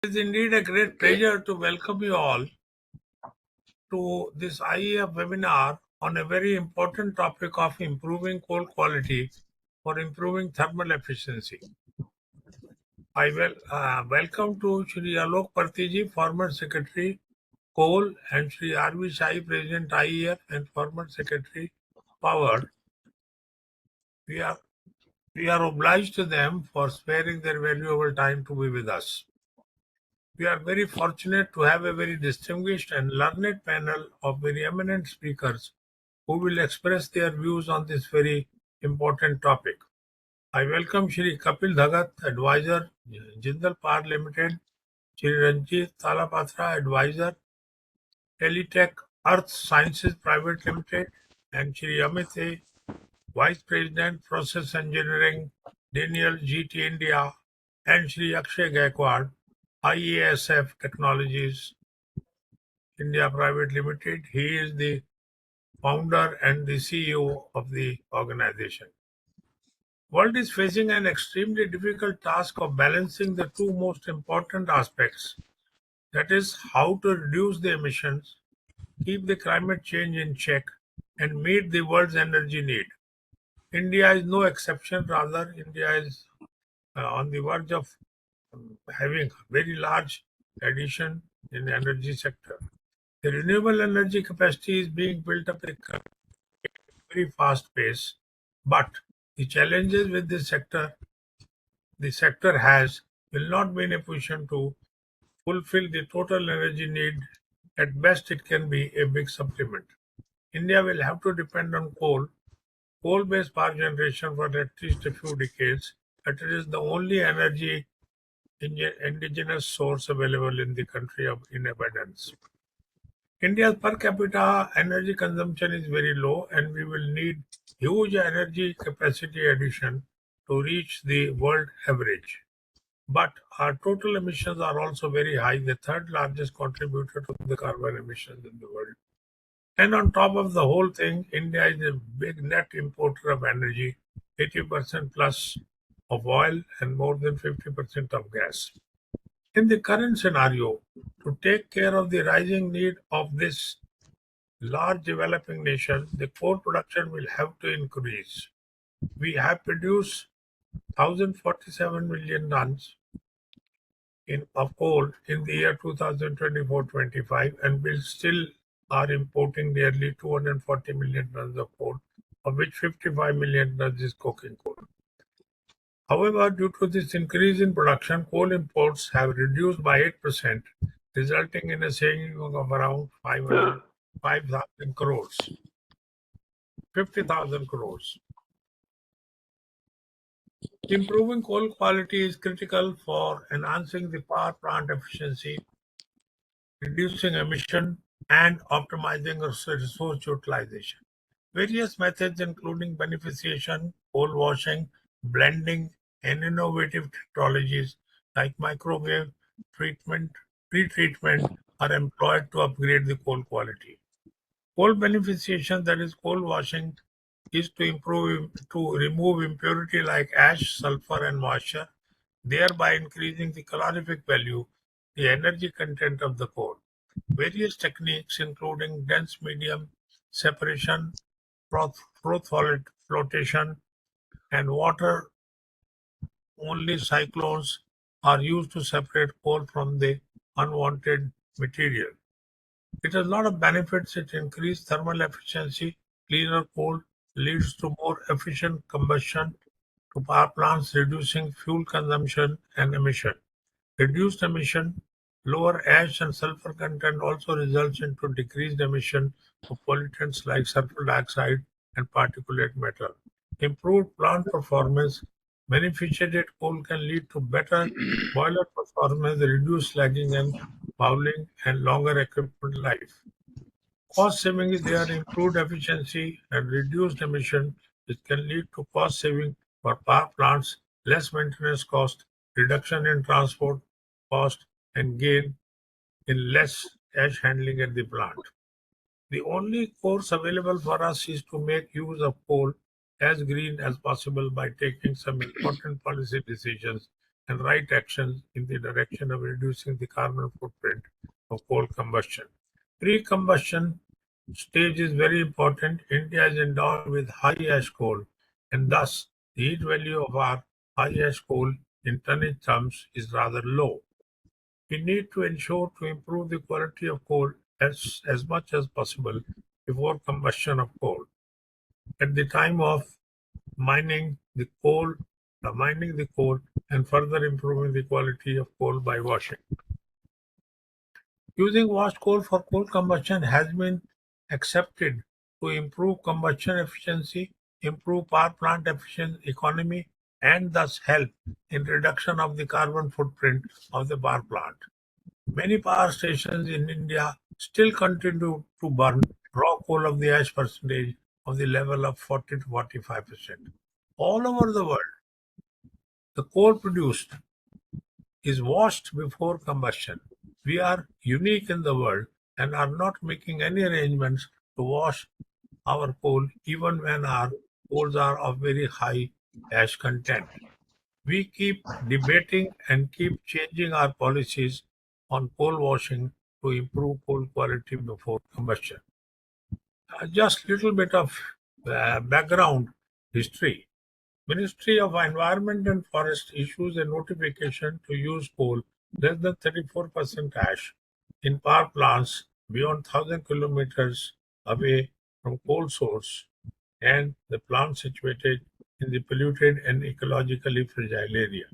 It is indeed a great pleasure to welcome you all to this IEF webinar on a very important topic of improving coal quality for improving thermal efficiency. I welcome to Shri Alok Partiji, former Secretary Coal, and Shri R.V. Shai, President IEF and former Secretary Power. We are we are obliged to them for sparing their valuable time to be with us. We are very fortunate to have a very distinguished and learned panel of very eminent speakers who will express their views on this very important topic. I welcome Shri Kapil Dhagat, Advisor, Jindal Power Limited, Shri Ranjit Talapatra, Advisor, Teletech Earth Sciences Private Limited, and Shri Amit A, Vice President, Process Engineering, Daniel GT India, and Shri Akshay Gaikwad, IASF Technologies India Private Limited. He is the founder and the CEO of the organization. World is facing an extremely difficult task of balancing the two most important aspects, that is how to reduce the emissions, keep the climate change in check, and meet the world's energy need. India is no exception. Rather, India is on the verge of having very large addition in the energy sector. The renewable energy capacity is being built up at a very fast pace, but the challenges with the sector has will not be in a position to fulfill the total energy need. At best, it can be a big supplement. India will have to depend on coal-based power generation for at least a few decades, but it is the only energy indigenous source available in the country in abundance. India's per capita energy consumption is very low, and we will need huge energy capacity addition to reach the world average. But our total emissions are also very high, the third largest contributor to the carbon emissions in the world. And on top of the whole thing, India is a big net importer of energy, 80% plus of oil and more than 50% of gas. In the current scenario, to take care of the rising need of this large developing nation, the coal production will have to increase. We have produced 1,047 million tons of coal in the year 2024-25, and we still are importing nearly 240 million tons of coal, of which 55 million tons is coking coal. However, due to this increase in production, coal imports have reduced by 8%, resulting in a saving of around 5,000 crores, 50,000 crores. Improving coal quality is critical for enhancing the power plant efficiency, reducing emission, and optimizing resource utilization. Various methods, including beneficiation, coal washing, blending, and innovative technologies like microwave treatment, pretreatment, are employed to upgrade the coal quality. Coal beneficiation, that is coal washing, is to remove impurity like ash, sulfur, and moisture, thereby increasing the calorific value, the energy content of the coal. Various techniques, including dense medium separation, froth flotation, and water only cyclones, are used to separate coal from the unwanted material. It has a lot of benefits. It increases thermal efficiency. Cleaner coal leads to more efficient combustion to power plants, reducing fuel consumption and emission. Reduced emission, lower ash and sulfur content also results into decreased emission of pollutants like sulfur dioxide and particulate matter. Improved plant performance, beneficiated coal can lead to better boiler performance, reduced slagging and fouling, and longer equipment life. Cost saving is there, improved efficiency and reduced emission, which can lead to cost saving for power plants, less maintenance cost, reduction in transport cost, and gain in less ash handling at the plant. The only course available for us is to make use of coal as green as possible by taking some important policy decisions and right actions in the direction of reducing the carbon footprint of coal combustion. Pre-combustion stage is very important. India is endowed with high ash coal, and thus the heat value of our high ash coal in tonnage terms is rather low. We need to ensure to improve the quality of coal as much as possible before combustion of coal. At the time of mining the coal, and further improving the quality of coal by washing. Using washed coal for coal combustion has been accepted to improve combustion efficiency, improve power plant economy, and thus help in reduction of the carbon footprint of the power plant. Many power stations in India still continue to burn raw coal of the ash percentage of the level of 40 to 45%. All over the world, the coal produced is washed before combustion. We are unique in the world and are not making any arrangements to wash our coal even when our coals are of very high ash content. We keep debating and keep changing our policies on coal washing to improve coal quality before combustion. Just little bit of background history. Ministry of Environment and Forest issues a notification to use coal less than 34% ash in power plants beyond 1,000 kilometers away from coal source and the plant situated in the polluted and ecologically fragile area.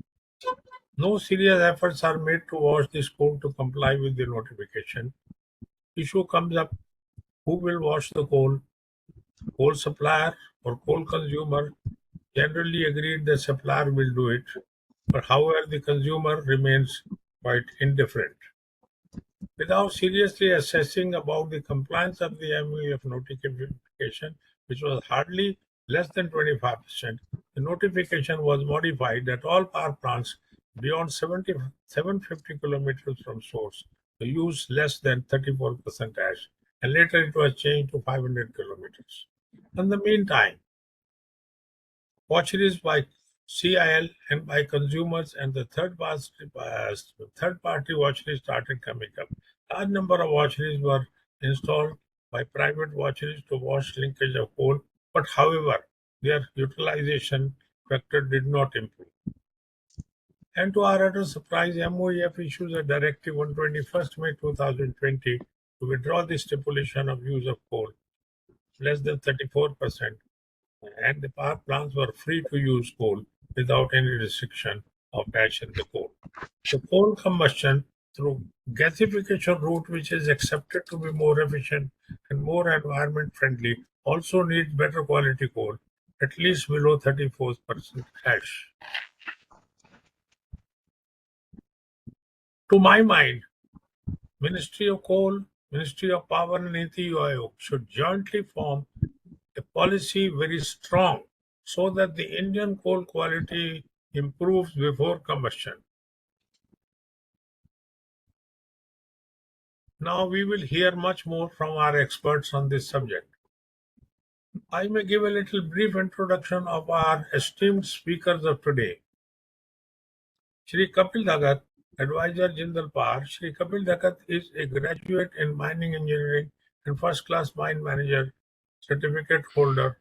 No serious efforts are made to wash this coal to comply with the notification. Issue comes up, who will wash the coal? Coal supplier or coal consumer? Generally agreed the supplier will do it, but however the consumer remains quite indifferent. Without seriously assessing about the compliance of the MoEF notification, which was hardly less than 25%, the notification was modified that all power plants beyond 750 kilometers from source to use less than 34% ash, and later it was changed to 500 kilometers. In the meantime, watcheries by CIL and by consumers and the third party watcheries started coming up. Large number of watcheries were installed by private watcheries to watch linkage of coal, but however, their utilization factor did not improve. And to our utter surprise, MoEF issues a directive on 21st May 2020 to withdraw the stipulation of use of coal less than 34%, and the power plants were free to use coal without any restriction of ash in the coal. The coal combustion through gasification route, which is accepted to be more efficient and more environment friendly, also needs better quality coal, at least below 34% ash. To my mind, Ministry of Coal, Ministry of Power and Niti Aayog should jointly form a policy very strong so that the Indian coal quality improves before combustion. Now we will hear much more from our experts on this subject. I may give a little brief introduction of our esteemed speakers of today. Shri Kapil Dhagat, Advisor Jindal Power. Shri Kapil Dhagat is a graduate in mining engineering and first class mine manager certificate holder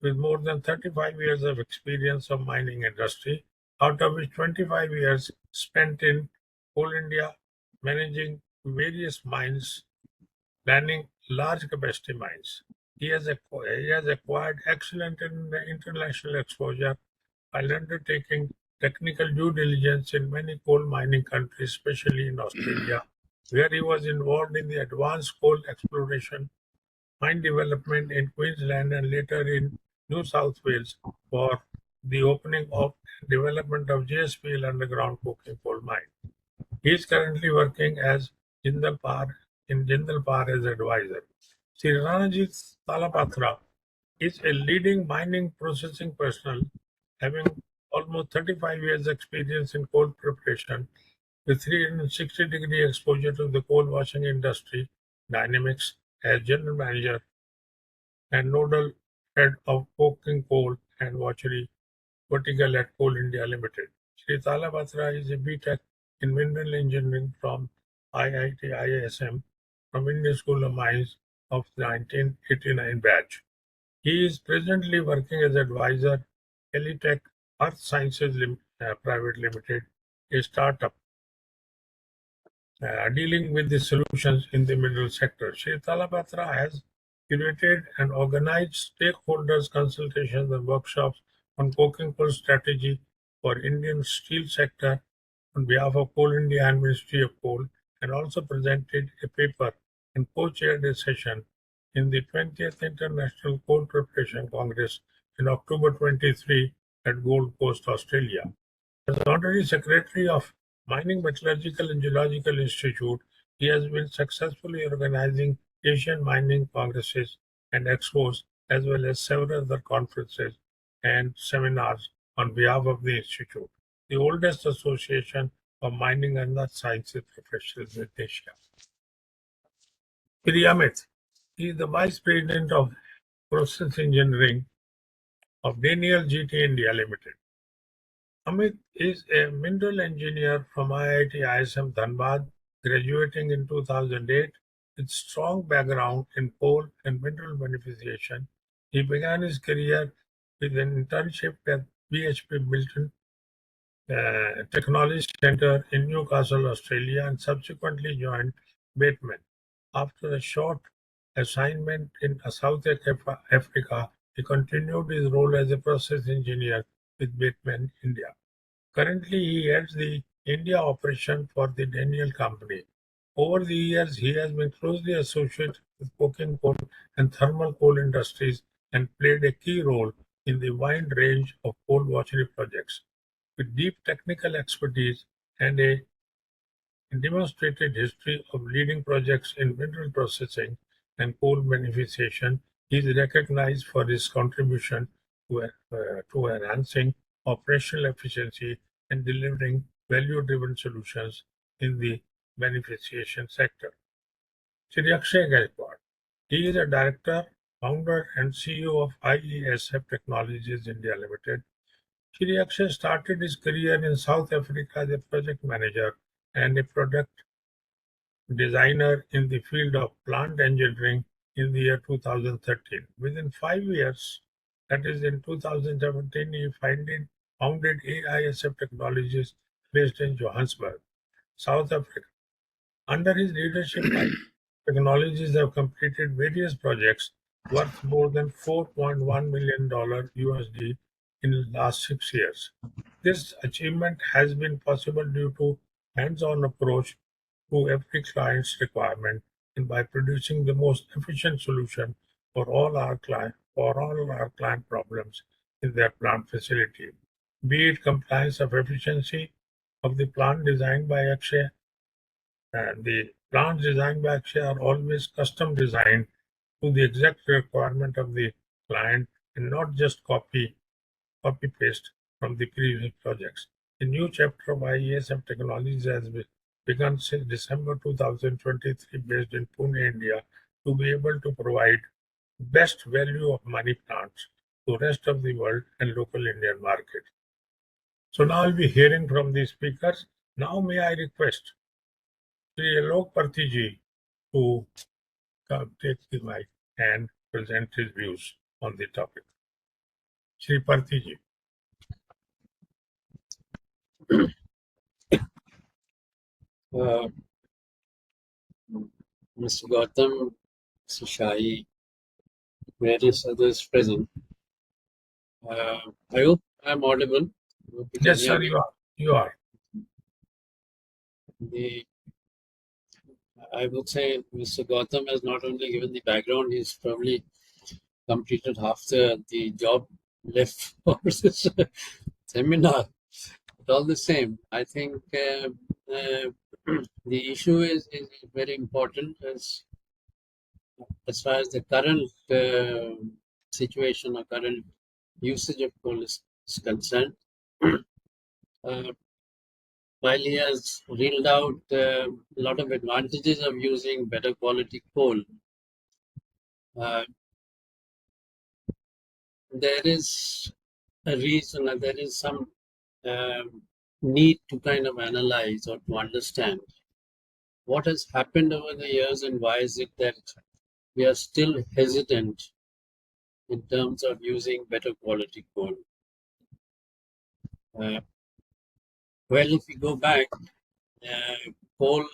with more than 35 years of experience of mining industry, out of which 25 years spent in Coal India, managing various mines, planning large capacity mines. He has acquired excellent international exposure while undertaking technical due diligence in many coal mining countries, especially in Australia, where he was involved in the advanced coal exploration, mine development in Queensland, and later in New South Wales for the opening of development of JSPL underground coking coal mine. He is currently working as Jindal Power as advisor. Sri Ranajit Talapatra is a leading mining processing personnel having almost 35 years experience in coal preparation with 360-degree exposure to the coal washing industry dynamics as general manager and nodal head of coking coal and washery vertical at Coal India Limited. Shri Talabatra is a B.Tech in Mineral Engineering from IIT ISM from Indian School of Mines of 1989 batch. He is presently working as advisor Elitech Earth Sciences Private Limited, a startup dealing with the solutions in the mineral sector. Shri Talabatra has curated and organized stakeholders consultations and workshops on coking coal strategy for Indian steel sector on behalf of Coal India and Ministry of Coal, and also presented a paper and co-chaired a session in the 20th International Coal Preparation Congress in October 23 at Gold Coast, Australia. As Honorary Secretary of Mining Metallurgical and Geological Institute, he has been successfully organizing Asian mining congresses and expos, as well as several other conferences and seminars on behalf of the institute, the oldest association of mining and earth sciences professionals in Asia. Shri Amit, he is the Vice President of Process Engineering of Daniel GT India Limited. Amit is a mineral engineer from IIT ISM Dhanbad, graduating in 2008 with strong background in coal and mineral beneficiation. He began his career with an internship at BHP Milton Technology Centre in Newcastle, Australia, and subsequently joined Bateman. After a short assignment in South Africa, he continued his role as a process engineer with Bateman, India. Currently, he heads the India operation for the Daniel Company. Over the years, he has been closely associated with coking coal and thermal coal industries and played a key role in the wide range of coal washery projects. With deep technical expertise and a demonstrated history of leading projects in mineral processing and coal beneficiation, he is recognized for his contribution to enhancing operational efficiency and delivering value-driven solutions in the beneficiation sector. Shri Akshay Gaikwad. He is a director, founder, and CEO of IESF Technologies India Limited. Shri Akshay started his career in South Africa as a project manager and a product designer in the field of plant engineering in the year 2013. Within 5 years, that is in 2017, he founded AISF Technologies based in Johannesburg, South Africa. Under his leadership, Technologies have completed various projects worth more than $4.1 million USD in the last 6 years. This achievement has been possible due to hands-on approach to every client's requirement and by producing the most efficient solution for all our client problems in their plant facility, be it compliance of efficiency of the plant designed by Akshay. The plants designed by Akshay are always custom designed to the exact requirement of the client and not just copy paste from the previous projects. A new chapter of IESF Technologies has begun since December 2023 based in Pune, India, to be able to provide best value of money plants to rest of the world and local Indian market. So now I'll be hearing from the speakers. Now may I request Sri Alok Partiji to take the mic and present his views on the topic. Sri Partiji. Mr. Gautam, Mr. Shahi, various others present. I hope I'm audible. Hope you can Yes, hear sir, me. you are. I would say Mr. Gautam has not only given the background, he's probably completed half the job left for this seminar. But all the same, I think the issue is very important as far as the current situation or current usage of coal is concerned. While he has reeled out a lot of advantages of using better quality coal, there is a reason and there is some need to kind of analyze or to understand what has happened over the years and why is it that we are still hesitant in terms of using better quality coal. Uh, well, if we go back, coal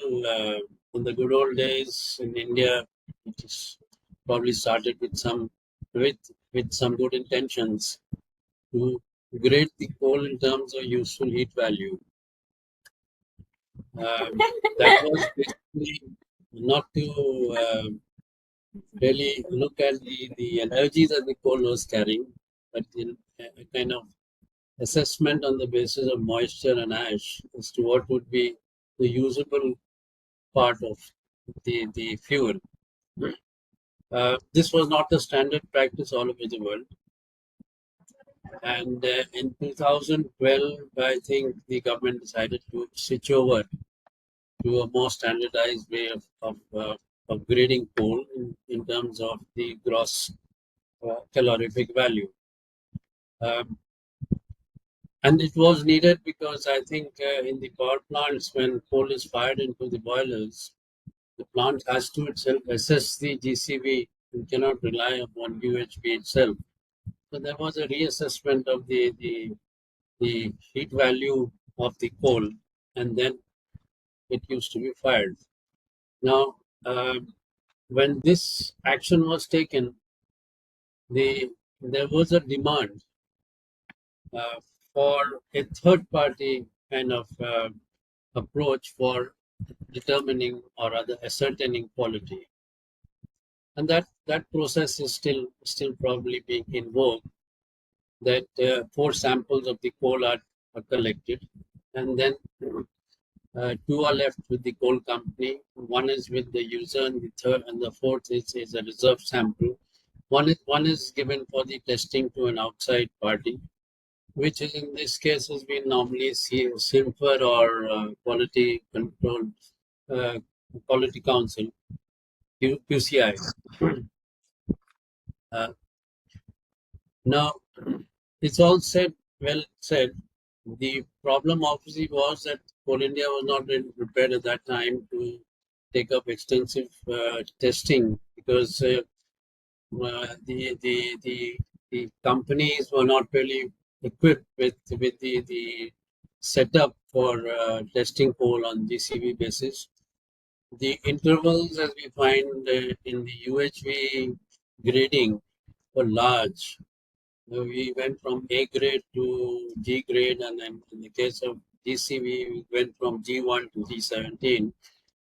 in the good old days in India, it is probably started with some good intentions to grade the coal in terms of useful heat value. That was basically not to really look at the energy that the coal was carrying, but in a kind of assessment on the basis of moisture and ash as to what would be the usable part of the fuel. This was not the standard practice all over the world. And in 2012, I think the government decided to switch over to a more standardized way of grading coal in terms of the gross calorific value. Um, and it was needed because I think in the power plants, when coal is fired into the boilers, the plant has to itself assess the GCV and cannot rely upon UHP itself. So there was a reassessment of the heat value of the coal, and then it used to be fired. Now, when this action was taken, there was a demand uh, for a third party kind of approach for determining or rather ascertaining quality, and that process is still probably being in vogue. That 4 samples of the coal are collected, and then two are left with the coal company. One is with the user, and the third and the fourth is a reserve sample. One is given for the testing to an outside party, which is in this case has been normally SINFR or Quality Control Quality Council, QCI. Uh, Now, it's all well said. The problem obviously was that Coal India was not really prepared at that time to take up extensive testing because the companies were not really equipped with the setup for testing coal on GCV basis. The intervals, as we find in the UHV grading, were large. We went from A grade to G grade, and then in the case of GCV, we went from G1 to G17,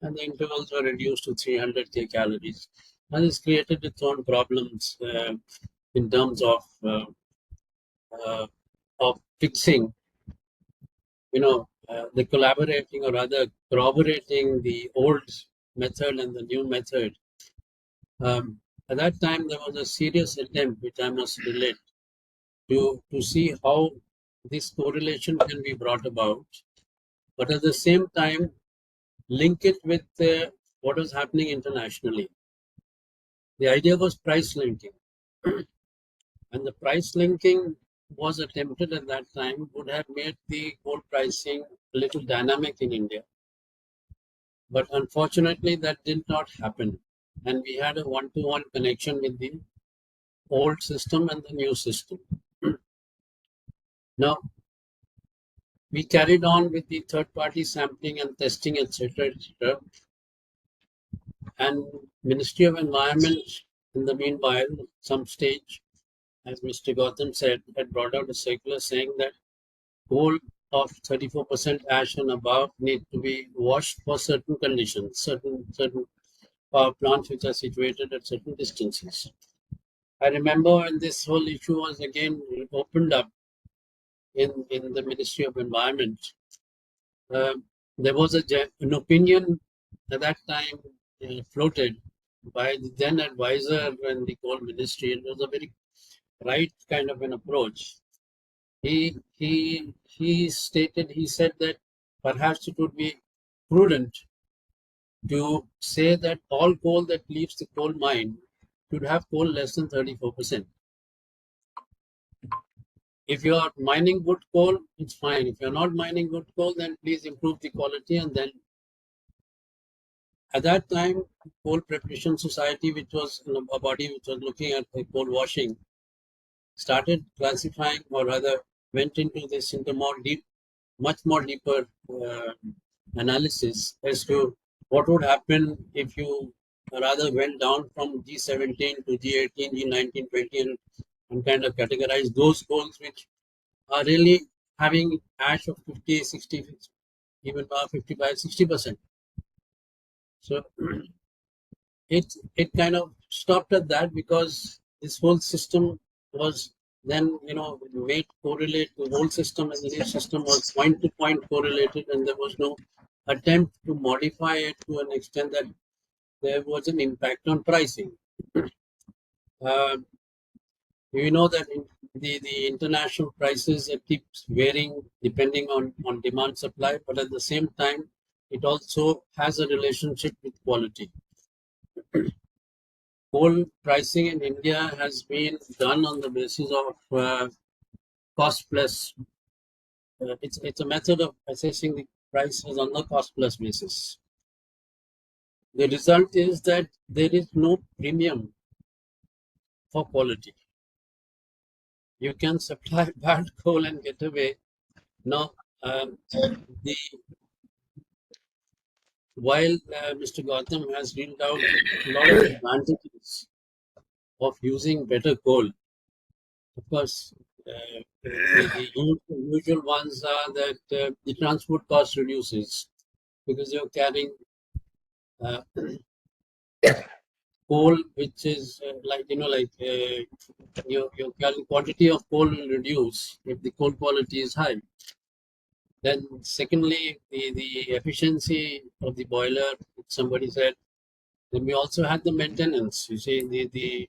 and the intervals were reduced to 300 kcals. And this created its own problems in terms uh, of fixing, the collaborating or rather corroborating the old method and the new method. At that time, there was a serious attempt, which I must relate, to see how this correlation can be brought about, but at the same time, link it with what was happening internationally. The idea was price linking. And the price linking was attempted at that time, would have made the coal pricing a little dynamic in India. But unfortunately, that did not happen. And we had a one-to-one connection with the old system and the new system. Now, we carried on with the third-party sampling and testing, etc., etc. And Ministry of Environment, in the meanwhile, some stage, as Mr. Gautam said, had brought out a circular saying that coal of 34% ash and above need to be washed for certain conditions, certain power plants which are situated at certain distances. I remember when this whole issue was again opened up in the Ministry of Environment, there was an opinion at that time floated by the then advisor in the coal ministry. It was a very right kind of an approach. He said that perhaps it would be prudent to say that all coal that leaves the coal mine should have coal less than 34%. if you are mining good coal, it's fine. If you're not mining good coal, then please improve the quality. And then at that time, Coal Preparation Society, which was a body which was looking at the coal washing, started classifying, or rather went into this into more deep, much more deeper analysis as to what would happen if you rather went down from G17 to G18, G19, 20, and kind of categorize those coals which are really having ash of 50, 60, even 55, 60%. So it kind of stopped at that, because this whole system was then made correlate. The whole system and the new system was point to point correlated, and there was no attempt to modify it to an extent that there was an impact on pricing. We know that the international prices, it keeps varying depending on demand supply, but at the same time it also has a relationship with quality. Coal pricing in India has been done on the basis of cost plus. It's a method of assessing the prices on the cost plus basis. The result is that there is no premium for quality. You can supply bad coal and get away. Now, the while Mr. Gautam has read out a lot of advantages of using better coal, of course, the usual ones are that the transport cost reduces because you're carrying coal, which is your carrying quantity of coal will reduce if the coal quality is high. Then, secondly, the efficiency of the boiler, somebody said. Then we also had the maintenance. You see,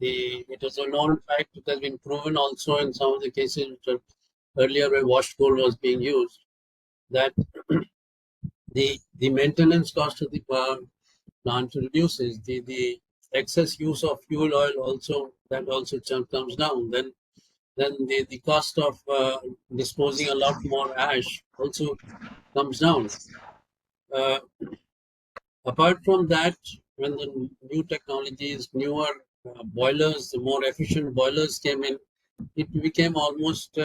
it was a known fact. It has been proven also in some of the cases which earlier where washed coal was being used, that the maintenance cost of the power plant reduces. The excess use of fuel oil also comes down. Then the cost of disposing a lot more ash also comes down. Apart from that, when the new technologies, newer boilers, the more efficient boilers came in, it became almost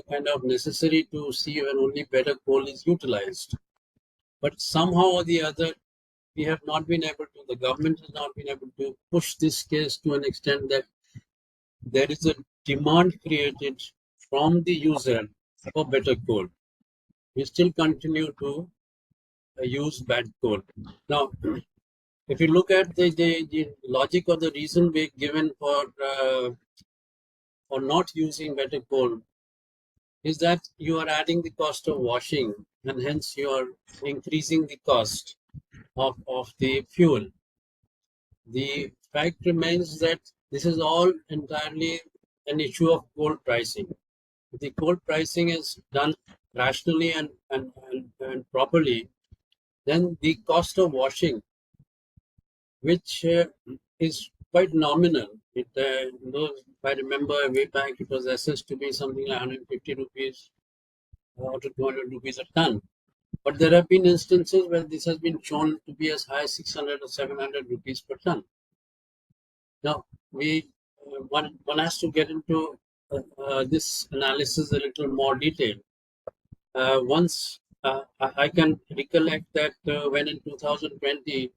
kind of necessary to see when only better coal is utilized. But somehow or the other, we have not been able to, the government has not been able to push this case to an extent that there is a demand created from the user for better coal. We still continue to use bad coal. Now, if you look at the logic or the reason being given for not using better coal, is that you are adding the cost of washing, and hence you are increasing the cost of the fuel. The fact remains that this is all entirely an issue of coal pricing. If the coal pricing is done rationally and properly, then the cost of washing, which is quite nominal. If I remember way back, it was assessed to be something like 150 rupees or to 200 rupees a ton. But there have been instances where this has been shown to be as high as 600 or 700 rupees per ton. Now, one has to get into this analysis a little more detailed. Once I can recollect that when in 2020,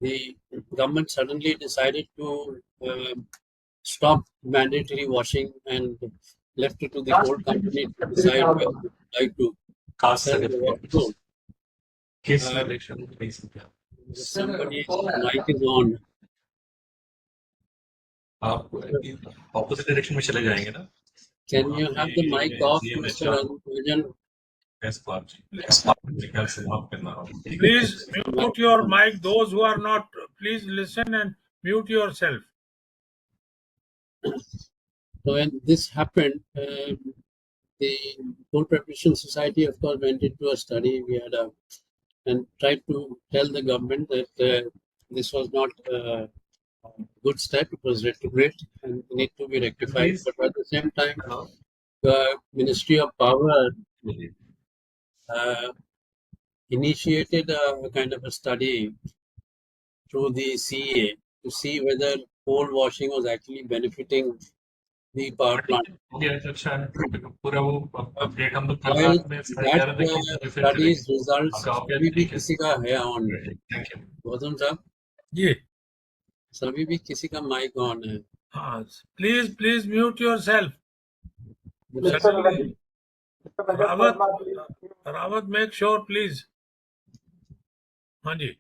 the government suddenly decided to stop mandatory washing and left it to the coal company to decide whether they would like to sell the water coal. Somebody's mic is on. आप opposite direction में चले जाएंगे ना? Can you have the mic off, Mr. Anjan? Yes, Please mute your mic. Those who are not, please listen and mute yourself. So when this happened, the Coal Preparation Society, of course, went into a study. We had and tried to tell the government that this was not a good step. It was retrograde and need to be rectified. But at the same time, Ministry of Power uh, initiated a kind of a study through the CA to see whether coal washing was actually benefiting the power plant. Okay अच्छा पूरा वो update हम लोग कल While रात में 11:30 बजे फिर study's चलेंगे results आपका ओके अभी भी ठीक है किसी का है ऑन थैंक यू गौतम साहब जी सभी भी किसी का माइक ऑन है हाँ please mute your self Rawat make sure please हाँ जी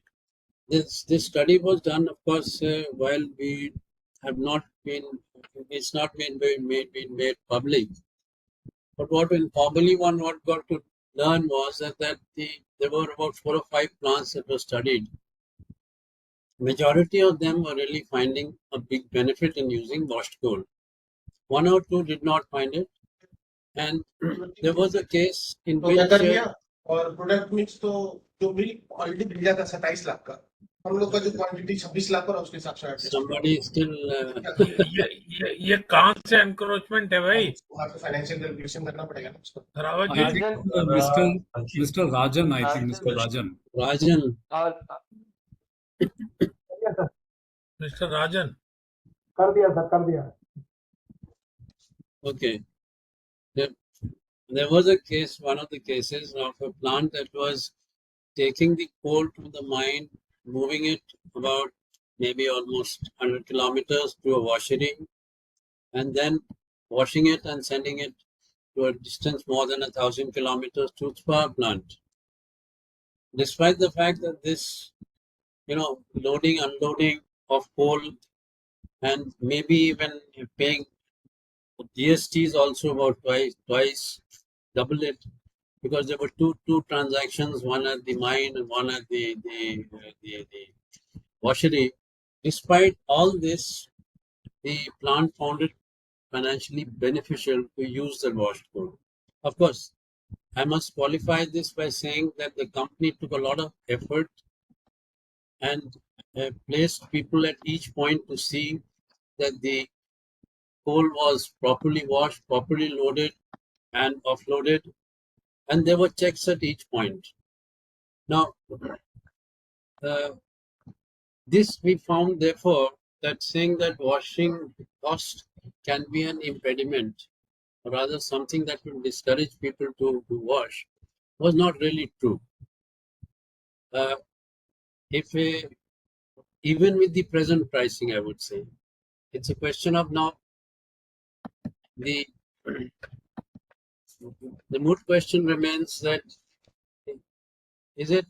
this study was done of course while we have not been it's not been made public but what informally one what got to learn was that there were about 4 or 5 plants that were studied. Majority of them were really finding a big benefit in using washed coal. 1 or 2 did not find it, and there was a case in तो क्या कर which लिया और product mix तो जो मिल already भेजा था 27 लाख का हम लोग का जो क्वांटिटी 26 लाख और उसके हिसाब से adjust somebody still ये कहाँ से एनक्रोचमेंट है भाई वहाँ पे फाइनेंशियल कैलकुलेशन करना पड़ेगा ना उसको Rawat I ji think Mr. Rajan, I think Mr. Rajan. Rajan, mister Rajan कर दिया okay. There was a case, one of the cases of a plant that was taking the coal to the mine, moving it about maybe almost 100 kilometers to a washery, and then washing it and sending it to a distance more than 1,000 kilometers to its power plant. Despite the fact that this, loading, unloading of coal, and maybe even paying GST is also about twice, double it, because there were two transactions, one at the mine and one at the washery. Despite all this, the plant found it financially beneficial to use the washed coal. Of course, I must qualify this by saying that the company took a lot of effort and placed people at each point to see that the coal was properly washed, properly loaded and offloaded, and there were checks at each point. Now, this we found therefore that saying that washing cost can be an impediment, or rather something that will discourage people to wash, was not really true. Even with the present pricing, I would say, it's a question of now the moot question remains that is it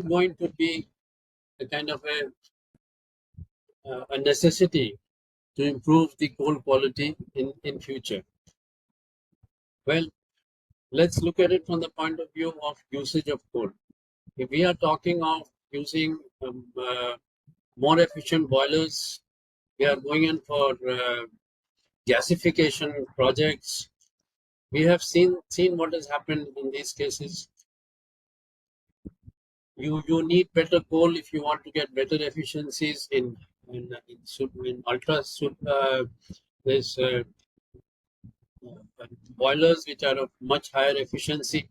going to be a kind of a necessity to improve the coal quality in future? Well, let's look at it from the point of view of usage of coal. If we are talking of using more efficient boilers, we are going in for gasification projects. We have seen what has happened in these cases. You need better coal if you want to get better efficiencies in ultra there's boilers which are of much higher efficiency.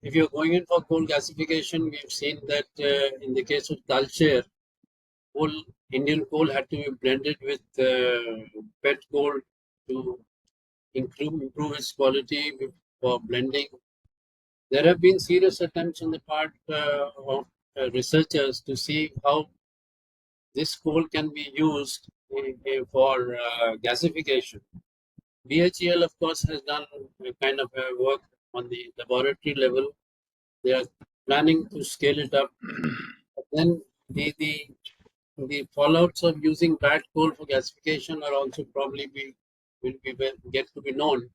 If you're going in for coal gasification, we've seen that in the case of Talcher, Indian coal had to be blended with pet coal to improve its quality for blending. There have been serious attempts on the part of researchers to see how this coal can be used for gasification. BHEL, of course, has done a kind of work on the laboratory level. They are planning to scale it up. But then the fallouts of using bad coal for gasification are also probably will get to be known.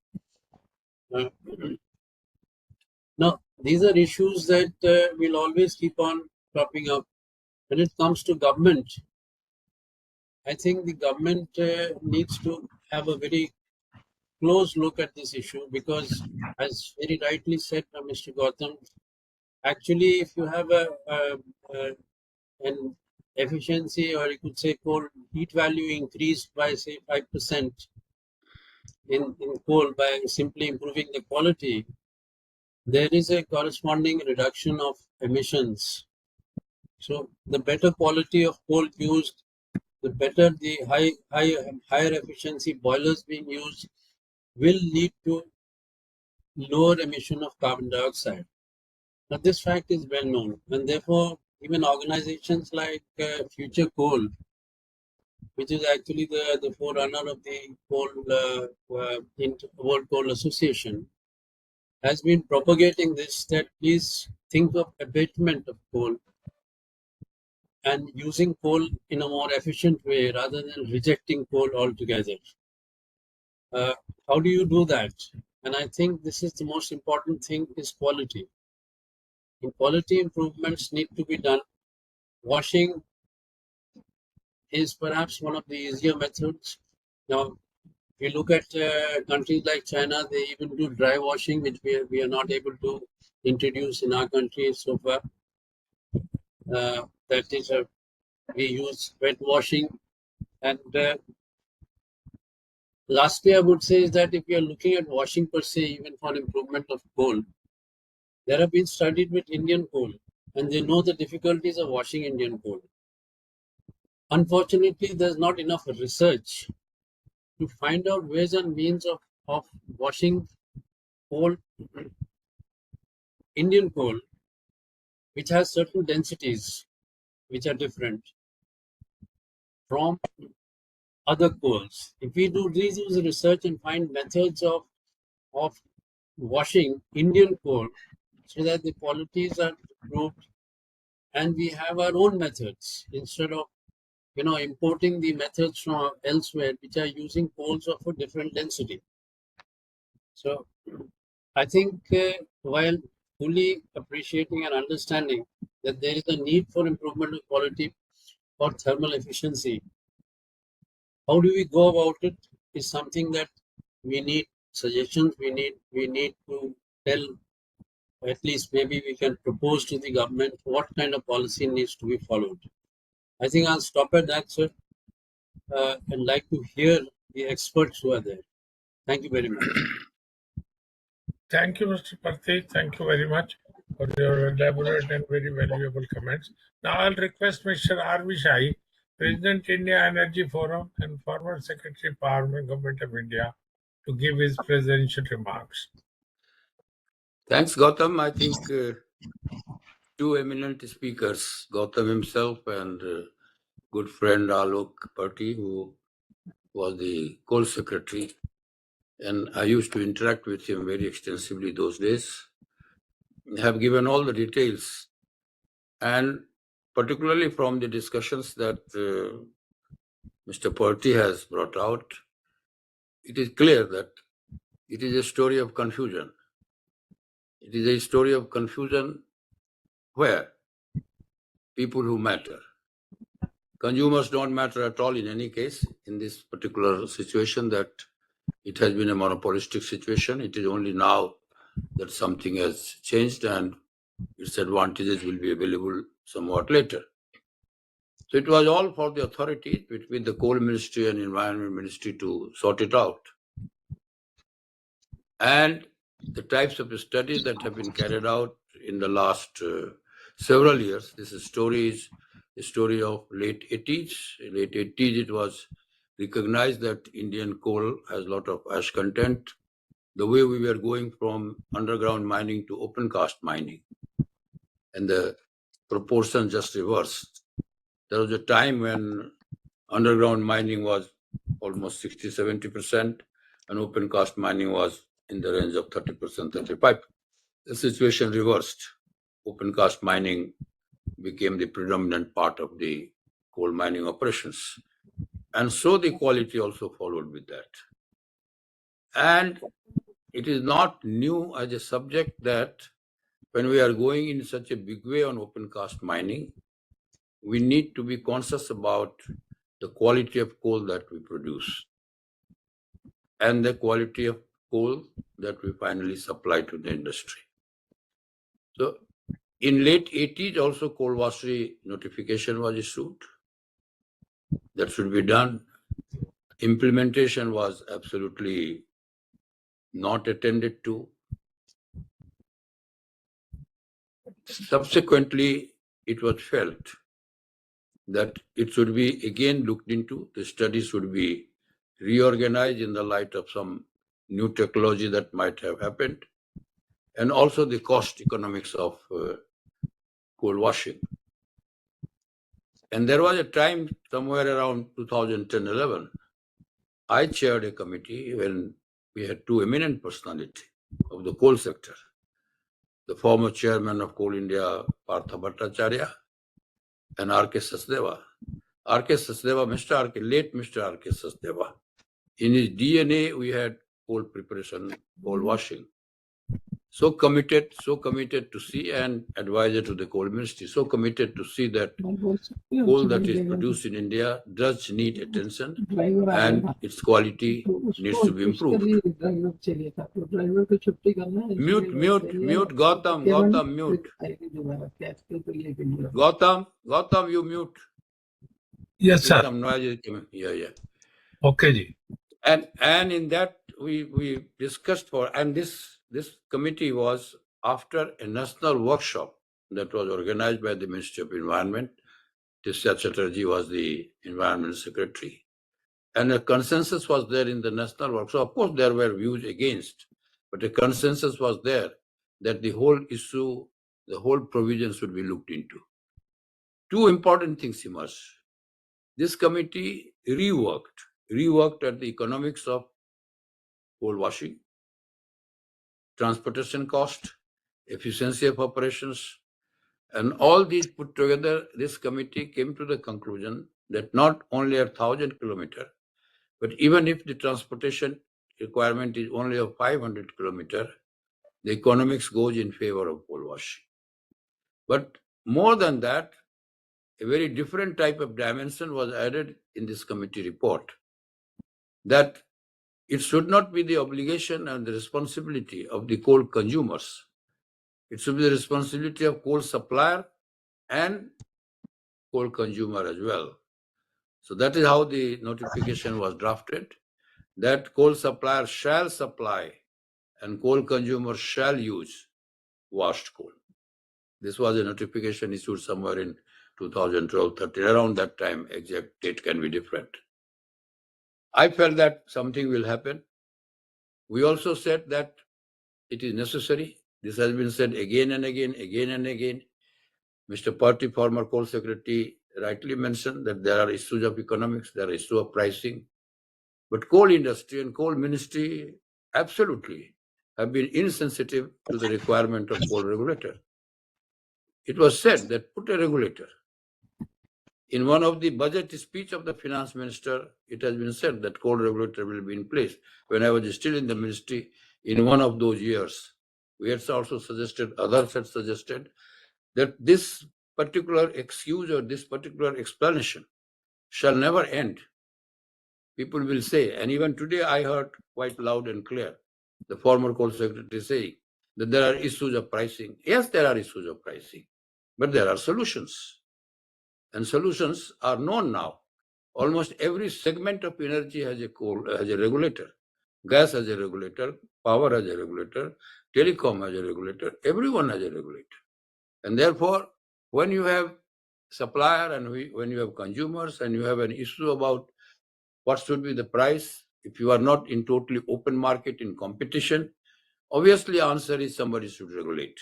Now, these are issues that will always keep on cropping up. When it comes to government, I think the government needs to have a very close look at this issue because, as very rightly said by Mr. Gautam, actually, if you have an efficiency, or you could say coal heat value increased by say 5%, in coal by simply improving the quality, there is a corresponding reduction of emissions. So the better quality of coal used, the better the higher efficiency boilers being used will lead to lower emission of carbon dioxide. Now this fact is well known, and therefore even organizations like Future Coal, which is actually the forerunner of the World Coal Association, has been propagating this, that please think of abatement of coal and using coal in a more efficient way rather than rejecting coal altogether. How do you do that? And I think this is the most important thing, is quality. And quality improvements need to be done. Washing is perhaps one of the easier methods. Now, if you look at countries like China, they even do dry washing, which we are not able to introduce in our country so far. That is, we use wet washing. And lastly, I would say is that if you are looking at washing per se, even for improvement of coal, there have been studied with Indian coal, and they know the difficulties of washing Indian coal. Unfortunately, there's not enough research to find out ways and means of washing coal, Indian coal, which has certain densities which are different from other coals. If we do this research and find methods of washing Indian coal so that the qualities are improved, and we have our own methods instead of importing the methods from elsewhere which are using coals of a different density. So I think while fully appreciating and understanding that there is a need for improvement of quality for thermal efficiency, how do we go about it is something that we need suggestions. We need to tell, at least maybe we can propose to the government what kind of policy needs to be followed. I think I'll stop at that, sir, and like to hear the experts who are there. Thank you very much. Thank you, Mr. Parthi. Thank you very much for your elaborate and very valuable comments. Now I'll request Mr. R.V. Shahi, President India Energy Forum and former Secretary Power Government of India, to give his presidential remarks. Thanks, Gautam. I think two eminent speakers, Gautam himself and good friend Alok Parti, who was the coal secretary, and I used to interact with him very extensively those days, have given all the details, and particularly from the discussions that Mr. Parti has brought out, it is clear that it is a story of confusion. It is a story of confusion where people who matter. Consumers don't matter at all in any case in this particular situation, that it has been a monopolistic situation. It is only now that something has changed and its advantages will be available somewhat later. So it was all for the authorities between the Coal Ministry and Environment Ministry to sort it out. And the types of studies that have been carried out in the last several years, this story is a story of late 80s. In late 80s, it was recognized that Indian coal has a lot of ash content. The way we were going from underground mining to open cast mining, and the proportion just reversed. There was a time when underground mining was almost 60-70%, and open cast mining was in the range of 30%, 35%. The situation reversed. Open cast mining became the predominant part of the coal mining operations. And so the quality also followed with that. And it is not new as a subject that when we are going in such a big way on open cast mining, we need to be conscious about the quality of coal that we produce and the quality of coal that we finally supply to the industry. So in late 80s also coal washery notification was issued. That should be done. implementation was absolutely not attended to. Subsequently, it was felt that it should be again looked into. The study should be reorganized in the light of some new technology that might have happened, and also the cost economics of coal washing. And there was a time somewhere around 2010-11, I chaired a committee when we had two eminent personalities of the coal sector. The former chairman of Coal India, Partha Bhattacharya, and R.K. Sachdeva. R.K. Sachdeva, late Mr. R.K. Sachdeva. In his DNA, we had coal preparation, coal washing. So committed to see, and advisor to the coal ministry, so committed to see that coal that is produced in India does need attention and its quality needs to be improved. Mute, Gautam, mute. Gautam, you mute. Yes, sir. Some noise is coming. Yeah. Okay, ji. And in that we discussed and this committee was after a national workshop that was organized by the Ministry of Environment. Tisya Chatterjee was the Environment Secretary. And a consensus was there in the national workshop. Of course, there were views against, but a consensus was there that the whole issue, the whole provision should be looked into. Two important things emerged. This committee reworked at the economics of coal washing, transportation cost, efficiency of operations, and all these put together. This committee came to the conclusion that not only 1,000 kilometers, but even if the transportation requirement is only of 500 kilometers, the economics goes in favor of coal washing. But more than that, a very different type of dimension was added in this committee report, that it should not be the obligation and the responsibility of the coal consumers. It should be the responsibility of coal supplier and coal consumer as well. So that is how the notification was drafted, that coal supplier shall supply and coal consumer shall use washed coal. This was a notification issued somewhere in 2012-13. Around that time, exact date can be different. I felt that something will happen. We also said that it is necessary. This has been said again and again. Mr. Party, former coal secretary, rightly mentioned that there are issues of economics, there are issues of pricing. But coal industry and coal ministry absolutely have been insensitive to the requirement of coal regulator. It was said that put a regulator. In one of the budget speech of the finance minister, it has been said that coal regulator will be in place. When I was still in the ministry, in one of those years, we had also suggested, others had suggested, that this particular excuse or this particular explanation shall never end. People will say, and even today I heard quite loud and clear, the former coal secretary saying that there are issues of pricing. Yes, there are issues of pricing, but there are solutions. And solutions are known now. Almost every segment of energy has a regulator. Gas has a regulator, power has a regulator, telecom has a regulator, everyone has a regulator. And therefore, when you have supplier and when you have consumers and you have an issue about what should be the price, if you are not in totally open market in competition, obviously answer is somebody should regulate.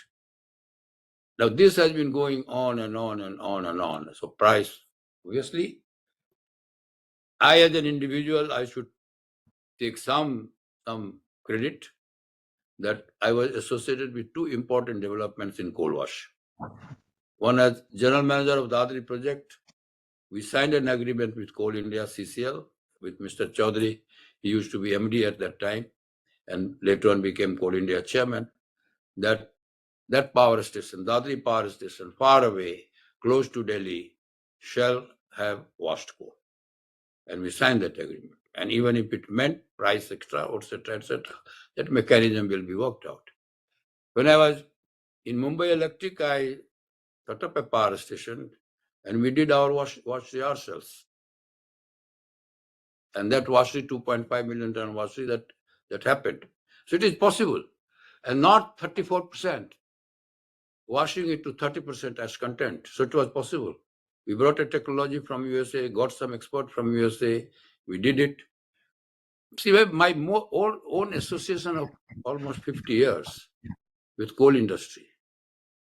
Now this has been going on and on and on and on. So price, obviously, I as an individual, I should take some credit that I was associated with two important developments in coal wash. One, as general manager of Dadri project, we signed an agreement with Coal India CCL with Mr. Chaudhary. He used to be MD at that time and later on became Coal India chairman, that power station, Dadri power station, far away, close to Delhi, shall have washed coal. And we signed that agreement. And even if it meant price extra, etc., that mechanism will be worked out. When I was in Mumbai Electric, I set up a power station and we did our wash ourselves. And that washery, 2.5 million ton washery, that happened. So it is possible. And not 34%, washing it to 30% as content. So it was possible. We brought a technology from USA, got some expert from USA. We did it. See, my own association of almost 50 years with coal industry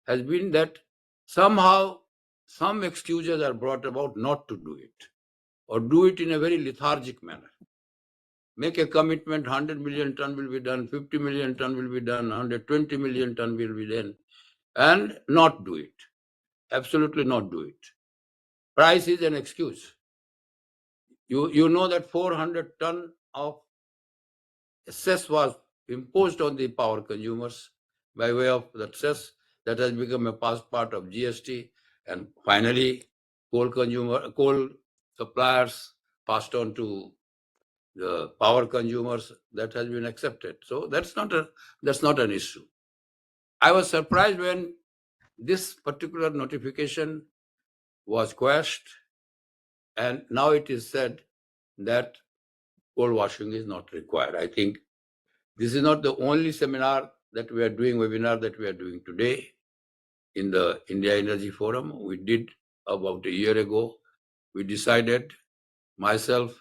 has been that somehow some excuses are brought about not to do it, or do it in a very lethargic manner. Make a commitment, 100 million ton will be done, 50 million ton will be done, 120 million ton will be done, and not do it. Absolutely not do it. Price is an excuse. You know that 400 ton of cess was imposed on the power consumers by way of that cess that has become a past part of GST, and finally coal suppliers passed on to the power consumers. That has been accepted. So that's not an issue. I was surprised when this particular notification was quashed, and now it is said that coal washing is not required. I think this is not the only webinar that we are doing today in the India Energy Forum. We did about a year ago. We decided, myself,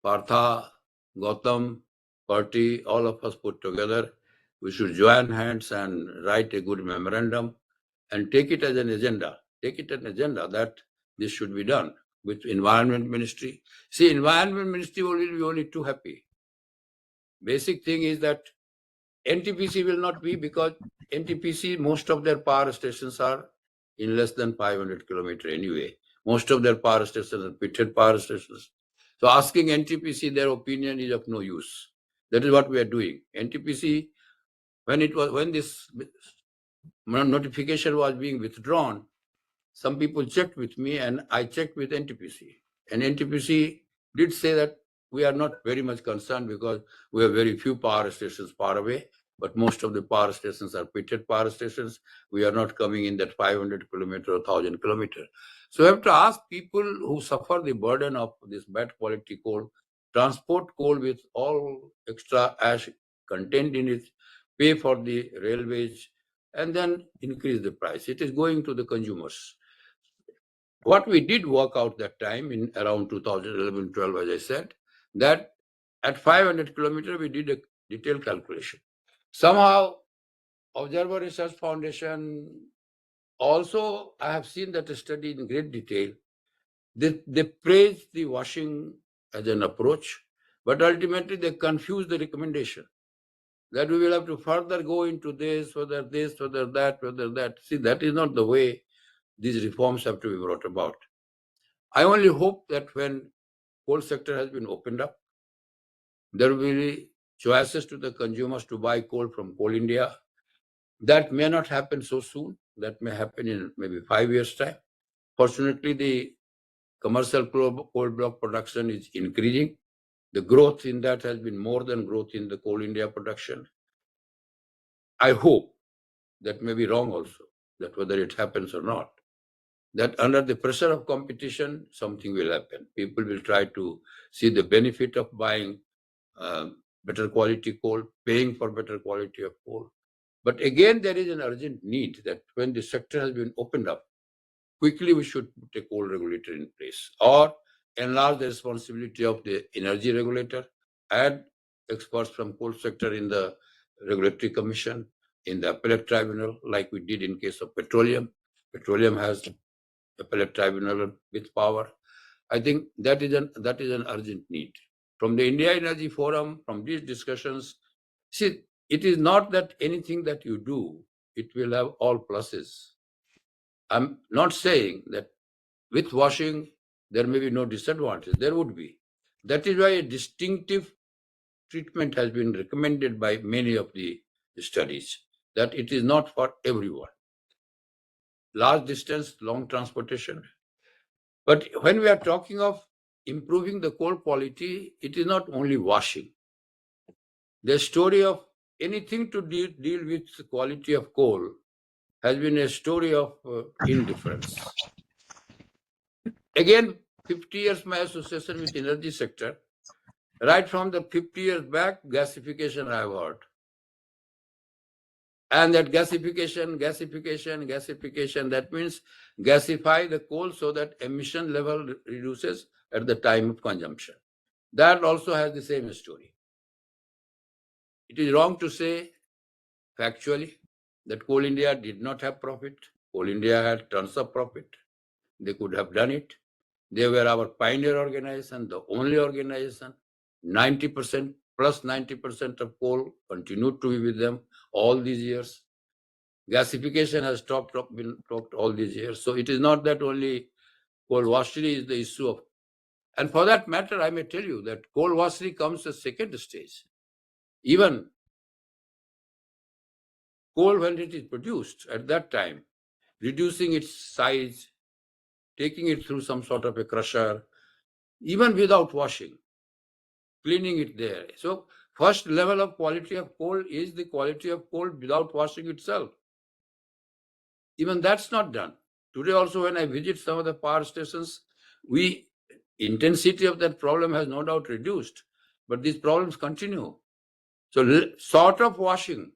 Partha, Gautam, Party, all of us put together, we should join hands and write a good memorandum and take it as an agenda. Take it as an agenda that this should be done with Environment Ministry. See, Environment Ministry will be only too happy. Basic thing is that NTPC will not be, because NTPC, most of their power stations are in less than 500 kilometers anyway. Most of their power stations are pitted power stations. So asking NTPC their opinion is of no use. That is what we are doing. NTPC, when this notification was being withdrawn, some people checked with me and I checked with NTPC. And NTPC did say that we are not very much concerned because we have very few power stations far away, but most of the power stations are pitted power stations. We are not coming in that 500 kilometer or 1000 kilometer. So we have to ask people who suffer the burden of this bad quality coal, transport coal with all extra ash content in it, pay for the railways, and then increase the price. It is going to the consumers. What we did work out that time in around 2011-12, as I said, that at 500 kilometers, we did a detailed calculation. Somehow, Observer Research Foundation, also, I have seen that study in great detail. They praise the washing as an approach, but ultimately they confuse the recommendation. That we will have to further go into this, whether that. See, that is not the way these reforms have to be brought about. I only hope that when coal sector has been opened up, there will be choices to the consumers to buy coal from Coal India. That may not happen so soon. That may happen in maybe 5 years' time. Fortunately, the commercial coal block production is increasing. The growth in that has been more than growth in the Coal India production. I hope, that may be wrong also, that whether it happens or not, that under the pressure of competition, something will happen. People will try to see the benefit of buying better quality coal, paying for better quality of coal. But again, there is an urgent need that when the sector has been opened up, quickly we should put a coal regulator in place, or enlarge the responsibility of the energy regulator, add experts from coal sector in the regulatory commission, in the appellate tribunal, like we did in case of petroleum. Petroleum has appellate tribunal with power. I think that is an urgent need. From the India Energy Forum, from these discussions, see, it is not that anything that you do, it will have all pluses. I'm not saying that with washing, there may be no disadvantage. There would be. That is why a distinctive treatment has been recommended by many of the studies, that it is not for everyone. Large distance, long transportation. But when we are talking of improving the coal quality, it is not only washing. The story of anything to deal with the quality of coal has been a story of indifference. Again, 50 years my association with energy sector, Right from the 50 years back, gasification I have heard. And that gasification, that means gasify the coal so that emission level reduces at the time of consumption. That also has the same story. It is wrong to say factually that Coal India did not have profit. Coal India had tons of profit. They could have done it. They were our pioneer organization, the only organization. 90% plus 90% of coal continued to be with them all these years. Gasification has been stopped all these years. So it is not that only coal washery is the issue of. And for that matter, I may tell you that coal washery comes as second stage. Even coal, when it is produced at that time, reducing its size, taking it through some sort of a crusher, even without washing, cleaning it there. So first level of quality of coal is the quality of coal without washing itself. Even that's not done. Today also when I visit some of the power stations, intensity of that problem has no doubt reduced, but these problems continue. So sort of washing,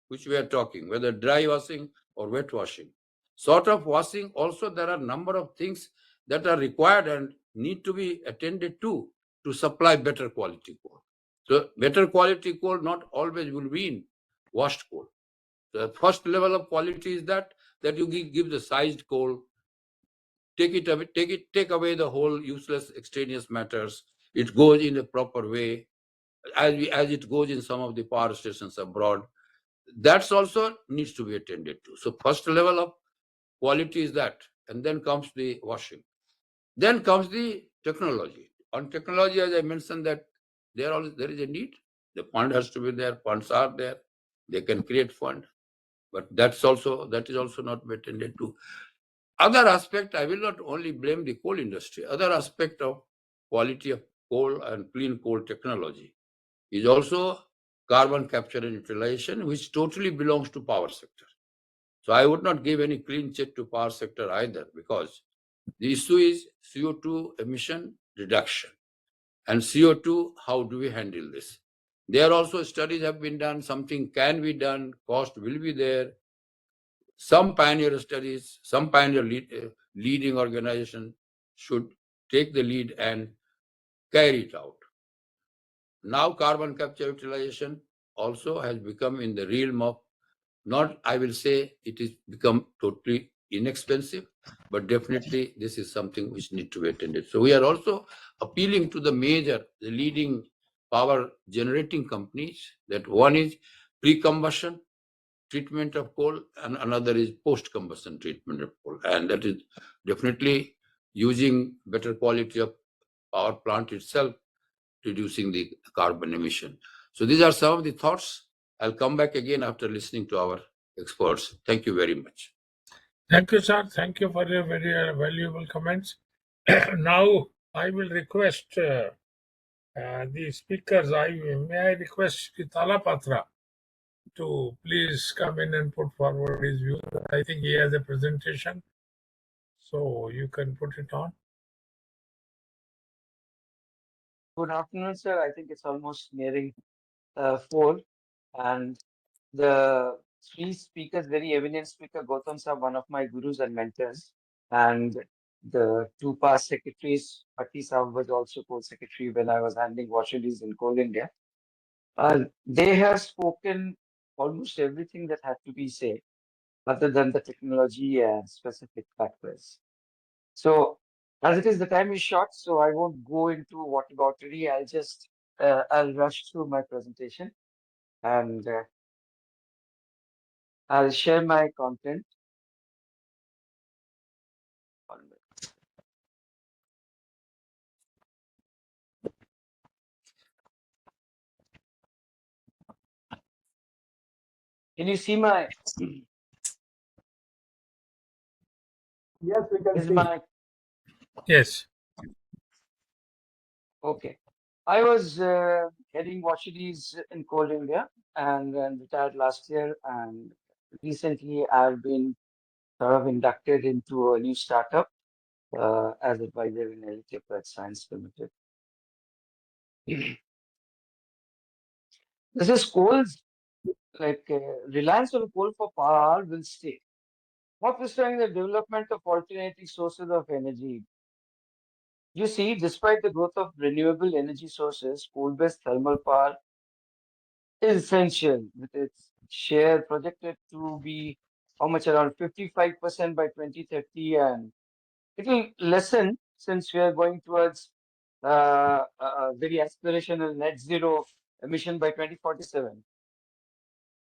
which we are talking, whether dry washing or wet washing, sort of washing also there are number of things that are required and need to be attended to supply better quality coal. So better quality coal not always will be in washed coal. The first level of quality is that you give the sized coal, take away the whole useless extraneous matters. It goes in a proper way, as it goes in some of the power stations abroad. That's also needs to be attended to. So first level of quality is that, and then comes the washing. Then comes the technology. On technology, as I mentioned, that there is a need. The fund has to be there. Funds are there. They can create fund, but that is also not attended to. Other aspect, I will not only blame the coal industry. Other aspect of quality of coal and clean coal technology is also carbon capture and utilization, which totally belongs to power sector. So I would not give any clean check to power sector either, because the issue is CO2 emission reduction. And CO2, how do we handle this? There also studies have been done, something can be done, cost will be there. Some pioneer studies, some pioneer leading organization should take the lead and carry it out. Now carbon capture utilization also has become in the realm of, not, I will say it is become totally inexpensive, but definitely this is something which need to be attended. So we are also appealing to the leading power generating companies, that one is pre-combustion treatment of coal and another is post-combustion treatment of coal. And that is definitely using better quality of power plant itself, reducing the carbon emission. So these are some of the thoughts. I'll come back again after listening to our experts. Thank you very much. Thank you, sir. Thank you for your very valuable comments. Now, I will request the speakers. May I request Tala Patra to please come in and put forward his view. I think he has a presentation, so you can put it on. Good afternoon, sir. I think it's almost nearing 4, and the three speakers, very eminent speaker, Gautam sir, one of my gurus and mentors, and the two past secretaries, Patti Saab was also co-secretary when I was handling washeries in Coal India. They have spoken almost everything that had to be said, other than the technology and specific factors. So, as it is, the time is short, so I won't go into what about today. I'll rush through my presentation, and I'll share my content. Can you see my? Yes, we can Is see. my Yes. okay? I was heading washeries in Coal India and then retired last year, and recently I've been sort of inducted into a new startup as advisor in Elite Science Limited. This is coal's reliance on coal for power will stay, notwithstanding the development of alternative sources of energy. You see, despite the growth of renewable energy sources, coal-based thermal power is essential, with its share projected to be how much, around 55% by 2030, and it will lessen since we are going towards a very aspirational net zero emission by 2047.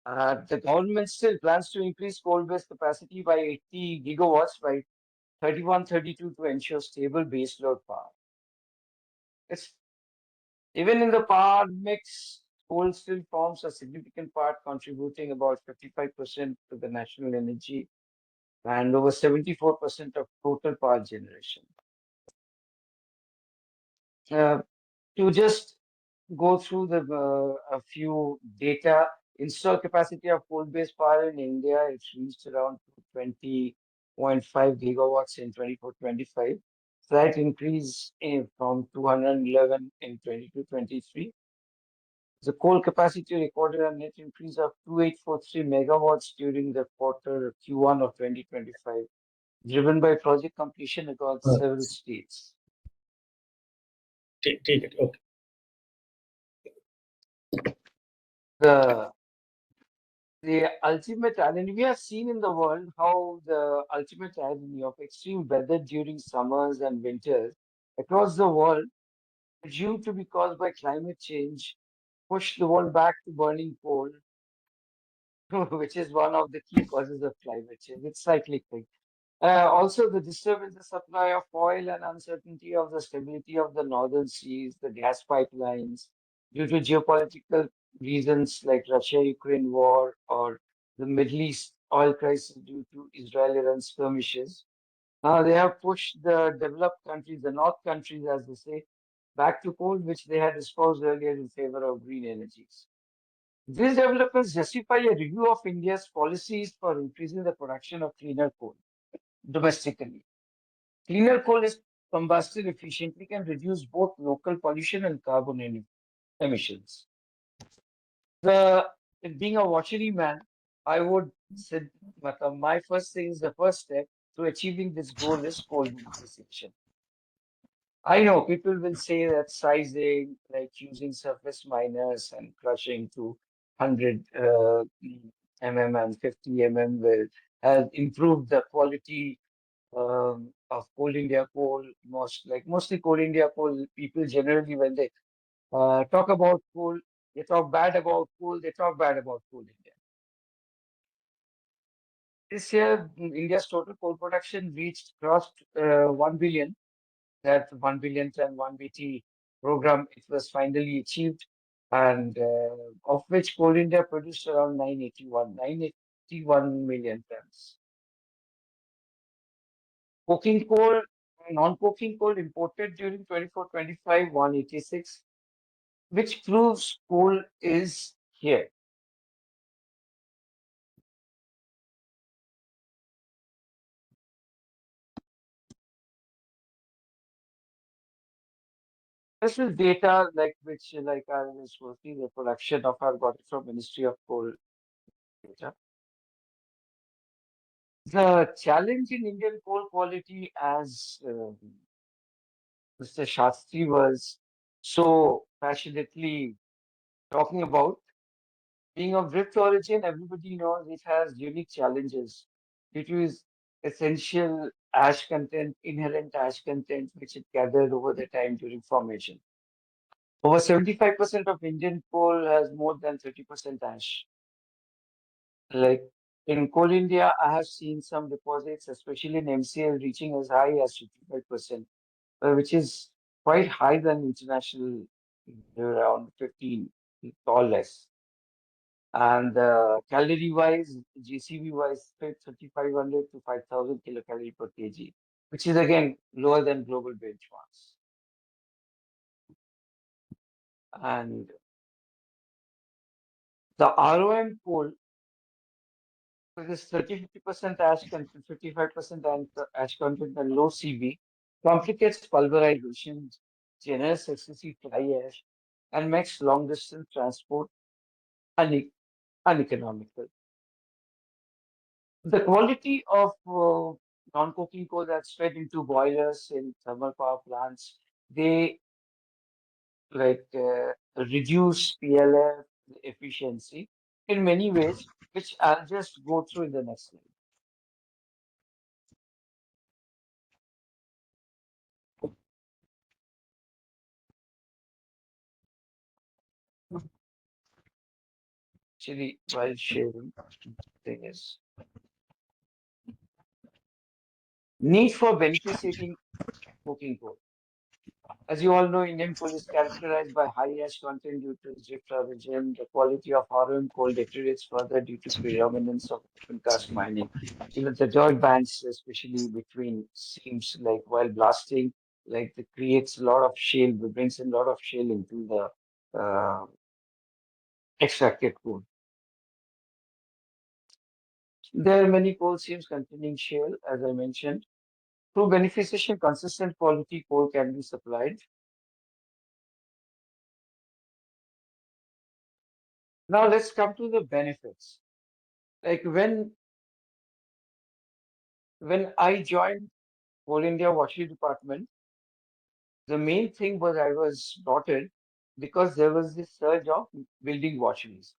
The government still plans to increase coal-based capacity by 80 gigawatts by 31-32 to ensure stable baseload power. It's, even in the power mix, coal still forms a significant part, contributing about 55% to the national energy and over 74% of total power generation. To just go through a few data, installed capacity of coal-based power in India, it's reached around 20.5 gigawatts in 24-25. Slight increase from 211 in 22-23. The coal capacity recorded a net increase of 2843 megawatts during the quarter Q1 of 2025, driven by project completion across several states. Take it. Okay. The ultimate irony, we have seen in the world how the ultimate irony of extreme weather during summers and winters across the world, due to be caused by climate change, push the world back to burning coal, which is one of the key causes of climate change. It's cyclical. Also, the disturbance in the supply of oil and uncertainty of the stability of the northern seas, the gas pipelines, due to geopolitical reasons like Russia-Ukraine war or the Middle East oil crisis due to Israel-Iran skirmishes. Now they have pushed the developed countries, the North countries, as they say, back to coal, which they had espoused earlier in favor of green energies. These developments justify a review of India's policies for increasing the production of cleaner coal domestically. Cleaner coal is combusted efficiently, can reduce both local pollution and carbon emissions. Being a washery man, I would say my first thing is the first step to achieving this goal is coal beneficiation. I know people will say that sizing, like using surface miners and crushing to 100 mm and 50 mm will have improved the quality of Coal India coal. Mostly Coal India coal, people generally when they talk about coal, they talk bad about coal, they talk bad about Coal India. This year, India's total coal production crossed 1 billion. That 1 billion ton 1 BT program, it was finally achieved, and of which Coal India produced around 981 million tons. Coking coal, non-coking coal imported during 24-25, 186, which proves coal is here. This is data I was working the production of, I've got it from Ministry of Coal data. The challenge in Indian coal quality, as Mr. Shastri was so passionately talking about, being of drift origin, everybody knows it has unique challenges due to its essential ash content, inherent ash content, which it gathered over the time during formation. Over 75% of Indian coal has more than 30% ash. Like in Coal India, I have seen some deposits, especially in MCL, reaching as high as 55%, which is quite higher than international, around 15 or less. And calorie wise, GCV wise, 3,500 to 5,000 kilocalorie per kg, which is again lower than global benchmarks. And the ROM coal, with this 30-50% ash content, 55% ash content, and low CV, complicates pulverization, generous excessive fly ash, and makes long distance transport uneconomical. The quality of non-coking coal that's fed into boilers in thermal power plants, they reduce PLF efficiency in many ways, which I'll just go through in the next slide. Actually, while sharing, thing is need for beneficiating coking coal. As you all know, Indian coal is characterized by high ash content due to its drift origin. The quality of RM coal deteriorates further due to predominance of open cast mining. Even the joint bands, especially between seams, like while blasting, like it creates a lot of shale, it brings in a lot of shale into the extracted coal. There are many coal seams containing shale, as I mentioned. Through beneficiation, consistent quality coal can be supplied. Now let's come to the benefits. Like when I joined Coal India Washery Department, the main thing was I was brought in because there was this surge of building washeries.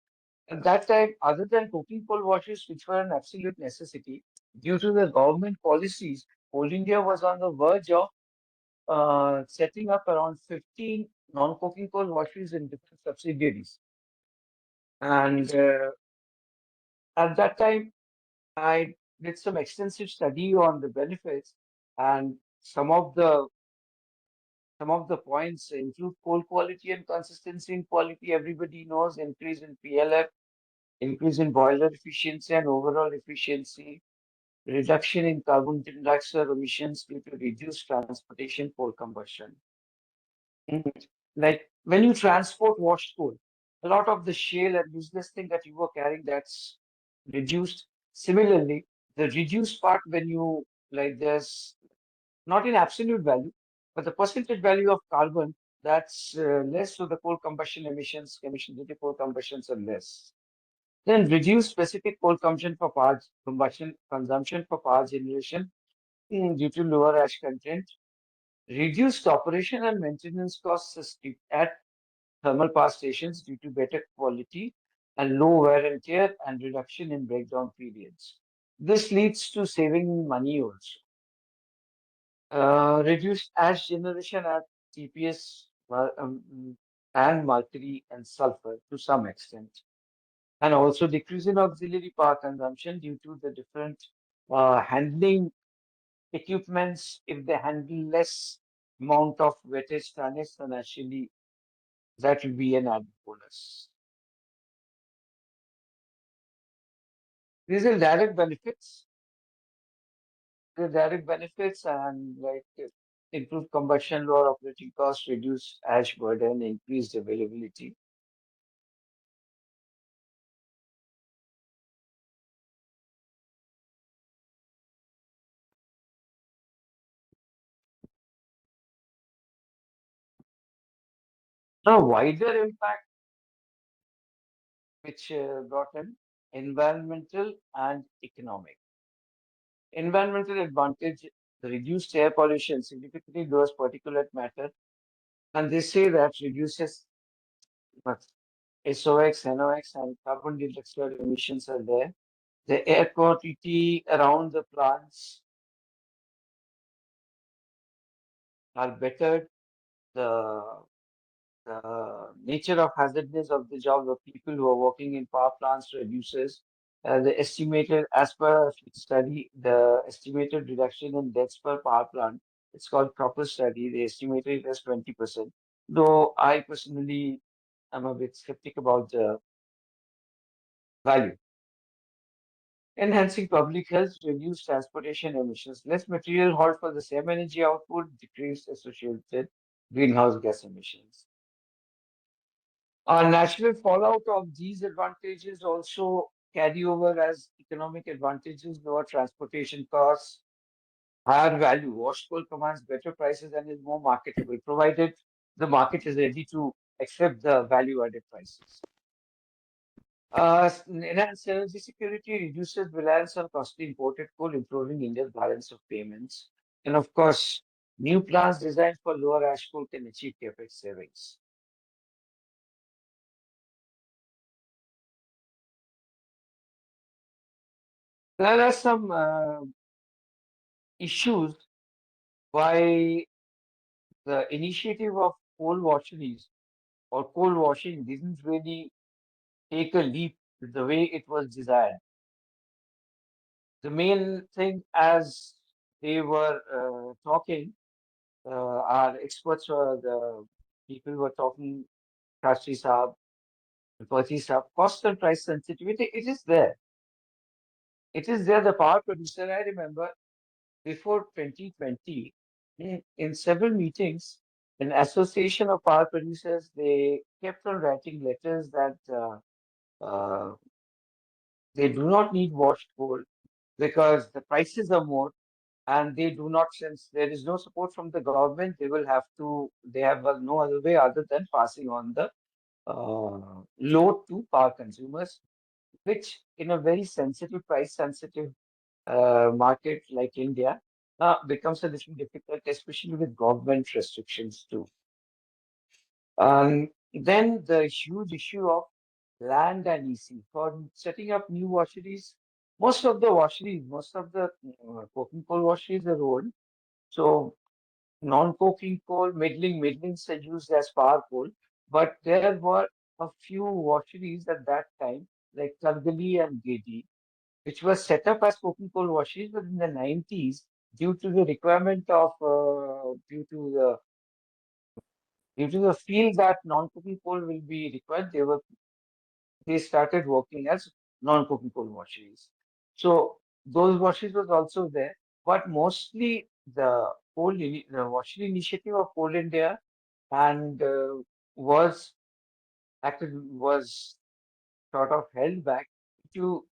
At that time, other than coking coal washeries, which were an absolute necessity, due to the government policies, Coal India was on the verge of setting up around 15 non-coking coal washeries in different subsidiaries. And at that time, I did some extensive study on the benefits, and some of the points include coal quality and consistency in quality. Everybody knows increase in PLF, increase in boiler efficiency and overall efficiency, reduction in carbon dioxide emissions due to reduced transportation coal combustion. Like when you transport washed coal, a lot of the shale and useless thing that you were carrying, that's reduced. Similarly, the reduced part when you there's not in absolute value, but the percentage value of carbon that's less, so the coal combustion emissions due to coal combustions are less. Then reduce specific coal consumption for power consumption for power generation due to lower ash content. Reduced operation and maintenance costs at thermal power stations due to better quality and low wear and tear and reduction in breakdown periods. This leads to saving money also. Reduced ash generation at TPS and mercury and sulfur to some extent. And also decrease in auxiliary power consumption due to the different handling equipments. If they handle less amount of wettage tonnage, then actually that will be an added bonus. These are direct benefits. The direct benefits and improved combustion, lower operating costs, reduced ash burden, increased availability. A wider impact which brought in environmental and economic. Environmental advantage, the reduced air pollution significantly lowers particulate matter, and they say that reduces SOx, NOx, and carbon dioxide emissions are there. The air quality around the plants are better. The nature of hazardness of the job of people who are working in power plants reduces. The estimated, as per study, the estimated reduction in deaths per power plant, it's called proper study, they estimated it as 20%. Though I personally am a bit skeptic about the value. Enhancing public health, reduce transportation emissions, less material hauled for the same energy output, decreased associated greenhouse gas emissions. Natural fallout of these advantages also carry over as economic advantages, lower transportation costs, higher value. Washed coal commands better prices and is more marketable, provided the market is ready to except the value-added prices. Enhanced energy security reduces reliance on costly imported coal, improving India's balance of payments. And of course, new plants designed for lower ash coal can achieve capex savings. There are some issues why the initiative of coal washeries or coal washing didn't really take a leap the way it was desired. The main thing, as they were talking, our experts were the people were talking, Kashri Saab, Pati Saab, cost and price sensitivity, it is there. It is there, the power producer. I remember before 2020, in several meetings, an association of power producers, they kept on writing letters that they do not need washed coal because the prices are more, and they do not, since there is no support from the government, they have no other way other than passing on the load to power consumers, which in a very sensitive, price sensitive market like India becomes a little difficult, especially with government restrictions too. Then the huge issue of land and EC. For setting up new washeries, most of the coking coal washeries are old. So non-coking coal, middlings are used as power coal. But there were a few washeries at that time, like Kargali and Gedi, which was set up as coking coal washeries, but in the 90s, due to the requirement of, due to the field that non-coking coal will be required, they started working as non-coking coal washeries. So those washeries was also there, but mostly the washery initiative of Coal India and was was sort of held back to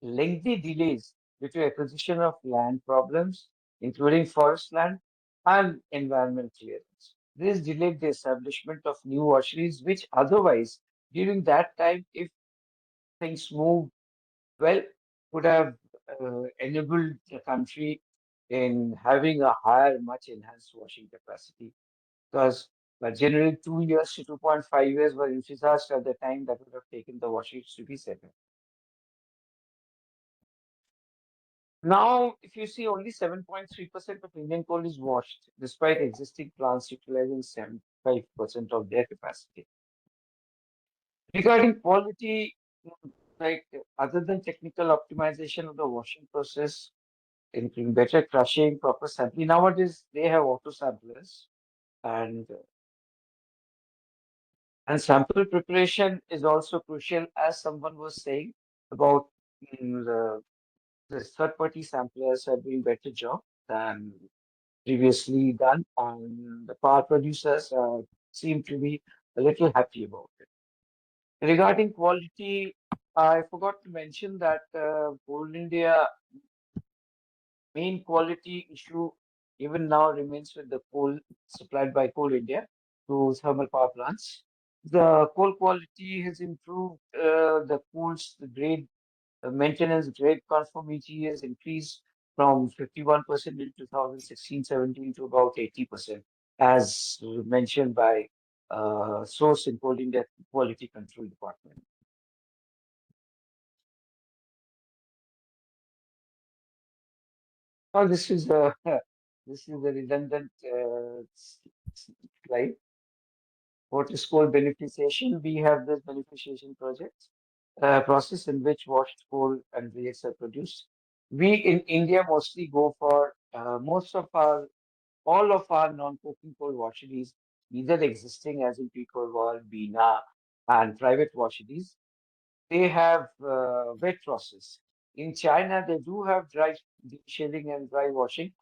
lengthy delays due to acquisition of land problems, including forest land and environment clearance. This delayed the establishment of new washeries, which otherwise, during that time, if things moved well, would have enabled the country in having a higher, much enhanced washing capacity. Because generally 2 years to 2.5 years were envisaged at the time that would have taken the washeries to be set up. Now, if you see, only 7.3% of Indian coal is washed, despite existing plants utilizing 75% of their capacity. Regarding quality, like other than technical optimization of the washing process, including better crushing, proper sampling, nowadays they have auto samplers, and sample preparation is also crucial, as someone was saying about the third-party samplers are doing better job than previously done, and the power producers seem to be a little happy about it. Regarding quality, I forgot to mention that Coal India main quality issue even now remains with the coal supplied by Coal India to thermal power plants. The coal quality has improved, the coal's grade maintenance grade conformity has increased from 51% in 2016-17 to about 80%, as mentioned by source in Coal India Quality Control Department. Oh, this is a this is a redundant slide. What is called beneficiation? We have this beneficiation process in which washed coal and waste are produced. We in India mostly go for all of our non-coking coal washeries, either existing as in Picorwal, Bina, and private washeries. They have wet process. In China, they do have dry shelling and dry washing.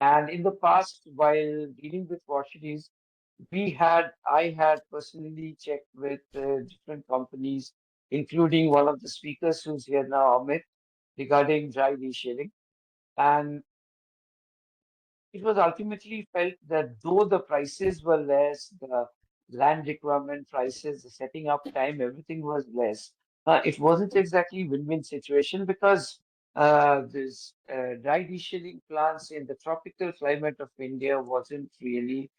And in the past, while dealing with washeries, I had personally checked with different companies, including one of the speakers who's here now, Amit, regarding dry deshelling. And it was ultimately felt that though the prices were less, the land requirement, prices, the setting up time, everything was less. It wasn't exactly win-win situation because this dry deshelling plants in the tropical climate of India wasn't really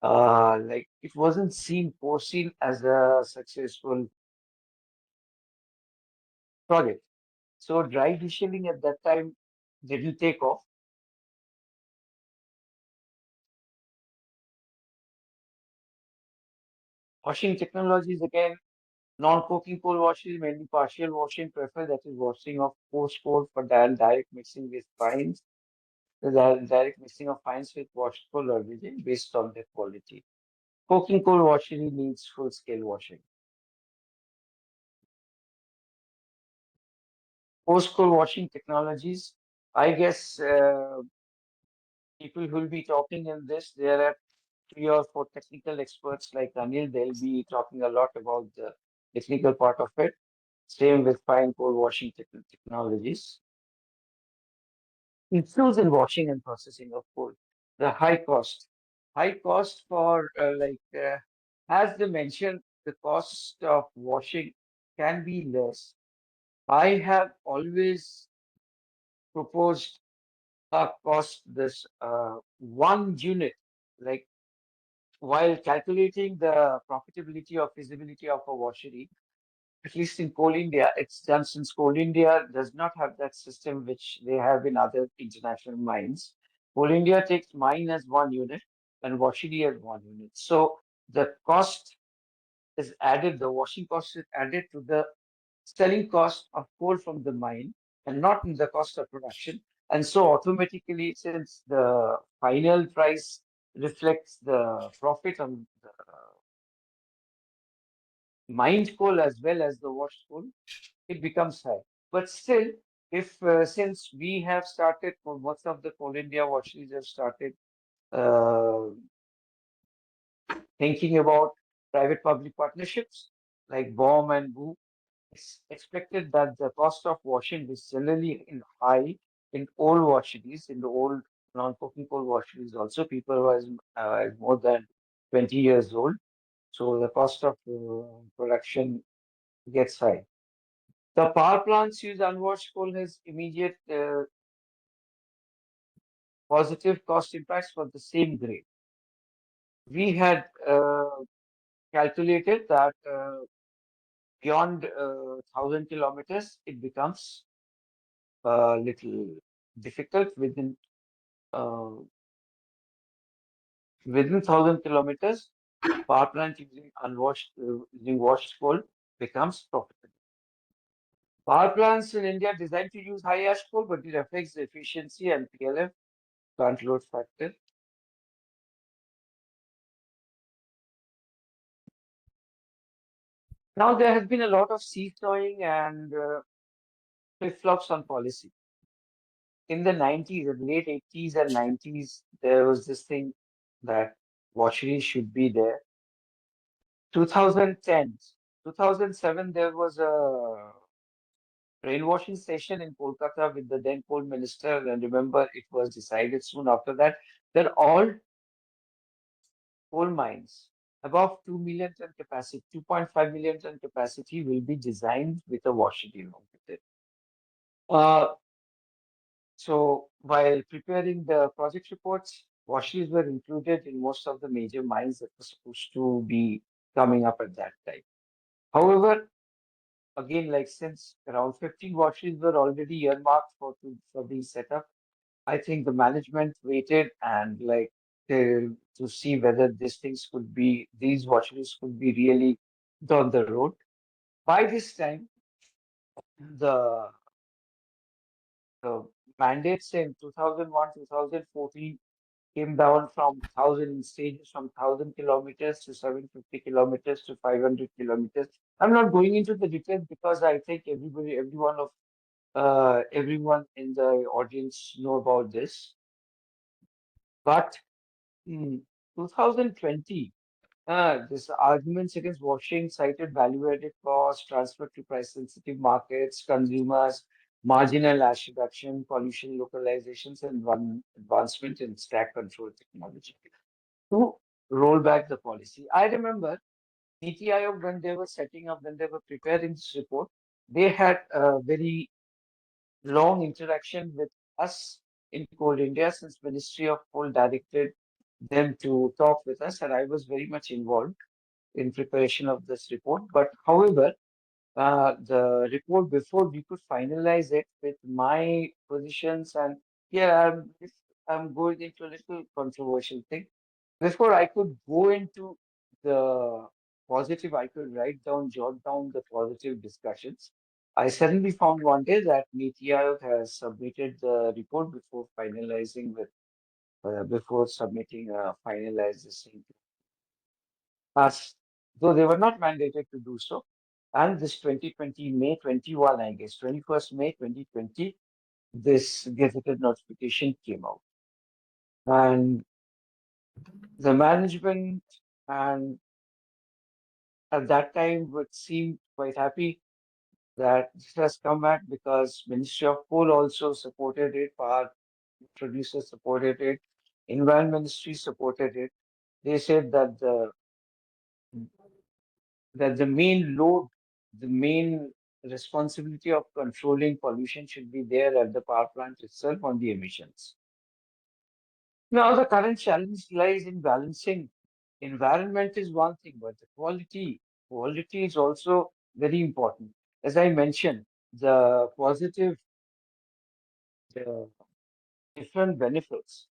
like it wasn't foreseen as a successful project. So dry deshelling at that time didn't take off. Washing technologies again, non-coking coal washing, mainly partial washing prefer, that is washing of coarse coal for direct mixing with fines. The direct mixing of fines with washed coal or resin based on their quality. Coking coal washery needs full-scale washing. Post-coal washing technologies, I guess people who will be talking in this, there are 3 or 4 technical experts like Anil, they'll be talking a lot about the technical part of it. Same with fine coal washing technologies. Issues in washing and processing of coal. The high cost. High cost for as they mentioned, the cost of washing can be less. I have always proposed a cost this 1 unit, like while calculating the profitability or feasibility of a washery, at least in Coal India, it's done since Coal India does not have that system which they have in other international mines. Coal India takes mine as 1 unit and washery as 1 unit. So the cost is added, the washing cost is added to the selling cost of coal from the mine and not in the cost of production. And so automatically, since the final price reflects the profit on the mined coal as well as the washed coal, it becomes high. But still, if since we have started, for most of the Coal India washeries have started uh, thinking about private-public partnerships like BOM and BOO, it's expected that the cost of washing is generally high in old washeries, in the old non-coking coal washeries also, people who are more than 20 years old. So the cost of production gets high. The power plants use unwashed coal has immediate positive cost impacts for the same grade. We had calculated that beyond 1,000 kilometers, it becomes a little difficult uh, within 1,000 kilometers. Power plant using washed coal becomes profitable. Power plants in India designed to use high ash coal, but it affects the efficiency and PLF, plant load factor. Now there has been a lot of seesawing and flip-flops on policy. In the 90s, the late 80s and 90s, there was this thing that washeries should be there. 2010, 2007, there was a rainwashing session in Kolkata with the then coal minister. And remember, it was decided soon after that all coal mines above 2 million ton capacity, 2.5 million ton capacity will be designed with a washery along with it. So while preparing the project reports, washeries were included in most of the major mines that were supposed to be coming up at that time. However, again, like since around 15 washeries were already earmarked for being set up, I think the management waited and like to see whether these washeries could be really on the road. By this time, the the mandates in 2001, 2014 came down from 1,000 stages, from 1,000 kilometers to 750 kilometers to 500 kilometers. I'm not going into the details because I think everyone in the audience know about this. But in 2020, this arguments against washing cited value-added costs, transfer to price-sensitive markets, consumers, marginal ash reduction, pollution localizations, and one advancement in stack control technology. So roll back the policy. I remember Niti Aayog, when they were preparing this report, they had a very long interaction with us in Coal India, since Ministry of Coal directed them to talk with us, and I was very much involved in preparation of this report. But however, the report, before we could finalize it with my positions, and here I'm going into a little controversial thing. Before I could go into the positive, I could jot down the positive discussions. I suddenly found one day that Niti Aayog has submitted the report before finalizing before submitting finalize this thing to us, though they were not mandated to do so. And this 2020 May 21, I guess 21st May 2020, this gazetted notification came out, and the management and at that time would seem quite happy that this has come back, because Ministry of Coal also supported it, power producers supported it, Environment Ministry supported it. They said that the main load, the main responsibility of controlling pollution should be there at the power plant itself on the emissions. Now, the current challenge lies in balancing. Environment is one thing, but the quality is also very important. As I mentioned, the positive, the different benefits,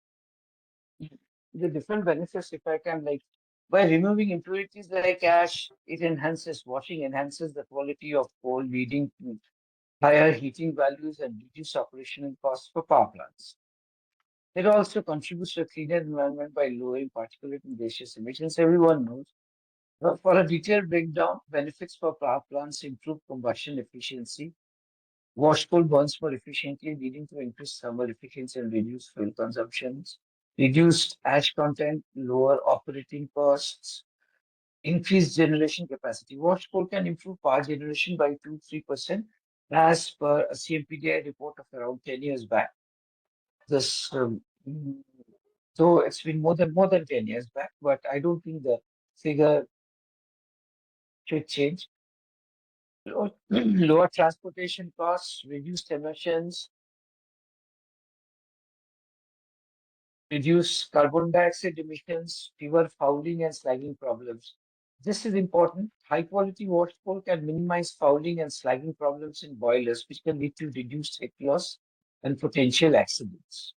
the different benefits, if I can, like, by removing impurities like ash, it enhances washing, enhances the quality of coal, leading to higher heating values and reduced operational costs for power plants. It also contributes to a cleaner environment by lowering particulate and gaseous emissions. Everyone knows. For a detailed breakdown, benefits for power plants improve combustion efficiency. Wash coal burns more efficiently, leading to increased thermal efficiency and reduced fuel consumptions. Reduced ash content, lower operating costs, increased generation capacity. Wash coal can improve power generation by 2-3%, as per a CMPDI report of around 10 years back. This, so it's been more than 10 years back, but I don't think the figure should change. Lower transportation costs, reduced emissions, reduce carbon dioxide emissions, fewer fouling and slagging problems. This is important. High quality wash coal can minimize fouling and slagging problems in boilers, which can lead to reduced heat loss and potential accidents.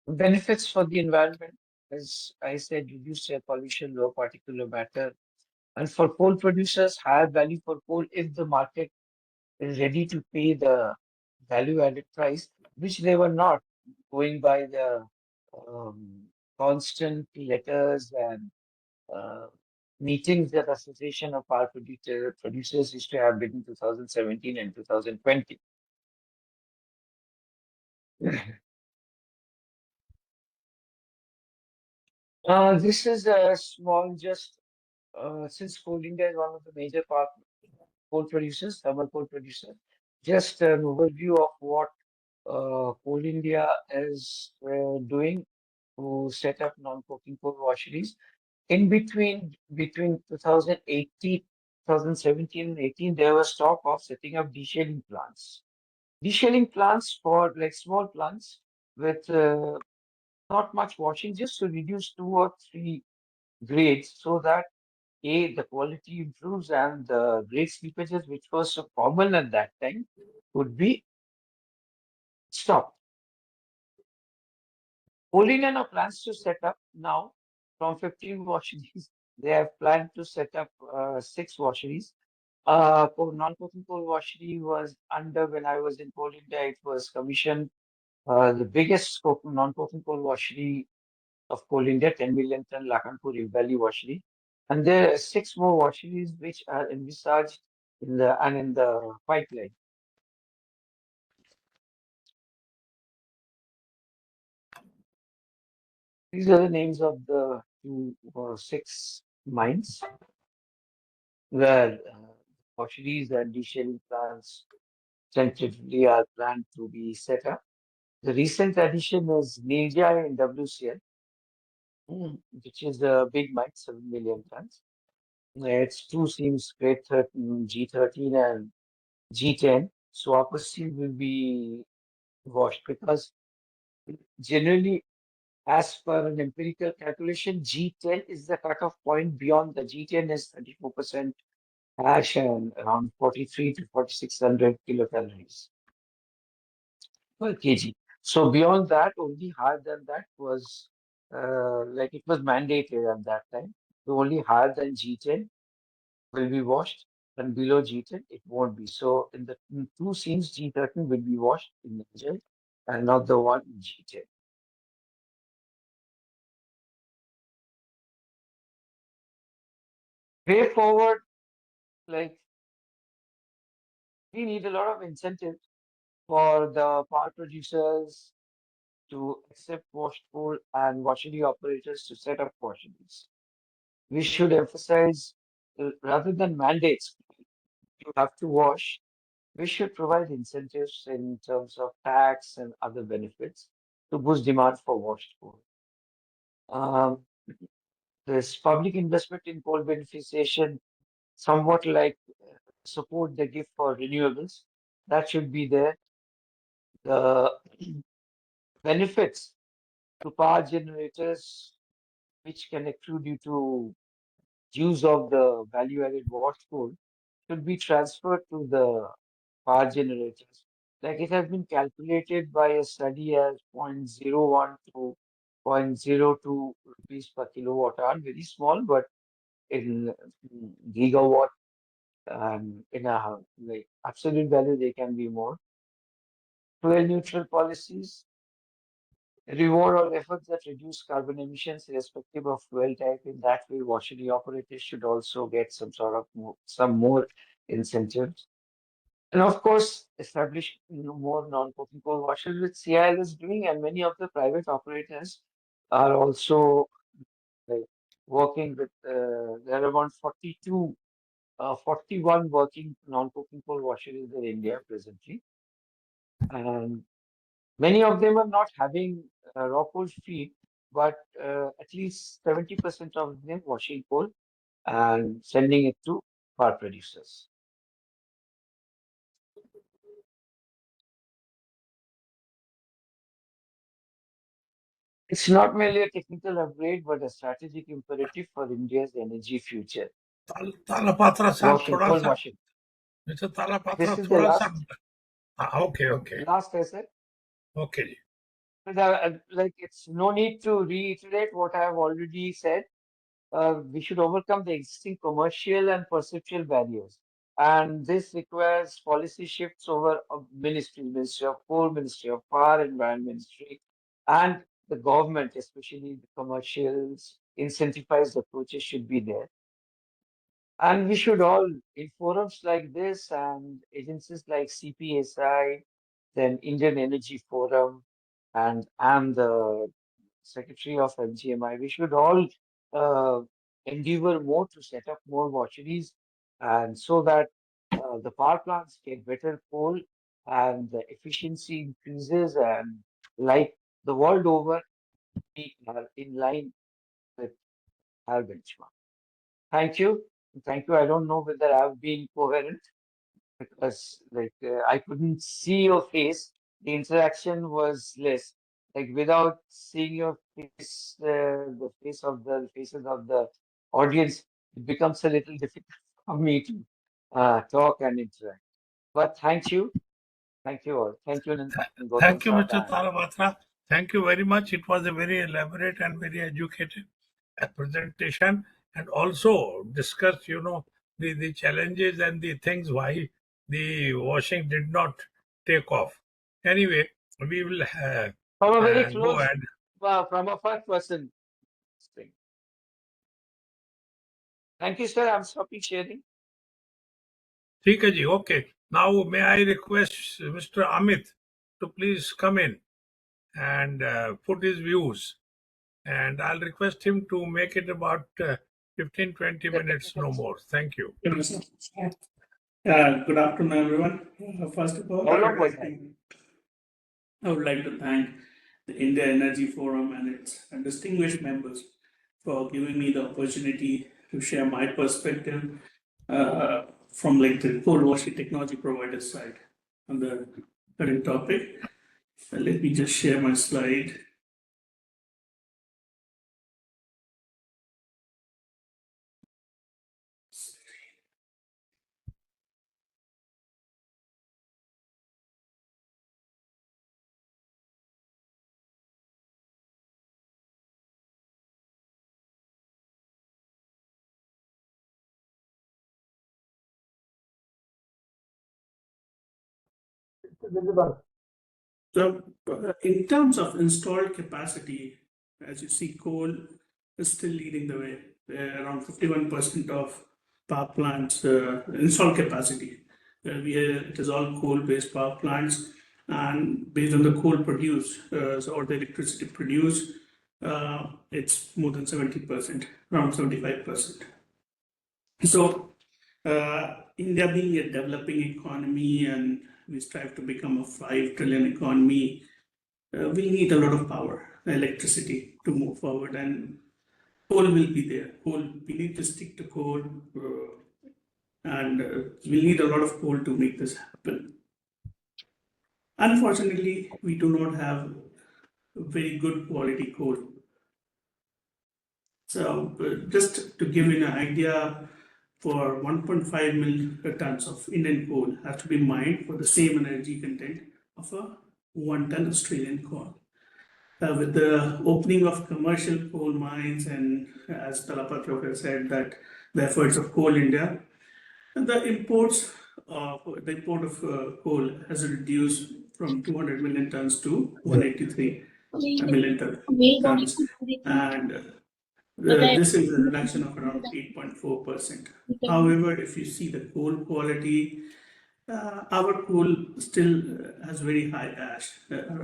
Benefits for the environment, as I said, reduced air pollution, low particulate matter. And for coal producers, higher value for coal if the market is ready to pay the value added price, which they were not, going by the constant letters and uh, meetings that Association of Power Producers used to have between 2017 and 2020. This is a small, just since Coal India is one of the major coal producers, thermal coal producers, just an overview of what Coal India is doing to set up non-coking coal washeries. In between 2018, 2017 and 18, there was talk of setting up deshelling plants. Deshelling plants for like small plants with not much washing, just to reduce 2 or 3 grades, so that the quality improves and the grade slippages, which was so common at that time, would be stopped. Coal India now plans to set up now from 15 washeries. They have planned to set up 6 washeries. Non-coking coal washery was under when I was in Coal India. It was commissioned the biggest non-coking coal washery of Coal India, 10 million ton Lakhanpur Valley washery, and there are 6 more washeries which are envisaged in the pipeline. These are the names of the 2 or 6 mines where washeries and deshelling plants tentatively are planned to be set up. The recent addition is Nirja in WCL. which is a big mine, 7 million tons. Its two seams, grade 13, G13 and G10. So upper steel will be washed because generally, as per an empirical calculation, G10 is the cutoff point. Beyond the G10 is 34% ash and around 43 to 4600 kilocalories per kg. So beyond that, only higher than that was like it was mandated at that time. So only higher than G10 will be washed, and below G10 it won't be. So in the two seams, G13 will be washed in Niger and not the one in G10. Way forward, like we need a lot of incentive for the power producers to accept washed coal and washery operators to set up washeries. We should emphasize, rather than mandates, you have to wash, we should provide incentives in terms of tax and other benefits to boost demand for washed coal. This public investment in coal beneficiation, somewhat like support they give for renewables, that should be there. The benefits to power generators, which can accrue due to use of the value-added washed coal, should be transferred to the power generators. Like it has been calculated by a study as 0.01 to 0.02 rupees per kilowatt hour, very small, but in gigawatt in a like absolute value, they can be more. Fuel neutral policies reward all efforts that reduce carbon emissions irrespective of fuel type. In that way, washery operators should also get some sort of some more incentives. And of course, establish more non-coking coal washers, which CIL is doing, and many of the private operators are also like, working with. There are around 41 working non-coking coal washeries in India presently, and many of them are not having raw coal feed, but at least 70% of them washing coal and sending it to power producers. It's not merely a technical upgrade, but a strategic imperative for India's energy future. Talapatra साहब Washing, थोड़ा coal सा washing. Mister Talapatra This is the थोड़ा सा last, okay last essay. okay ji Like it's no need to reiterate what I have already said. We should overcome the existing commercial and perceptual barriers. And this requires policy shifts over a Ministry of Coal, Ministry of Power, Environment Ministry, and the government, especially the commercials, incentivized approaches should be there. And we should all, in forums like this and agencies like CPSI, then Indian Energy Forum, and I'm the Secretary of MGMI, we should all endeavor more to set up more washeries and so that the power plants get better coal and the efficiency increases and like the world over, we are in line with our benchmark. Thank you. Thank you. I don't know whether I've been coherent because I couldn't see your face. The interaction was less. Like without seeing your face, the faces of the audience, it becomes a little difficult for me to talk and interact. But thank you all. Thank you, Gautam thank you sir. Mr. Talapatra, thank you very much. It was a very elaborate and very educated presentation, and also discuss the challenges and the things why the washing did not take off. Anyway, we will From a very go close, ahead. from a first person. Thank you, sir. I'm stopping sharing. ठीक है जी, okay. Now may I request Mr. Amit to please come in and put his views, and I'll request him to make it about 15-20 minutes, no more. Thank you. Good afternoon, everyone. First of all, I would like to thank the India Energy Forum and its distinguished members for giving me the opportunity to share my perspective from like the coal washing technology provider side on the current topic. Let me just share my slide. So, in terms of installed capacity, as you see, coal is still leading the way. Around 51% of power plants installed capacity. It is all coal-based power plants, and based on the coal produced, or the electricity produced, it's more than 70%, around 75%. So, India being a developing economy and we strive to become a 5 trillion economy, we need a lot of power, electricity to move forward, and coal will be there. Coal, we need to stick to coal, and we need a lot of coal to make this happen. Unfortunately, we do not have very good quality coal. So, just to give you an idea, for 1.5 million tons of Indian coal has to be mined for the same energy content of a 1 ton Australian coal. With the opening of commercial coal mines, and as Talapat said, that the efforts of Coal India, the import of coal has reduced from 200 million tons to 183 million tons, and this is a reduction of around 8.4%. However, if you see the coal quality, our coal still has very high ash,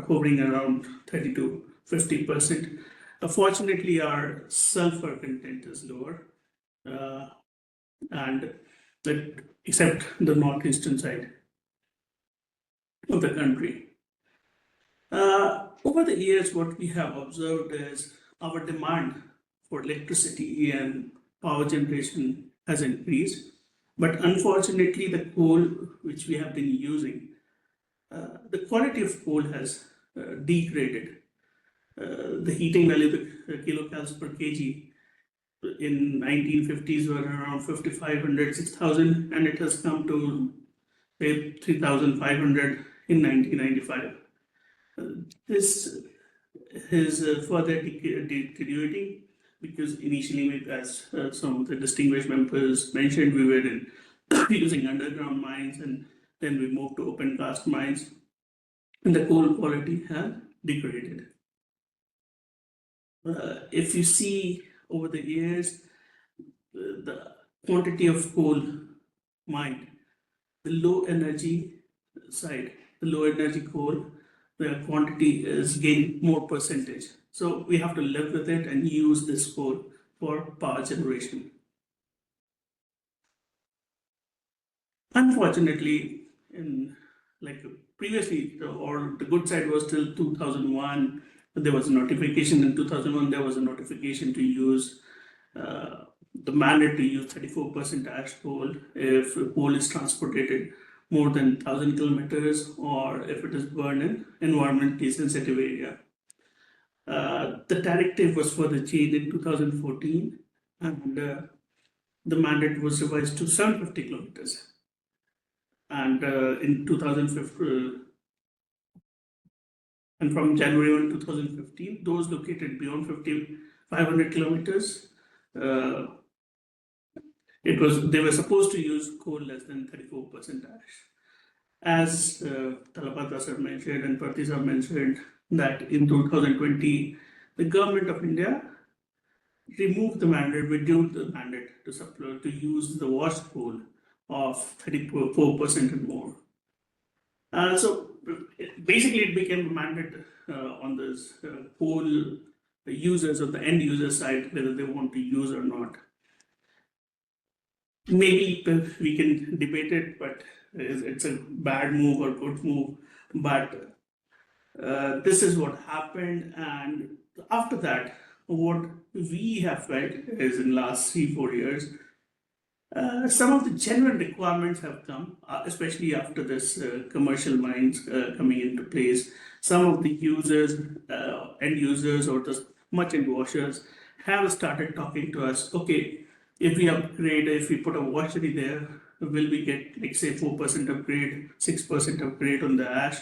hovering around 30 to 50%. Fortunately, our sulfur content is lower, and that except the northeastern side of the country. Over the years, what we have observed is our demand for electricity and power generation has increased, but unfortunately, the coal which we have been using, the quality of coal has degraded. The heating value, the kilocalories per kg, in 1950s were around 5,500, 6,000, and it has come to say 3,500 in 1995. This is further deteriorating because initially, as some of the distinguished members mentioned, we were using underground mines, and then we moved to open cast mines, and the coal quality has degraded. If you see over the years, the quantity of coal mined, the low energy side, the low energy coal, the quantity is gaining more percentage. So we have to live with it and use this coal for power generation. Unfortunately, in like previously, or the good side was till 2001. There was a notification in 2001. There was a notification to use the mandate to use 34% ash coal if coal is transported more than 1,000 kilometers, or if it is burned in environmentally sensitive area. The directive was further changed in 2014, and the mandate was revised to 750 kilometers. And in 2015, and from January 1, 2015, those located beyond 500 kilometers, they were supposed to use coal less than 34% ash. As Talapat sir mentioned and Parthi sir mentioned, that in 2020, the government of India removed the mandate, reduced the mandate to use the washed coal of 34% and more. So basically, it became a mandate on this coal users or the end user side, whether they want to use or not. Maybe we can debate it, but it's a bad move or good move. But This is what happened, and after that, what we have felt is in last 3-4 years, some of the genuine requirements have come, especially after this commercial mines coming into place. Some of the users, end users, or the merchant washers have started talking to us. Okay, if we upgrade, if we put a washery there, will we get, like, say, 4% upgrade, 6% upgrade on the ash,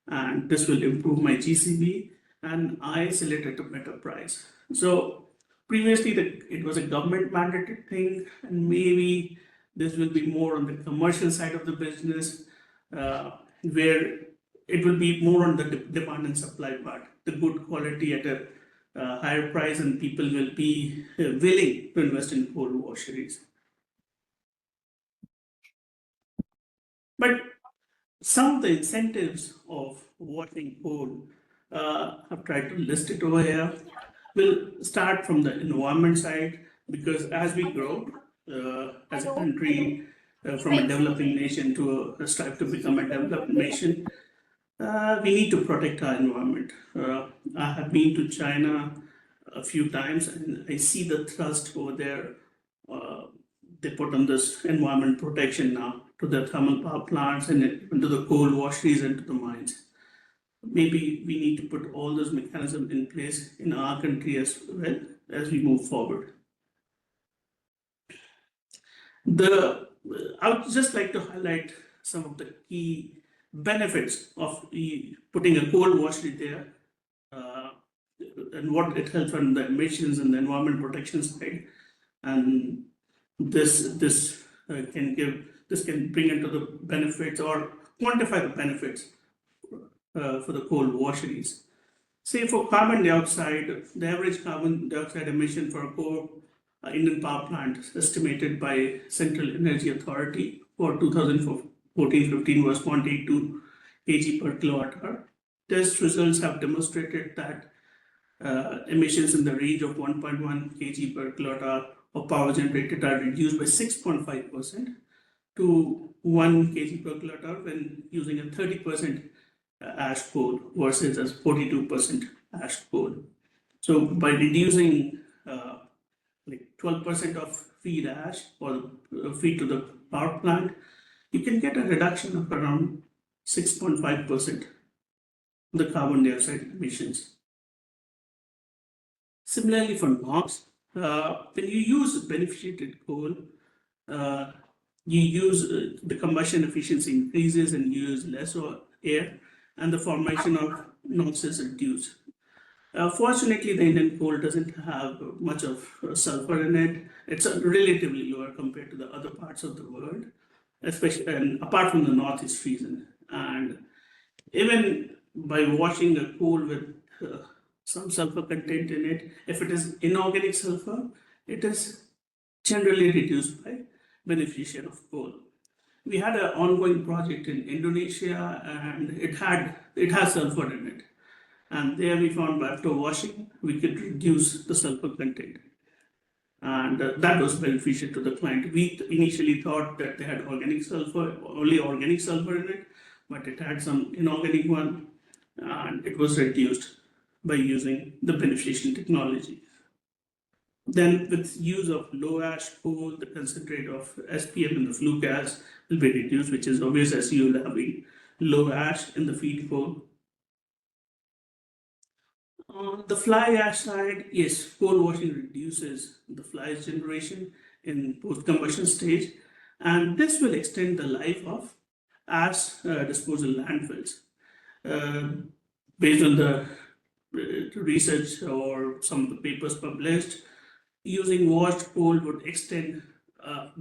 and this will improve my GCV, and I select at a better price. So previously, it was a government mandated thing, and maybe this will be more on the commercial side of the business, where it will be more on the demand and supply part, the good quality at a higher price, and people will be willing to invest in coal washeries. But some of the incentives of washing coal, I've tried to list it over here, will start from the environment side, because as we grow as a country, from a developing nation to a strive to become a developed nation, we need to protect our environment. I have been to China a few times, and I see the thrust over there. They put on this environment protection now to the thermal power plants and into the coal washeries and to the mines. Maybe we need to put all those mechanisms in place in our country as well as we move forward. I would just like to highlight some of the key benefits of putting a coal washery there, and what it helps on the emissions and the environment protection side. And this can bring into the benefits or quantify the benefits for the coal washeries. Say for carbon dioxide, the average carbon dioxide emission for a coal Indian power plant estimated by Central Energy Authority for 2014-15 was 0.82 kg per kilowatt hour. Test results have demonstrated that emissions in the range of 1.1 kg per kilowatt hour of power generated are reduced by 6.5% to 1 kg per kilowatt hour when using a 30% ash coal versus a 42% ash coal. So by reducing like 12% of feed ash or feed to the power plant, you can get a reduction of around 6.5% the carbon dioxide emissions. Similarly for NOx, when you use beneficiated coal, you use the combustion efficiency increases and you use less air, and the formation of NOx is reduced. Fortunately, the Indian coal doesn't have much of sulfur in it. It's relatively lower compared to the other parts of the world, especially and apart from the northeast region. And even by washing a coal with some sulfur content in it, if it is inorganic sulfur, it is generally reduced by beneficiation of coal. We had an ongoing project in Indonesia, and it has sulfur in it. And there we found after washing, we could reduce the sulfur content. And that was beneficial to the client. We initially thought that they had organic sulfur, only organic sulfur in it, but it had some inorganic one, and it was reduced by using the beneficiation technology. Then with use of low ash coal, the concentrate of SPM in the flue gas will be reduced, which is obvious as you will have low ash in the feed coal. On the fly ash side, yes, coal washing reduces the fly generation in post-combustion stage, and this will extend the life of ash disposal landfills. Based on the research or some of the papers published, using washed coal would extend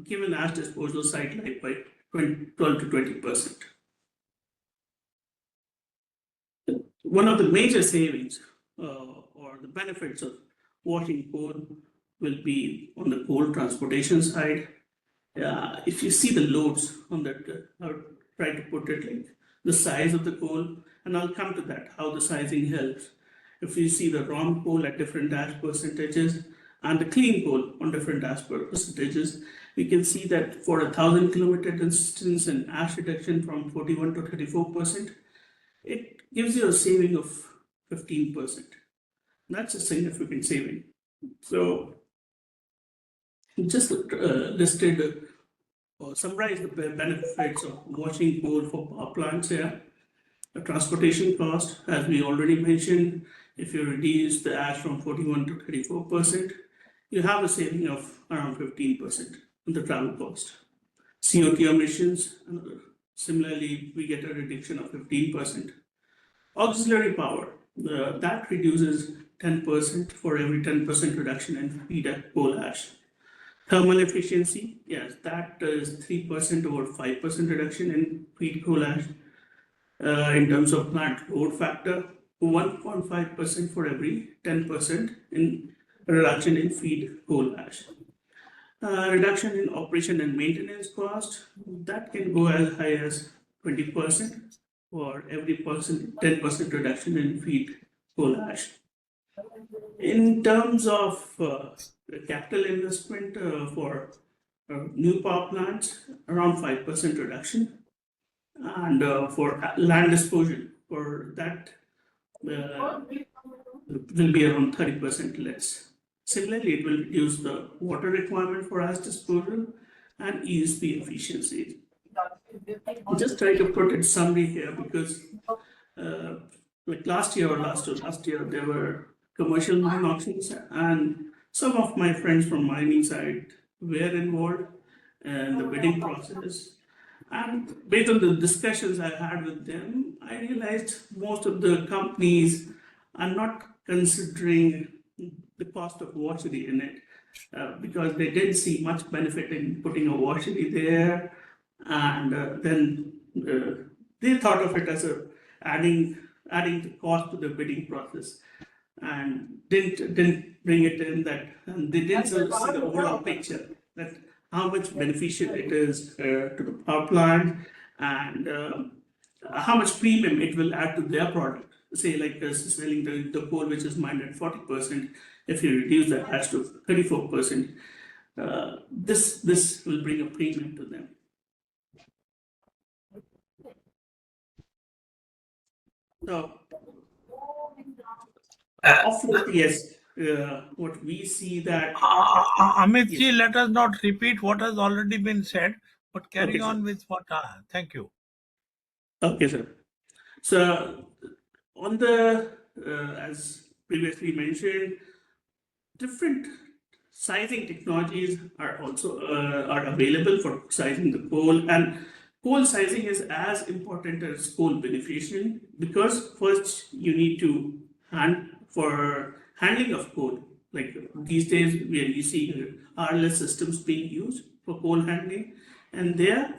given ash disposal site life by 12 to 20%. One of the major savings or the benefits of washing coal will be on the coal transportation side. If you see the loads on that, I'll try to put it like the size of the coal, and I'll come to that, how the sizing helps. If you see the raw coal at different ash percentages and the clean coal on different ash percentages, we can see that for 1,000 kilometer distance and ash reduction from 41 to 34%, it gives you a saving of 15%. That's a significant saving. So just listed or summarize the benefits of washing coal for power plants here. The transportation cost, as we already mentioned, if you reduce the ash from 41 to 34%, you have a saving of around 15% in the travel cost. CO2 emissions, similarly, we get a reduction of 15%. Auxiliary power, that reduces 10% for every 10% reduction in feed coal ash. Thermal efficiency, yes, that is 3% over 5% reduction in feed coal ash. In terms of plant load factor, 1.5% for every 10% in reduction in feed coal ash. Reduction in operation and maintenance cost, that can go as high as 20% for every 10% reduction in feed coal ash. In terms of capital investment for new power plants, around 5% reduction. And for land disposal, for that will be around 30% less. Similarly, it will reduce the water requirement for ash disposal and ESP efficiency. Just try to put it summary here because like last year, there were commercial mine auctions, and some of my friends from mining side were involved in the bidding process. And based on the discussions I had with them, I realized most of the companies are not considering the cost of washery in it because they didn't see much benefit in putting a washery there. And then they thought of it as adding the cost to the bidding process and didn't bring it in that, and they didn't see the overall picture that how much beneficial it is to the power plant and how much premium it will add to their product. Say like selling the coal which is mined at 40%, if you reduce that ash to 34%, this will bring a premium to them. So, yes, what we see that Amit ji, let us not repeat what has already been said, but carry on with what. Thank you. Okay, sir. So, on the as previously mentioned, different sizing technologies are also are available for sizing the coal, and coal sizing is as important as coal beneficiation because first you need to for handling of coal. Like these days, we are using RLS systems being used for coal handling, and there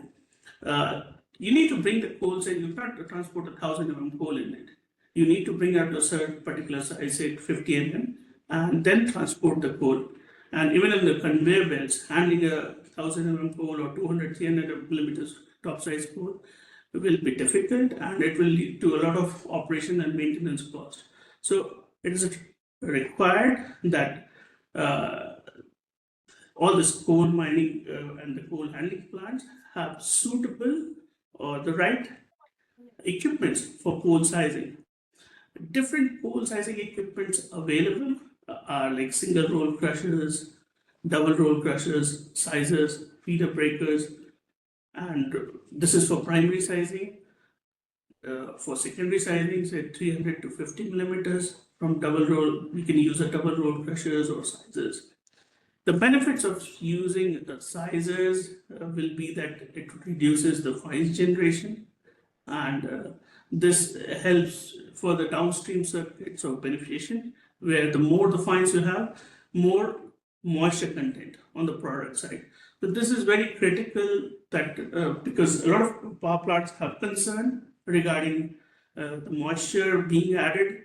you need to bring the coals and you can't transport 1,000 mm coal in it. You need to bring out a certain particular size, say 50 mm, and then transport the coal. And even in the conveyor belts, handling 1,000 mm coal or 200, 300 millimeters top size coal will be difficult, and it will lead to a lot of operation and maintenance cost. So it is required that all this coal mining and the coal handling plants have suitable or the right equipments for coal sizing. Different coal sizing equipments available are like single roll crushers, double roll crushers, sizers, feeder breakers, and this is for primary sizing. For secondary sizing, say 300 to 50 millimeters. From double roll, we can use a double roll crushers or sizers. The benefits of using the sizers will be that it reduces the fines generation, and this helps for the downstream circuits of beneficiation, where the more the fines you have, more moisture content on the product side. So this is very critical that because a lot of power plants have concern regarding the moisture being added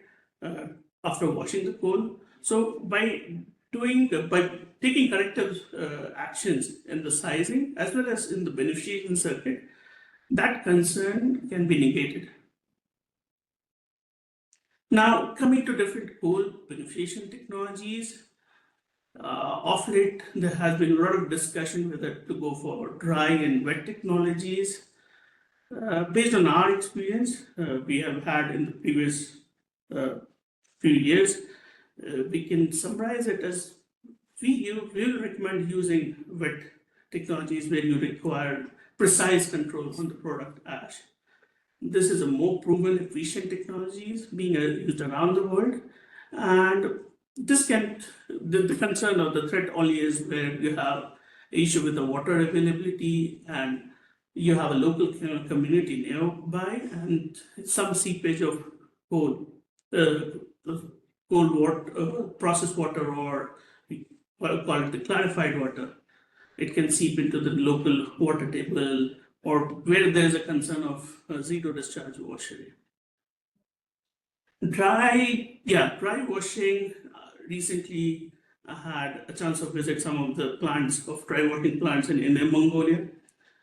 after washing the coal. So by taking corrective actions in the sizing as well as in the beneficiation circuit, that concern can be negated. Now, coming to different coal beneficiation technologies, of late there has been a lot of discussion whether to go for dry and wet technologies. Based on our experience, we have had in the previous few years, we can summarize it as we will recommend using wet technologies where you require precise control on the product ash. This is a more proven, efficient technologies being used around the world, and this can the concern or the threat only is where you have issue with the water availability and you have a local community nearby and some seepage of cold, cold water, processed water, or we call it the clarified water. It can seep into the local water table or where there is a concern of zero discharge washery. Dry washing. Recently, I had a chance of visit some of the plants of dry washing plants in Inner Mongolia,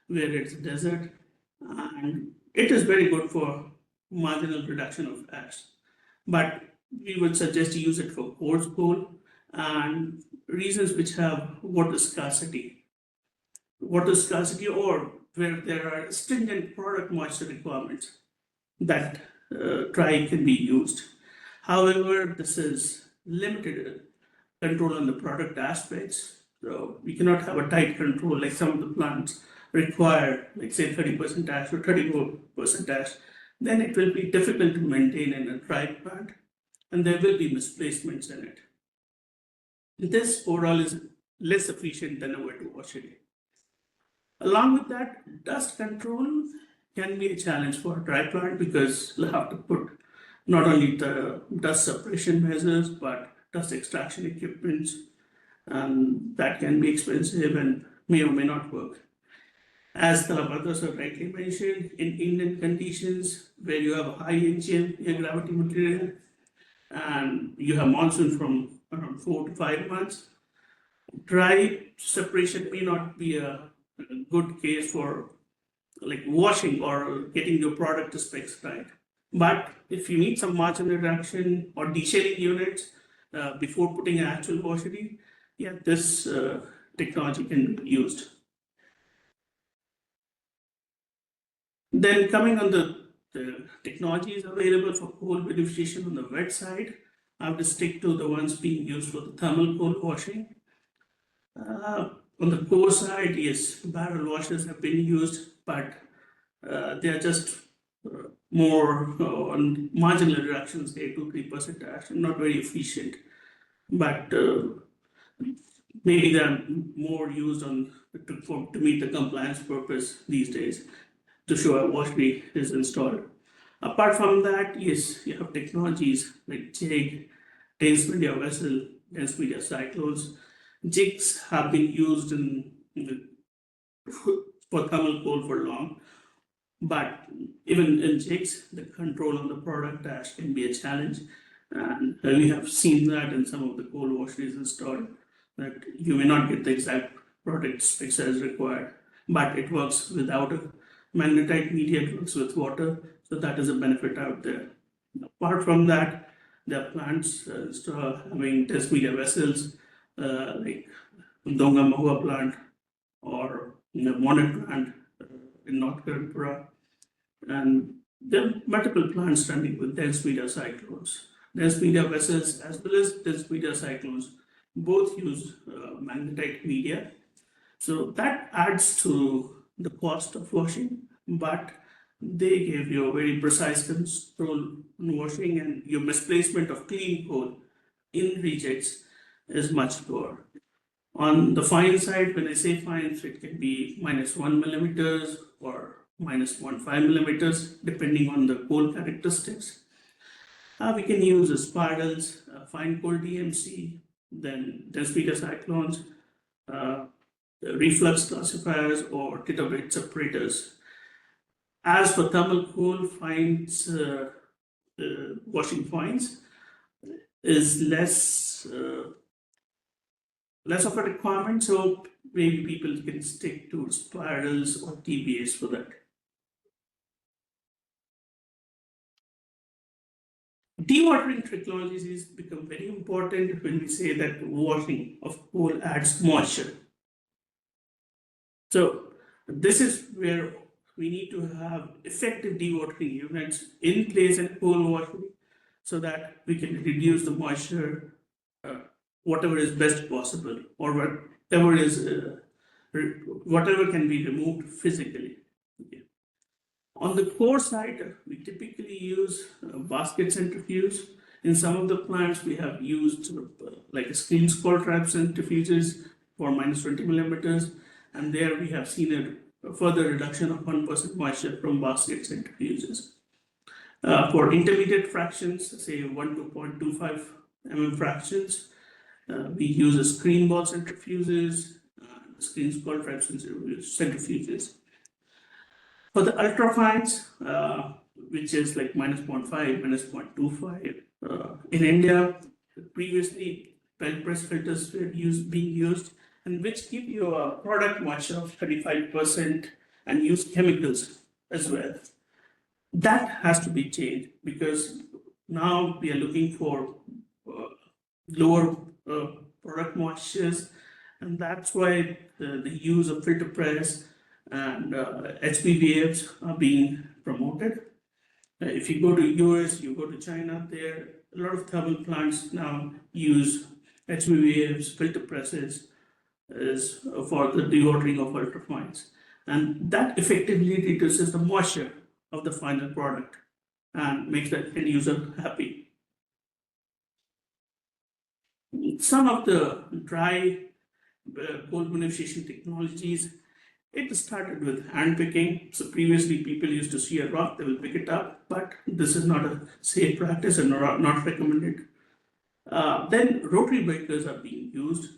where it's a desert, and it is very good for marginal reduction of ash. But we would suggest to use it for coarse coal and regions which have water scarcity, or where there are stringent product moisture requirements that dry can be used. However, this is limited control on the product aspects. So we cannot have a tight control like some of the plants require, like say 30% ash or 34% ash. Then it will be difficult to maintain in a dry plant and there will be misplacements in it. This overall is less efficient than a wet washery. Along with that, dust control can be a challenge for a dry plant because you have to put not only the dust suppression measures but dust extraction equipment, and that can be expensive and may or may not work. As Talabhadra sir rightly mentioned, in Indian conditions where you have high NGM, air gravity material, and you have monsoon from around 4 to 5 months, dry separation may not be a good case for like washing or getting your product to specs right. But if you need some margin reduction or deshelling units before putting an actual washery, yeah, this technology can be used. Then coming on the technologies available for coal beneficiation on the wet side, I have to stick to the ones being used for the thermal coal washing. On the core side, yes, barrel washers have been used, but they are just more on marginal reductions, say 2-3% ash, not very efficient. But maybe they're more used on to meet the compliance purpose these days to show a washery is installed. Apart from that, yes, you have technologies like jig, dense media vessel, dense media cyclones. Jigs have been used for thermal coal for long, but even in jigs, the control on the product ash can be a challenge. And we have seen that in some of the coal washeries installed, that you may not get the exact product specs as required, but it works without a magnetite media, it works with water, so that is a benefit out there. Apart from that, there are plants having dense media vessels, like Donga Mahua plant or Monet plant in North Karanpura, and there are multiple plants running with dense media cyclones. Dense media vessels as well as dense media cyclones both use magnetite media, so that adds to the cost of washing, but they give you a very precise control on washing, and your misplacement of clean coal in rejects is much lower. On the fine side, when I say fine, it can be -1 millimeters or -0.5 millimeters, depending on the coal characteristics. We can use spirals, fine coal DMC, then dense media cyclones, reflux classifiers, or tetrabit separators. As for thermal coal fines, washing fines is less of a requirement, so maybe people can stick to spirals or TBAs for that. Dewatering technologies become very important when we say that washing of coal adds moisture. So this is where we need to have effective dewatering units in place in coal washery so that we can reduce the moisture, whatever is best possible, or whatever can be removed physically. Okay. On the core side, we typically use basket centrifuge. In some of the plants, we have used like a screen scroll trap centrifuges for minus 20 millimeters, and there we have seen a further reduction of 1% moisture from basket centrifuges. For intermediate fractions, say 1 to 0.25 mm fractions, we use a screen ball centrifuges, screen scroll trap centrifuges. For the ultrafines, which is like minus 0.5, minus 0.25, in India, previously belt press filters were being used, and which give you a product moisture of 35% and use chemicals as well. That has to be changed because now we are looking for lower product moistures, and that's why the use of filter press and HPVFs are being promoted. If you go to US, you go to China, there a lot of thermal plants now use HPVFs, filter presses for the dewatering of ultrafines, and that effectively reduces the moisture of the final product and makes the end user happy. Some of the dry coal beneficiation technologies, it started with hand picking. So previously people used to see a rock, they will pick it up, but this is not a safe practice and not recommended. Then rotary breakers are being used,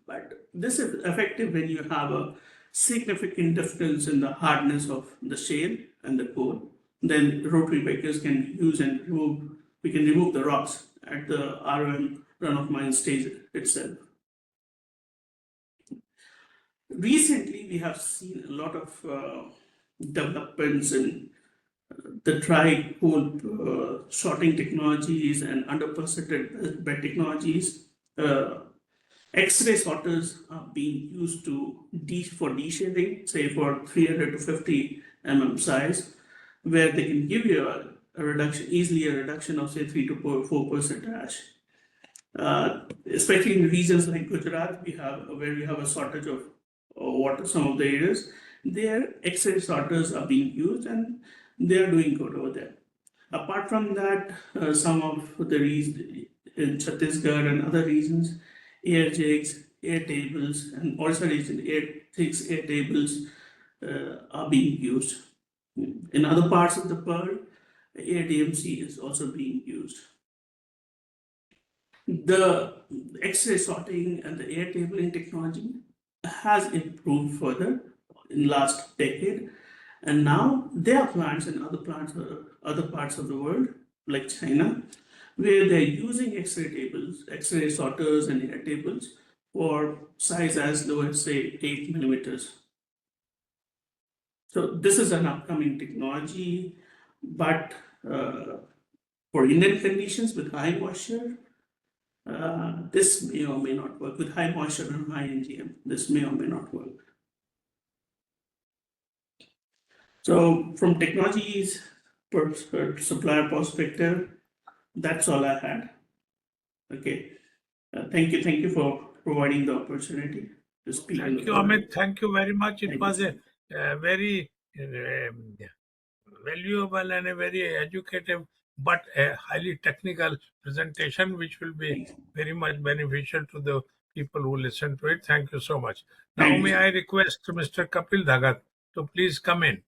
but this is effective when you have a significant difference in the hardness of the shale and the coal. Then rotary breakers can be used and we can remove the rocks at the ROM run-of-mine stage itself. Recently, we have seen a lot of developments in the dry coal sorting technologies and under-percented bed technologies. X-ray sorters are being used for deshading, say for 300 to 50 mm size, where they can give you a reduction of say 3 to 4% ash. Especially in regions like Gujarat, where we have a shortage of water, some of the areas, their X-ray sorters are being used and they are doing good over there. Apart from that, some of the regions in Chhattisgarh and other regions, air jigs, air tables, and also region air jigs, air tables are being used. In other parts of the world, air DMC is also being used. The X-ray sorting and the air tabling technology has improved further in last decade, and now there are plants in other parts of the world, like China, where they're using X-ray tables, X-ray sorters, and air tables for size as low as say 8 millimeters. So this is an upcoming technology, but for Indian conditions with high moisture, this may or may not work. With high moisture and high NGM, this may or may not work. So from technologies supplier perspective, that's all I had. Okay, thank you for providing the opportunity to speak. Thank you, Amit. Thank you very much. It was a very valuable and a very educative but a highly technical presentation, which will be very much beneficial to the people who listen to it. Thank you so much. Now, Thank you. may I request Mr. Kapil Dhagat to please come in.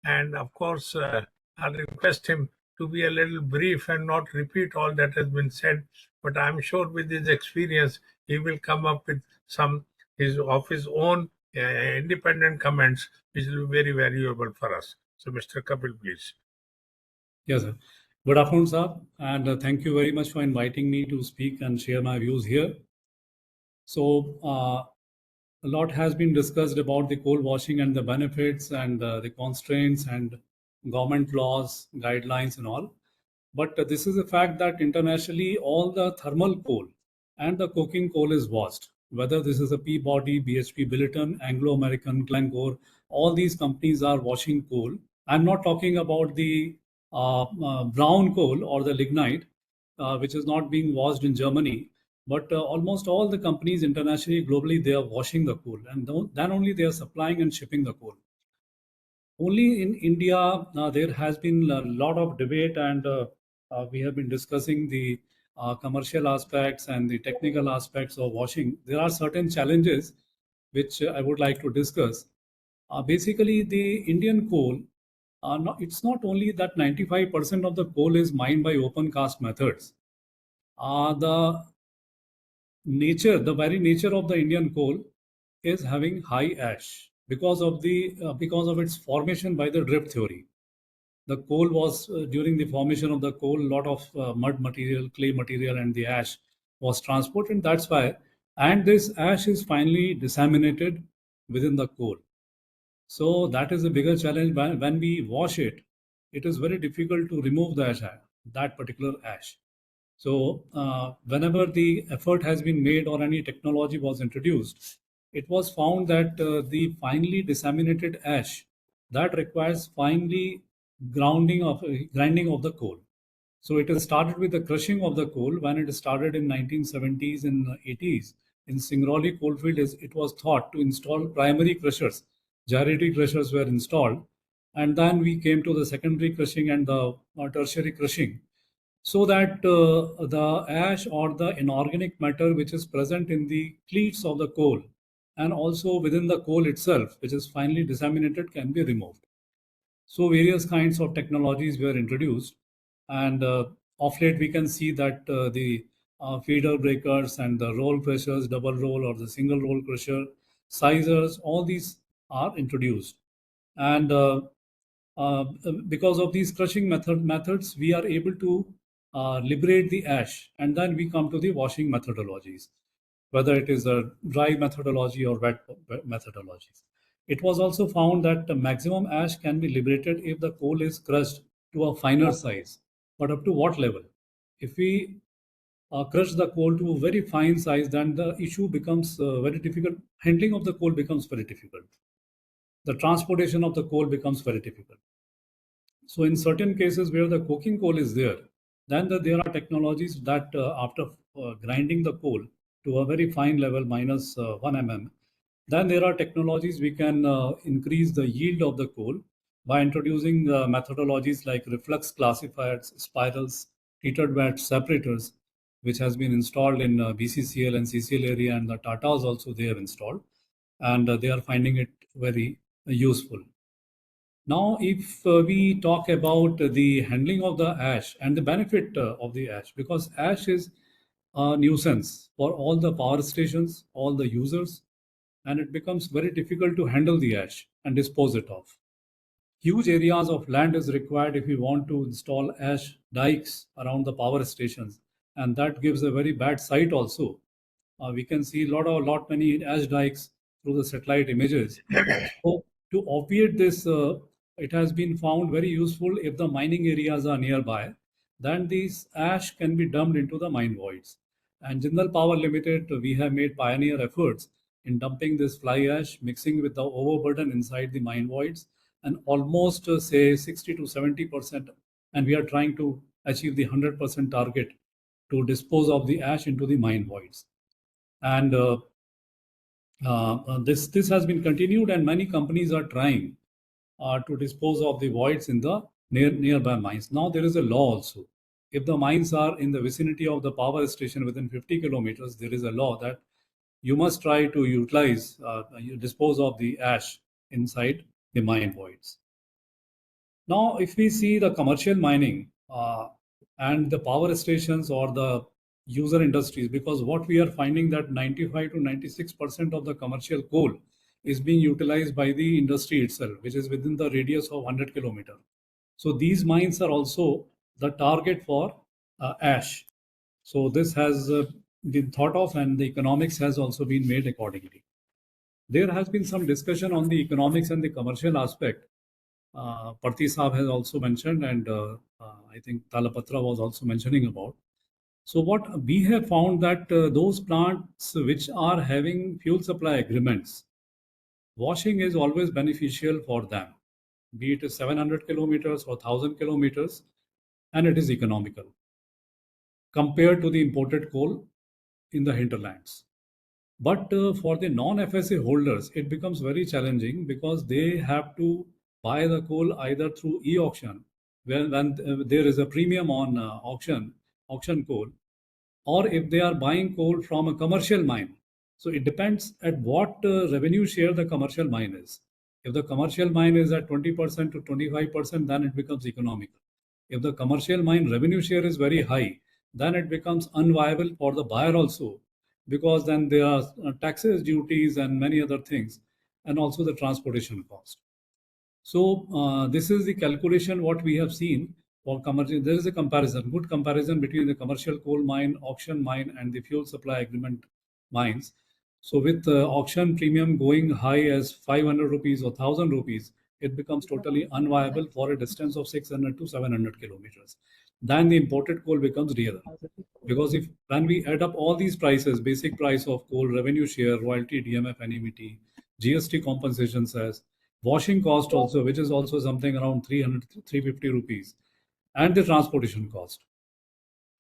And of course, I'll request him to be a little brief and not repeat all that has been said. But I'm sure with his experience, he will come up with some of his own independent comments, which will be very valuable for us. So, Mr. Kapil, please. Yes, sir. Good afternoon, sir, and thank you very much for inviting me to speak and share my views here. So, a lot has been discussed about the coal washing and the benefits and the constraints and government laws, guidelines and all. But this is a fact that internationally all the thermal coal and the coking coal is washed, whether this is a Peabody, BHP Billiton, Anglo-American, Glencore, all these companies are washing coal. I'm not talking about the brown coal or the lignite, which is not being washed in Germany, but almost all the companies internationally, globally, they are washing the coal, and then only they are supplying and shipping the coal. Only in India, there has been a lot of debate, and we have been discussing the commercial aspects and the technical aspects of washing. There are certain challenges which I would like to discuss. Basically, the Indian coal, it's not only that 95% of the coal is mined by open cast methods. The the very nature of the Indian coal is having high ash because of its formation by the drift theory. The coal was during the formation of the coal, a lot of mud material, clay material, and the ash was transported. That's why, and this ash is finally disseminated within the coal. So that is a bigger challenge. When we wash it, it is very difficult to remove the ash, that particular ash. So whenever the effort has been made or any technology was introduced, it was found that the finely disseminated ash that requires finely grinding of the coal. So it has started with the crushing of the coal. When it started in 1970s and 80s in Singrauli coalfield, it was thought to install primary crushers. Gyratory crushers were installed, and then we came to the secondary crushing and the tertiary crushing, so that the ash or the inorganic matter which is present in the cleats of the coal and also within the coal itself, which is finely disseminated, can be removed. So various kinds of technologies were introduced, and of late we can see that the feeder breakers and the roll crushers, double roll or the single roll crusher, sizers, all these are introduced. And because of these crushing methods, we are able to liberate the ash, and then we come to the washing methodologies, whether it is a dry methodology or wet methodologies. It was also found that the maximum ash can be liberated if the coal is crushed to a finer size. But up to what level? If we crush the coal to a very fine size, then the issue becomes very difficult. Handling of the coal becomes very difficult. The transportation of the coal becomes very difficult. So in certain cases where the coking coal is there, then there are technologies that after grinding the coal to a very fine level, minus 1 mm, then there are technologies we can increase the yield of the coal by introducing methodologies like reflux classifiers, spirals, treated bed separators, which has been installed in BCCL and CCL area, and the Tatas also they have installed, and they are finding it very useful. Now, if we talk about the handling of the ash and the benefit of the ash, because ash is a nuisance for all the power stations, all the users, and it becomes very difficult to handle the ash and dispose it of. Huge areas of land is required if we want to install ash dikes around the power stations, and that gives a very bad sight also. We can see lot many ash dikes through the satellite images. So to obviate this, it has been found very useful if the mining areas are nearby, then these ash can be dumped into the mine voids. And Jindal Power Limited, we have made pioneer efforts in dumping this fly ash, mixing with the overburden inside the mine voids, and almost say 60 to 70%. And we are trying to achieve the 100% target to dispose of the ash into the mine voids. And this has been continued, and many companies are trying to dispose of the voids in the nearby mines. Now there is a law also. If the mines are in the vicinity of the power station within 50 kilometers, there is a law that you must try to utilize, dispose of the ash inside the mine voids. Now, if we see the commercial mining and the power stations or the user industries, because what we are finding that 95 to 96% of the commercial coal is being utilized by the industry itself, which is within the radius of 100 kilometers. So these mines are also the target for ash. So this has been thought of, and the economics has also been made accordingly. There has been some discussion on the economics and the commercial aspect. Parthi Saab has also mentioned, and I think Talapatra was also mentioning about. So what we have found that those plants which are having fuel supply agreements, washing is always beneficial for them, be it 700 kilometers or 1000 kilometers, and it is economical compared to the imported coal in the hinterlands. But for the non-FSA holders, it becomes very challenging because they have to buy the coal either through e-auction, when there is a premium on auction coal, or if they are buying coal from a commercial mine. So it depends at what revenue share the commercial mine is. If the commercial mine is at 20% to 25%, then it becomes economical. If the commercial mine revenue share is very high, then it becomes unviable for the buyer also, because then there are taxes, duties, and many other things, and also the transportation cost. So this is the calculation what we have seen for commercial. There is a comparison, good comparison between the commercial coal mine, auction mine, and the fuel supply agreement mines. So with auction premium going high as 500 rupees or 1000 rupees, it becomes totally unviable for a distance of 600 to 700 kilometers. Then the imported coal becomes dearer. Because if when we add up all these prices, basic price of coal, revenue share, royalty, DMF, NEMT, GST compensation cess, washing cost also, which is also something around 300, 350 rupees, and the transportation cost.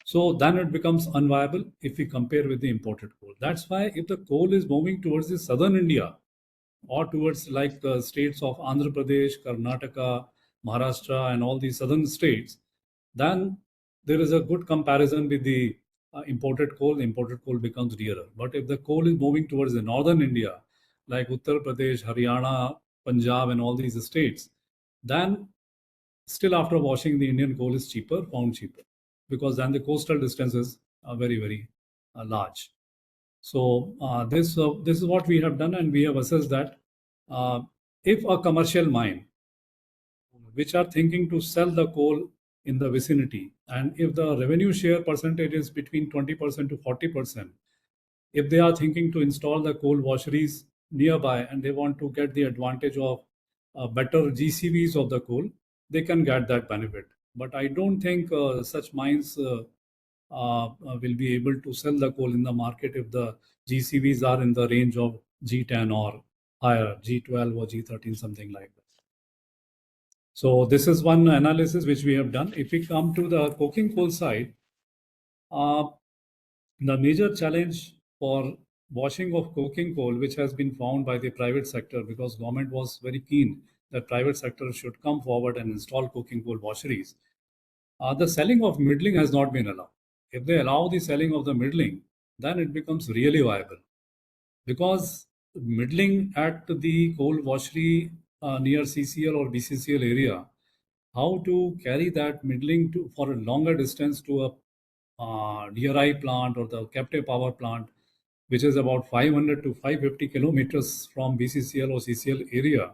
So then it becomes unviable if we compare with the imported coal. That's why if the coal is moving towards the southern India or towards like the states of Andhra Pradesh, Karnataka, Maharashtra, and all these southern states, then there is a good comparison with the imported coal. The imported coal becomes dearer. But if the coal is moving towards the northern India, like Uttar Pradesh, Haryana, Punjab, and all these states, then still after washing, the Indian coal is cheaper, found cheaper, because then the coastal distances are very, very large. So this is what we have done, and we have assessed that if a commercial mine, which are thinking to sell the coal in the vicinity, and if the revenue share percentage is between 20% to 40%, if they are thinking to install the coal washeries nearby and they want to get the advantage of better GCVs of the coal, they can get that benefit. But I don't think such mines will be able to sell the coal in the market if the GCVs are in the range of G10 or higher, G12 or G13, something like that. So this is one analysis which we have done. If we come to the coking coal side, the major challenge for washing of coking coal, which has been found by the private sector, because government was very keen that private sector should come forward and install coking coal washeries, the selling of middling has not been allowed. If they allow the selling of the middling, then it becomes really viable, because middling at the coal washery near CCL or BCCL area, how to carry that middling to for a longer distance to a DRI plant or the captive power plant, which is about 500 to 550 kilometers from BCCL or CCL area,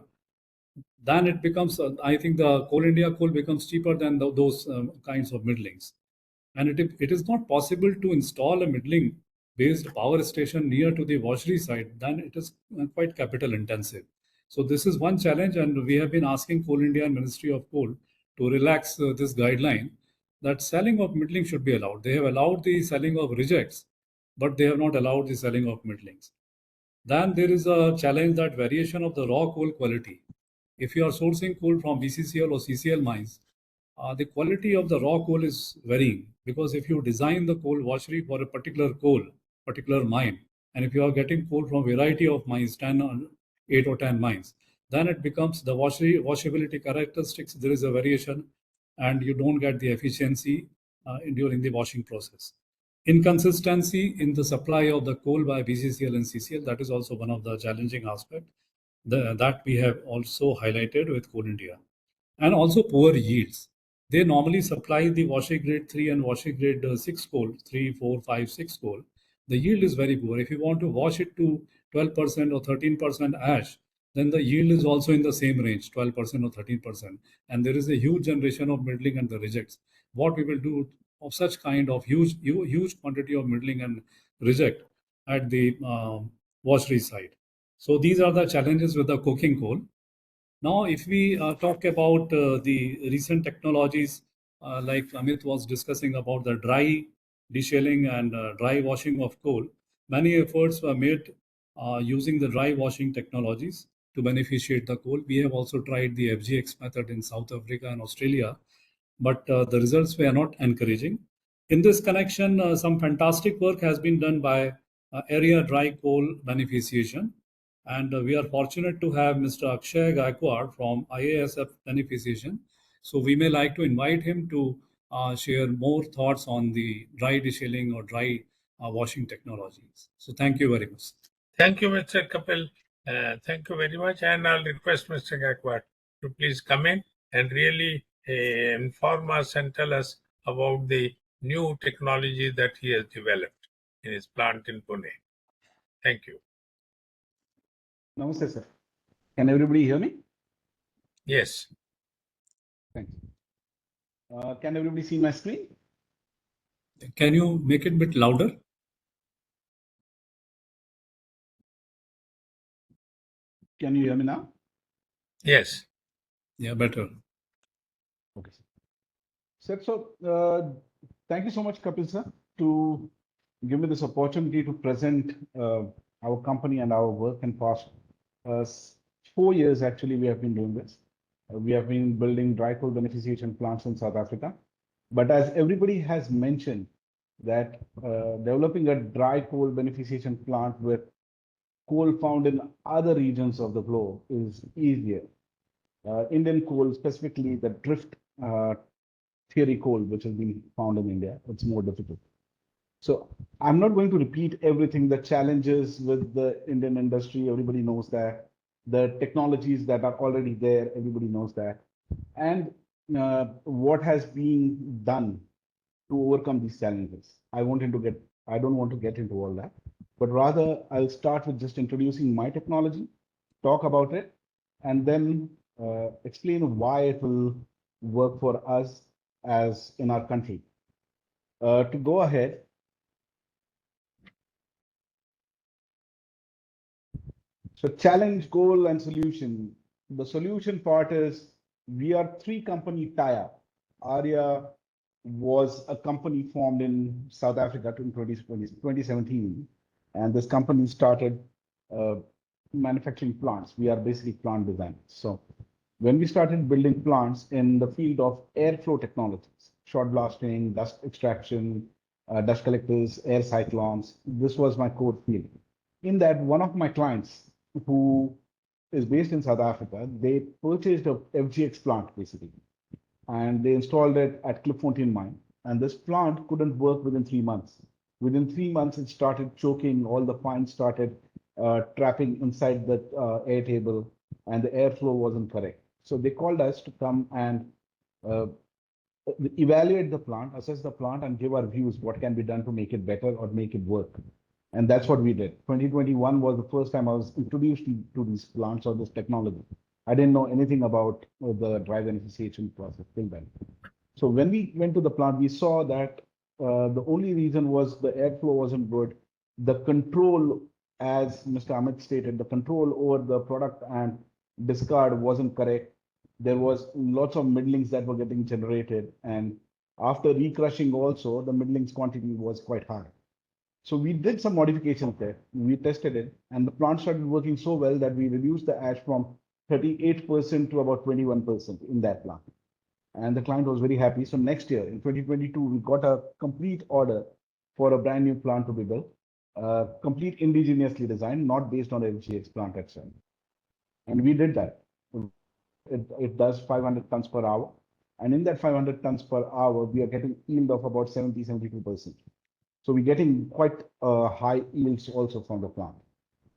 then it becomes, I think the Coal India coal becomes cheaper than those kinds of middlings. And it is not possible to install a middling based power station near to the washery site, then it is quite capital intensive. So this is one challenge, and we have been asking Coal India and Ministry of Coal to relax this guideline that selling of middling should be allowed. They have allowed the selling of rejects, but they have not allowed the selling of middlings. Then there is a challenge that variation of the raw coal quality. If you are sourcing coal from BCCL or CCL mines, the quality of the raw coal is varying, because if you design the coal washery for a particular coal, particular mine, and if you are getting coal from variety of mines, 8 or 10 mines, then it becomes the washability characteristics, there is a variation, and you don't get the efficiency during the washing process. Inconsistency in the supply of the coal by BCCL and CCL, that is also one of the challenging aspects that we have also highlighted with Coal India. And also poor yields. They normally supply the washing grade 3 and washing grade 6 coal, 3, 4, 5, 6 coal. The yield is very poor. If you want to wash it to 12% or 13% ash, then the yield is also in the same range, 12% or 13%. And there is a huge generation of middling and the rejects. What we will do of such kind of huge quantity of middling and reject at the washery side. So these are the challenges with the coking coal. Now, if we talk about the recent technologies, like Amit was discussing about the dry deshelling and dry washing of coal, many efforts were made using the dry washing technologies. to beneficiate the coal. We have also tried the FGX method in South Africa and Australia, but the results were not encouraging. In this connection, some fantastic work has been done by area dry coal beneficiation. And we are fortunate to have Mr. Akshay Gaikwad from IASF beneficiation. So we may like to invite him to share more thoughts on the dry deshelling or dry washing technologies. So thank you very much. Thank you, Mr. Kapil. Thank you very much. And I'll request Mr. Gaikwad to please come in and really inform us and tell us about the new technology that he has developed in his plant in Pune. Thank you. Namaste, sir. Can everybody hear me? Yes. Thanks. Can everybody see my screen? Can you make it a bit louder? Can you hear me now? Yes. Yeah, better. Okay, sir. So thank you so much, Kapil sir, to give me this opportunity to present our company and our work in past 4 years. Actually, we have been doing this. We have been building dry coal beneficiation plants in South Africa. But as everybody has mentioned, that developing a dry coal beneficiation plant with coal found in other regions of the globe is easier. Indian coal, specifically the drift theory coal, which has been found in India, it's more difficult. So I'm not going to repeat everything, the challenges with the Indian industry, everybody knows that. The technologies that are already there, everybody knows that. And what has been done to overcome these challenges. I don't want to get into all that, but rather I'll start with just introducing my technology, talk about it, and then explain why it will work for us as in our country. To go ahead, so challenge, goal, and solution. The solution part is we are 3-company tie-up. ARIA was a company formed in South Africa in 2017, and this company started manufacturing plants. We are basically plant designers. So when we started building plants in the field of airflow technologies, short blasting, dust extraction, dust collectors, air cyclones, this was my core field. In that, one of my clients who is based in South Africa, they purchased a FGX plant basically, and they installed it at Klipfontein mine. And this plant couldn't work within 3 months. Within 3 months, it started choking, all the fines started trapping inside the air table, and the airflow wasn't correct. So they called us to come and evaluate the plant, assess the plant, and give our views, what can be done to make it better or make it work. And that's what we did. 2021 was the first time I was introduced to these plants or this technology. I didn't know anything about the dry beneficiation process till then. So when we went to the plant, we saw that the only reason was the airflow wasn't good. The control, as Mr. Amit stated, the control over the product and discard wasn't correct. There was lots of middlings that were getting generated. And after recrushing also, the middlings quantity was quite high. So we did some modifications there. We tested it, and the plant started working so well that we reduced the ash from 38% to about 21% in that plant. And the client was very happy. So next year, in 2022, we got a complete order for a brand new plant to be built, complete indigenously designed, not based on FGX plant itself. And we did that. It does 500 tons per hour. And in that 500 tons per hour, we are getting yield of about 72%. So we're getting quite high yields also from the plant.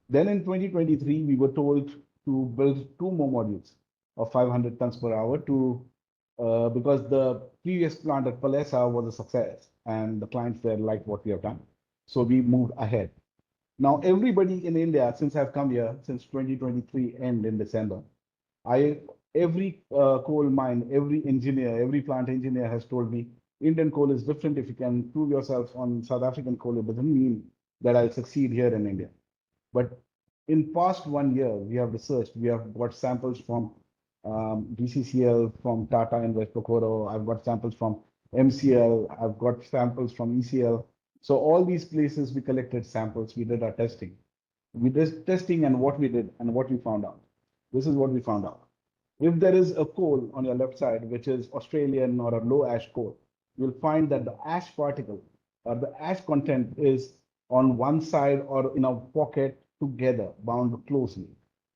Then in 2023, we were told to build 2 more modules of 500 tons per hour because the previous plant at Palesa was a success and the clients there liked what we have done. So we moved ahead. Now, everybody in India, since I've come here, since 2023 end in December, every coal mine, every engineer, every plant engineer has told me, Indian coal is different. If you can prove yourself on South African coal, it doesn't mean that I'll succeed here in India. But in past 1 year, we have researched, we have got samples from BCCL, from Tata in West Pokoro. I've got samples from MCL. I've got samples from ECL. So all these places, we collected samples. We did our testing. We did testing and what we did and what we found out. This is what we found out. If there is a coal on your left side, which is Australian or a low ash coal, you'll find that the ash particle or the ash content is on one side or in a pocket together, bound closely.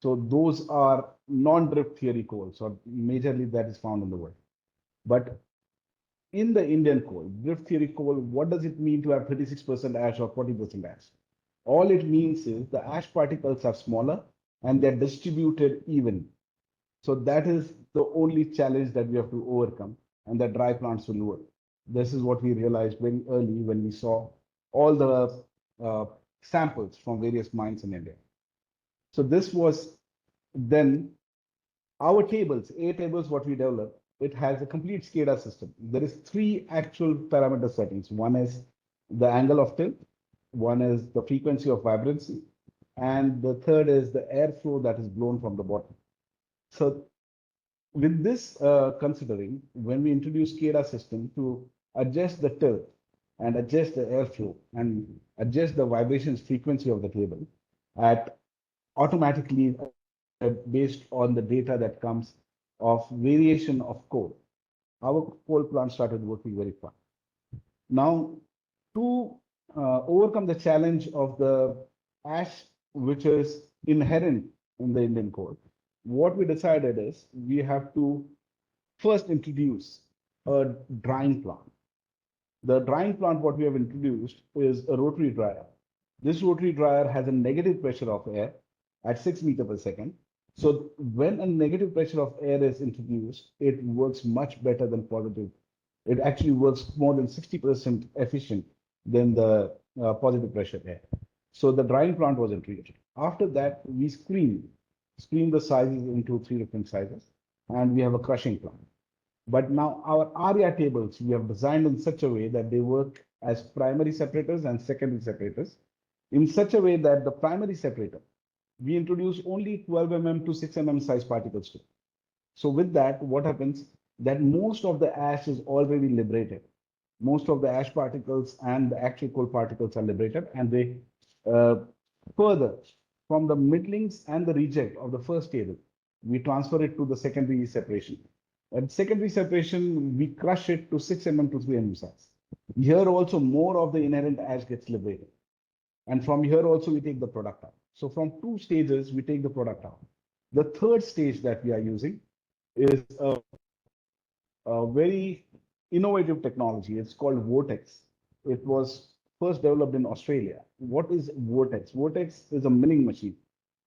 So those are non-drift theory coals, or majorly that is found in the world. But in the Indian coal, drift theory coal, what does it mean to have 36% ash or 40% ash? All it means is the ash particles are smaller and they're distributed even. So that is the only challenge that we have to overcome, and that dry plants will work. This is what we realized very early when we saw all the samples from various mines in India. So this was then our tables, A tables, what we developed, it has a complete SCADA system. There is 3 actual parameter settings. One is the angle of tilt, one is the frequency of vibrancy, and the third is the airflow that is blown from the bottom. So with this considering, when we introduce SCADA system to adjust the tilt and adjust the airflow and adjust the vibrations frequency of the table at automatically based on the data that comes of variation of coal, our coal plant started working very fast. Now, to overcome the challenge of the ash, which is inherent in the Indian coal, what we decided is we have to first introduce a drying plant. The drying plant, what we have introduced is a rotary dryer. This rotary dryer has a negative pressure of air at 6 meters per second. So when a negative pressure of air is introduced, it works much better than positive. It actually works more than 60% efficient than the positive pressure air. So the drying plant was introduced. After that, we screen the sizes into 3 different sizes, and we have a crushing plant. But now our ARIA tables, we have designed in such a way that they work as primary separators and secondary separators in such a way that the primary separator, we introduce only 12 mm to 6 mm size particles to it. So with that, what happens that most of the ash is already liberated. Most of the ash particles and the actual coal particles are liberated, and they further from the middlings and the reject of the first table, we transfer it to the secondary separation. At secondary separation, we crush it to 6 mm to 3 mm size. Here also more of the inherent ash gets liberated. And from here also we take the product out. So from 2 stages, we take the product out. The third stage that we are using is a very innovative technology. It's called Vortex. It was first developed in Australia. What is Vortex? Vortex is a milling machine.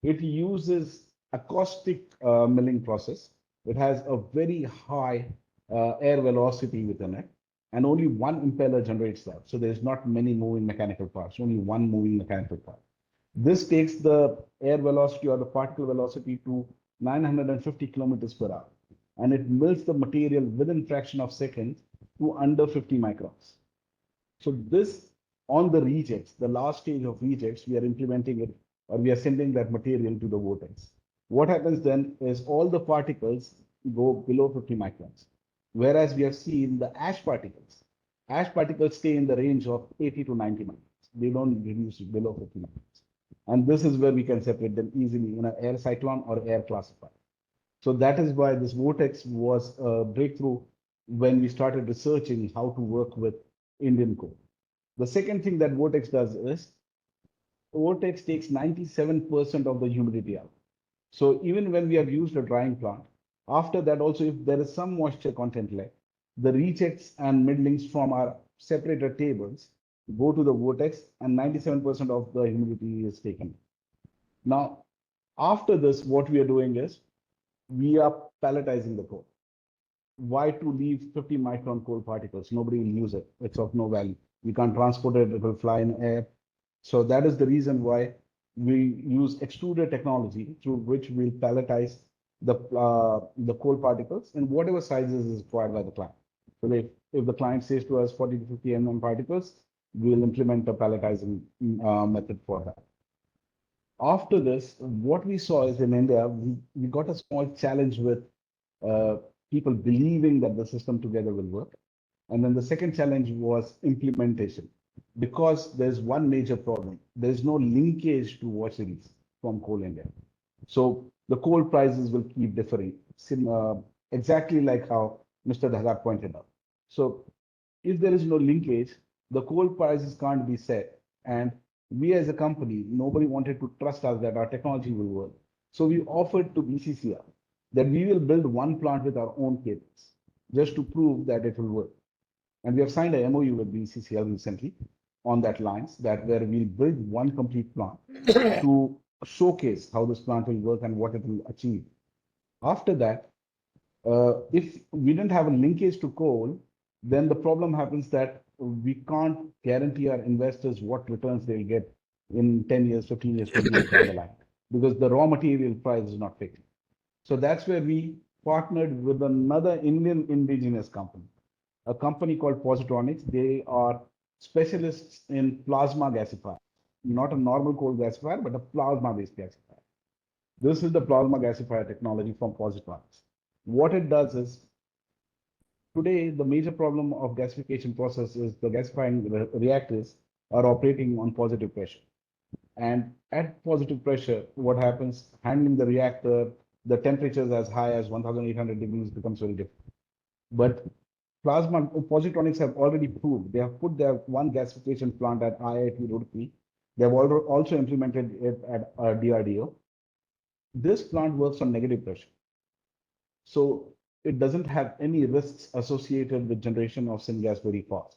It uses acoustic milling process. It has a very high air velocity within it, and only one impeller generates that. So there's not many moving mechanical parts, only one moving mechanical part. This takes the air velocity or the particle velocity to 950 kilometers per hour, and it mills the material within fraction of seconds to under 50 microns. So this on the rejects, the last stage of rejects, we are implementing it, or we are sending that material to the vortex. What happens then is all the particles go below 50 microns, whereas we have seen the ash particles stay in the range of 80 to 90 microns. They don't reduce below 50 microns. And this is where we can separate them easily in an air cyclone or air classifier. So that is why this Vortex was a breakthrough when we started researching how to work with Indian coal. The second thing that Vortex does is Vortex takes 97% of the humidity out. So even when we have used a drying plant, after that also, if there is some moisture content left, the rejects and middlings from our separator tables go to the Vortex, and 97% of the humidity is taken. Now, after this, what we are doing is we are palletizing the coal. Why to leave 50 micron coal particles? Nobody will use it. It's of no value. We can't transport it. It will fly in air. So that is the reason why we use extruder technology through which we'll palletize the coal particles in whatever sizes is required by the client. So if the client says to us 40 to 50 mm particles, we'll implement a palletizing method for that. After this, what we saw is in India, we got a small challenge with people believing that the system together will work. And then the second challenge was implementation, because there's one major problem. There's no linkage to washeries from Coal India. So the coal prices will keep differing, exactly like how Mr. Dhazak pointed out. So if there is no linkage, the coal prices can't be set. And we as a company, nobody wanted to trust us that our technology will work. So we offered to BCCL that we will build one plant with our own cables, just to prove that it will work. And we have signed a MOU with BCCL recently on that lines, that where we'll build one complete plant to showcase how this plant will work and what it will achieve. After that, if we didn't have a linkage to coal, then the problem happens that we can't guarantee our investors what returns they'll get in 10 years, 15 years, 20 years down the line, because the raw material price is not fixed. So that's where we partnered with another Indian indigenous company, a company called Positronics. They are specialists in plasma gasifier, not a normal coal gasifier, but a plasma-based gasifier. This is the plasma gasifier technology from Positronics. What it does is, today, the major problem of gasification process is the gasifying reactors are operating on positive pressure. And at positive pressure, what happens, handling the reactor, the temperatures as high as 1800 degrees becomes very difficult. But Positronics have already proved, they have put their one gasification plant at IIT Roorkee. They have also implemented it at DRDO. This plant works on negative pressure. So it doesn't have any risks associated with generation of syngas very fast.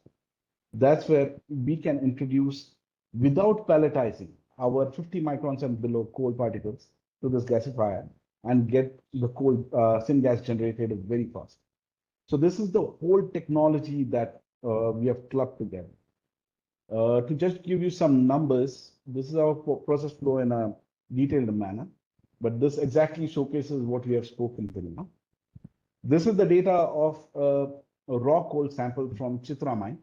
That's where we can introduce, without pelletizing, our 50 microns and below coal particles to this gasifier and get the coal syngas generated very fast. So this is the whole technology that we have clubbed together. To just give you some numbers, this is our process flow in a detailed manner, but this exactly showcases what we have spoken to now. This is the data of a raw coal sample from Chitra mine.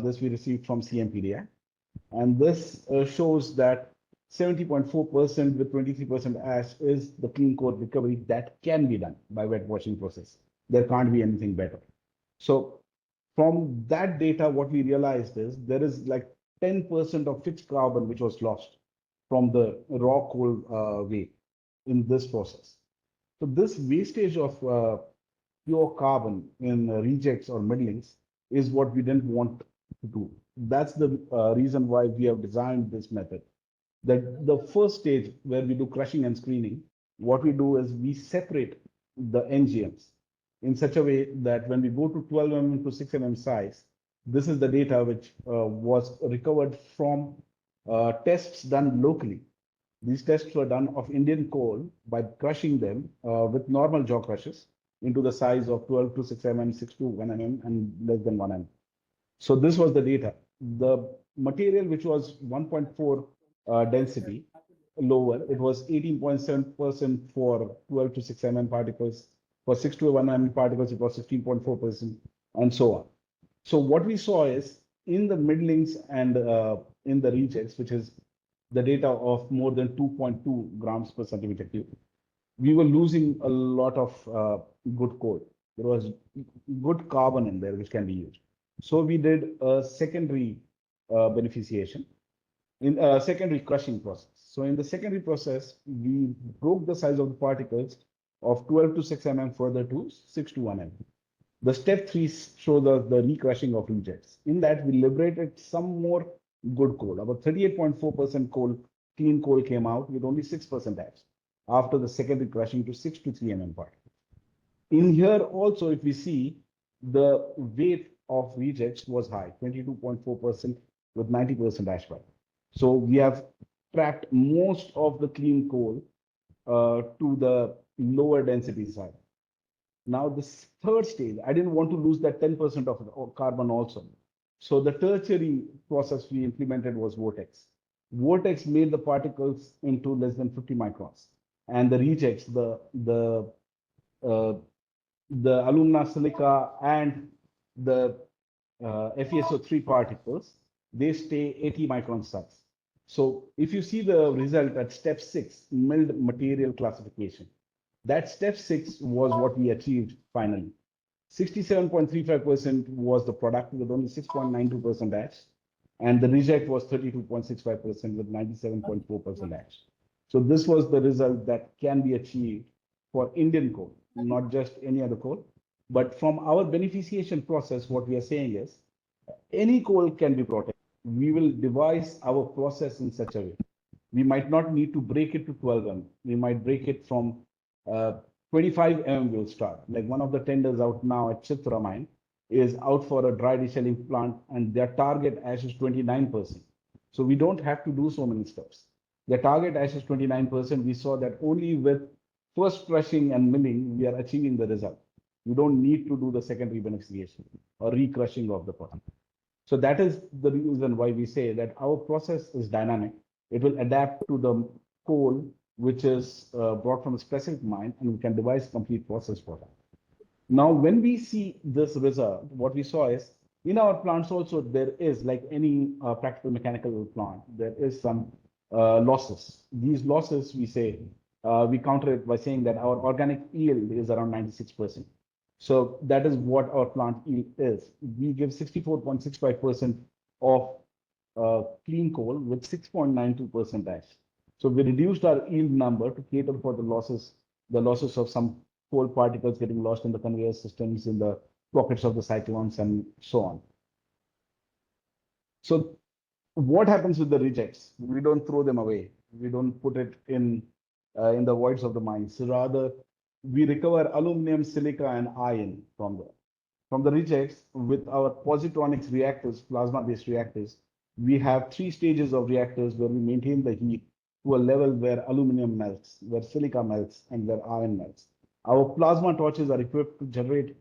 This we received from CMPDI. And this shows that 70.4% with 23% ash is the clean coal recovery that can be done by wet washing process. There can't be anything better. So from that data, what we realized is there is like 10% of fixed carbon which was lost from the raw coal way in this process. So this wastage of pure carbon in rejects or middlings is what we didn't want to do. That's the reason why we have designed this method. That the first stage where we do crushing and screening, what we do is we separate the NGMs in such a way that when we go to 12 mm to 6 mm size, this is the data which was recovered from tests done locally. These tests were done of Indian coal by crushing them with normal jaw crushes into the size of 12 to 6 mm, 6 to 1 mm, and less than 1 mm. So this was the data. The material which was 1.4 density lower, it was 18.7% for 12 to 6 mm particles. For 6 to 1 mm particles, it was 16.4%, and so on. So what we saw is in the middlings and in the rejects, which is the data of more than 2.2 grams per centimeter cube, we were losing a lot of good coal. There was good carbon in there which can be used. So we did a secondary beneficiation in a secondary crushing process. So in the secondary process, we broke the size of the particles of 12 to 6 mm further to 6 to 1 mm. The step 3 shows the recrushing of rejects. In that, we liberated some more good coal. About 38.4% coal, clean coal came out with only 6% ash after the secondary crushing to 6 to 3 mm particles. In here also, if we see, the weight of rejects was high, 22.4% with 90% ash value. So we have tracked most of the clean coal to the lower density side. Now this third stage, I didn't want to lose that 10% of carbon also. So the tertiary process we implemented was Vortex. Vortex made the particles into less than 50 microns. And the rejects, the alumina, silica, and the FeSO3 particles, they stay 80 micron size. So if you see the result at step 6, milled material classification, that step 6 was what we achieved finally. 67.35% was the product with only 6.92% ash, and the reject was 32.65% with 97.4% ash. So this was the result that can be achieved for Indian coal, not just any other coal. But from our beneficiation process, what we are saying is any coal can be protected. We will devise our process in such a way. We might not need to break it to 12 mm. We might break it from 25 mm will start. Like one of the tenders out now at Chitra mine is out for a dry deshelling plant, and their target ash is 29%. So we don't have to do so many steps. The target ash is 29%. We saw that only with first crushing and milling, we are achieving the result. We don't need to do the secondary beneficiation or re-crushing of the product. So that is the reason why we say that our process is dynamic. It will adapt to the coal which is brought from a specific mine, and we can devise complete process for that. Now, when we see this result, what we saw is in our plants also, there is, like any practical mechanical plant, there is some losses. These losses, we say, we counter it by saying that our organic yield is around 96%. So that is what our plant yield is. We give 64.65% of clean coal with 6.92% ash. So we reduced our yield number to cater for the losses of some coal particles getting lost in the conveyor systems, in the pockets of the cyclones, and so on. So what happens with the rejects? We don't throw them away. We don't put it in the voids of the mines. Rather, we recover aluminum, silica, and iron from the rejects with our positronics reactors, plasma-based reactors. We have 3 stages of reactors where we maintain the heat to a level where aluminum melts, where silica melts, and where iron melts. Our plasma torches are equipped to generate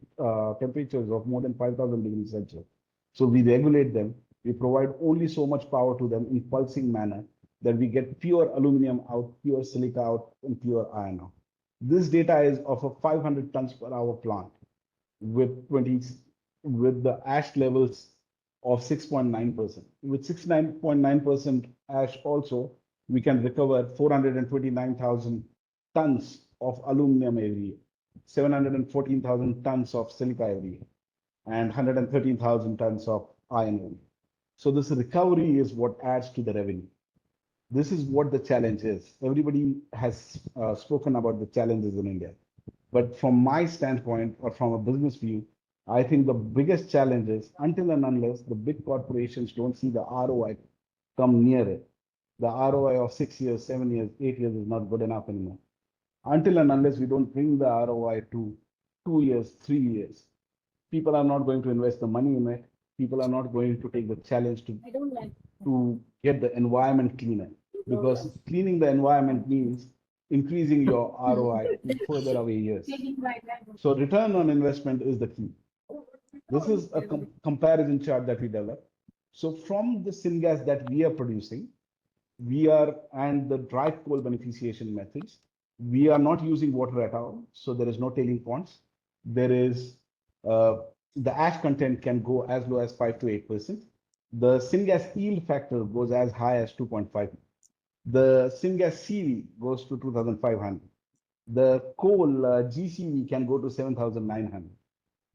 temperatures of more than 5,000 degrees Celsius. So we regulate them. We provide only so much power to them in pulsing manner that we get pure aluminum out, pure silica out, and pure iron out. This data is of a 500 tons per hour plant with the ash levels of 6.9%. With 6.9% ash also, we can recover 429,000 tons of aluminum every year, 714,000 tons of silica every year, and 113,000 tons of iron every year. So this recovery is what adds to the revenue. This is what the challenge is. Everybody has spoken about the challenges in India. But from my standpoint, or from a business view, I think the biggest challenge is until and unless the big corporations don't see the ROI come near it. The ROI of 6 years, 7 years, 8 years is not good enough anymore. Until and unless we don't bring the ROI to 2 years, 3 years, people are not going to invest the money in it. People are not going to take the challenge to get the environment cleaner, because cleaning the environment means increasing your ROI in further away years. So return on investment is the key. This is a comparison chart that we developed. So from the syngas that we are producing, and the dry coal beneficiation methods, we are not using water at all. So there is no tailing ponds. There is, the ash content can go as low as 5 to 8%. The syngas yield factor goes as high as 2.5. The syngas CV goes to 2,500. The coal GCV can go to 7,900.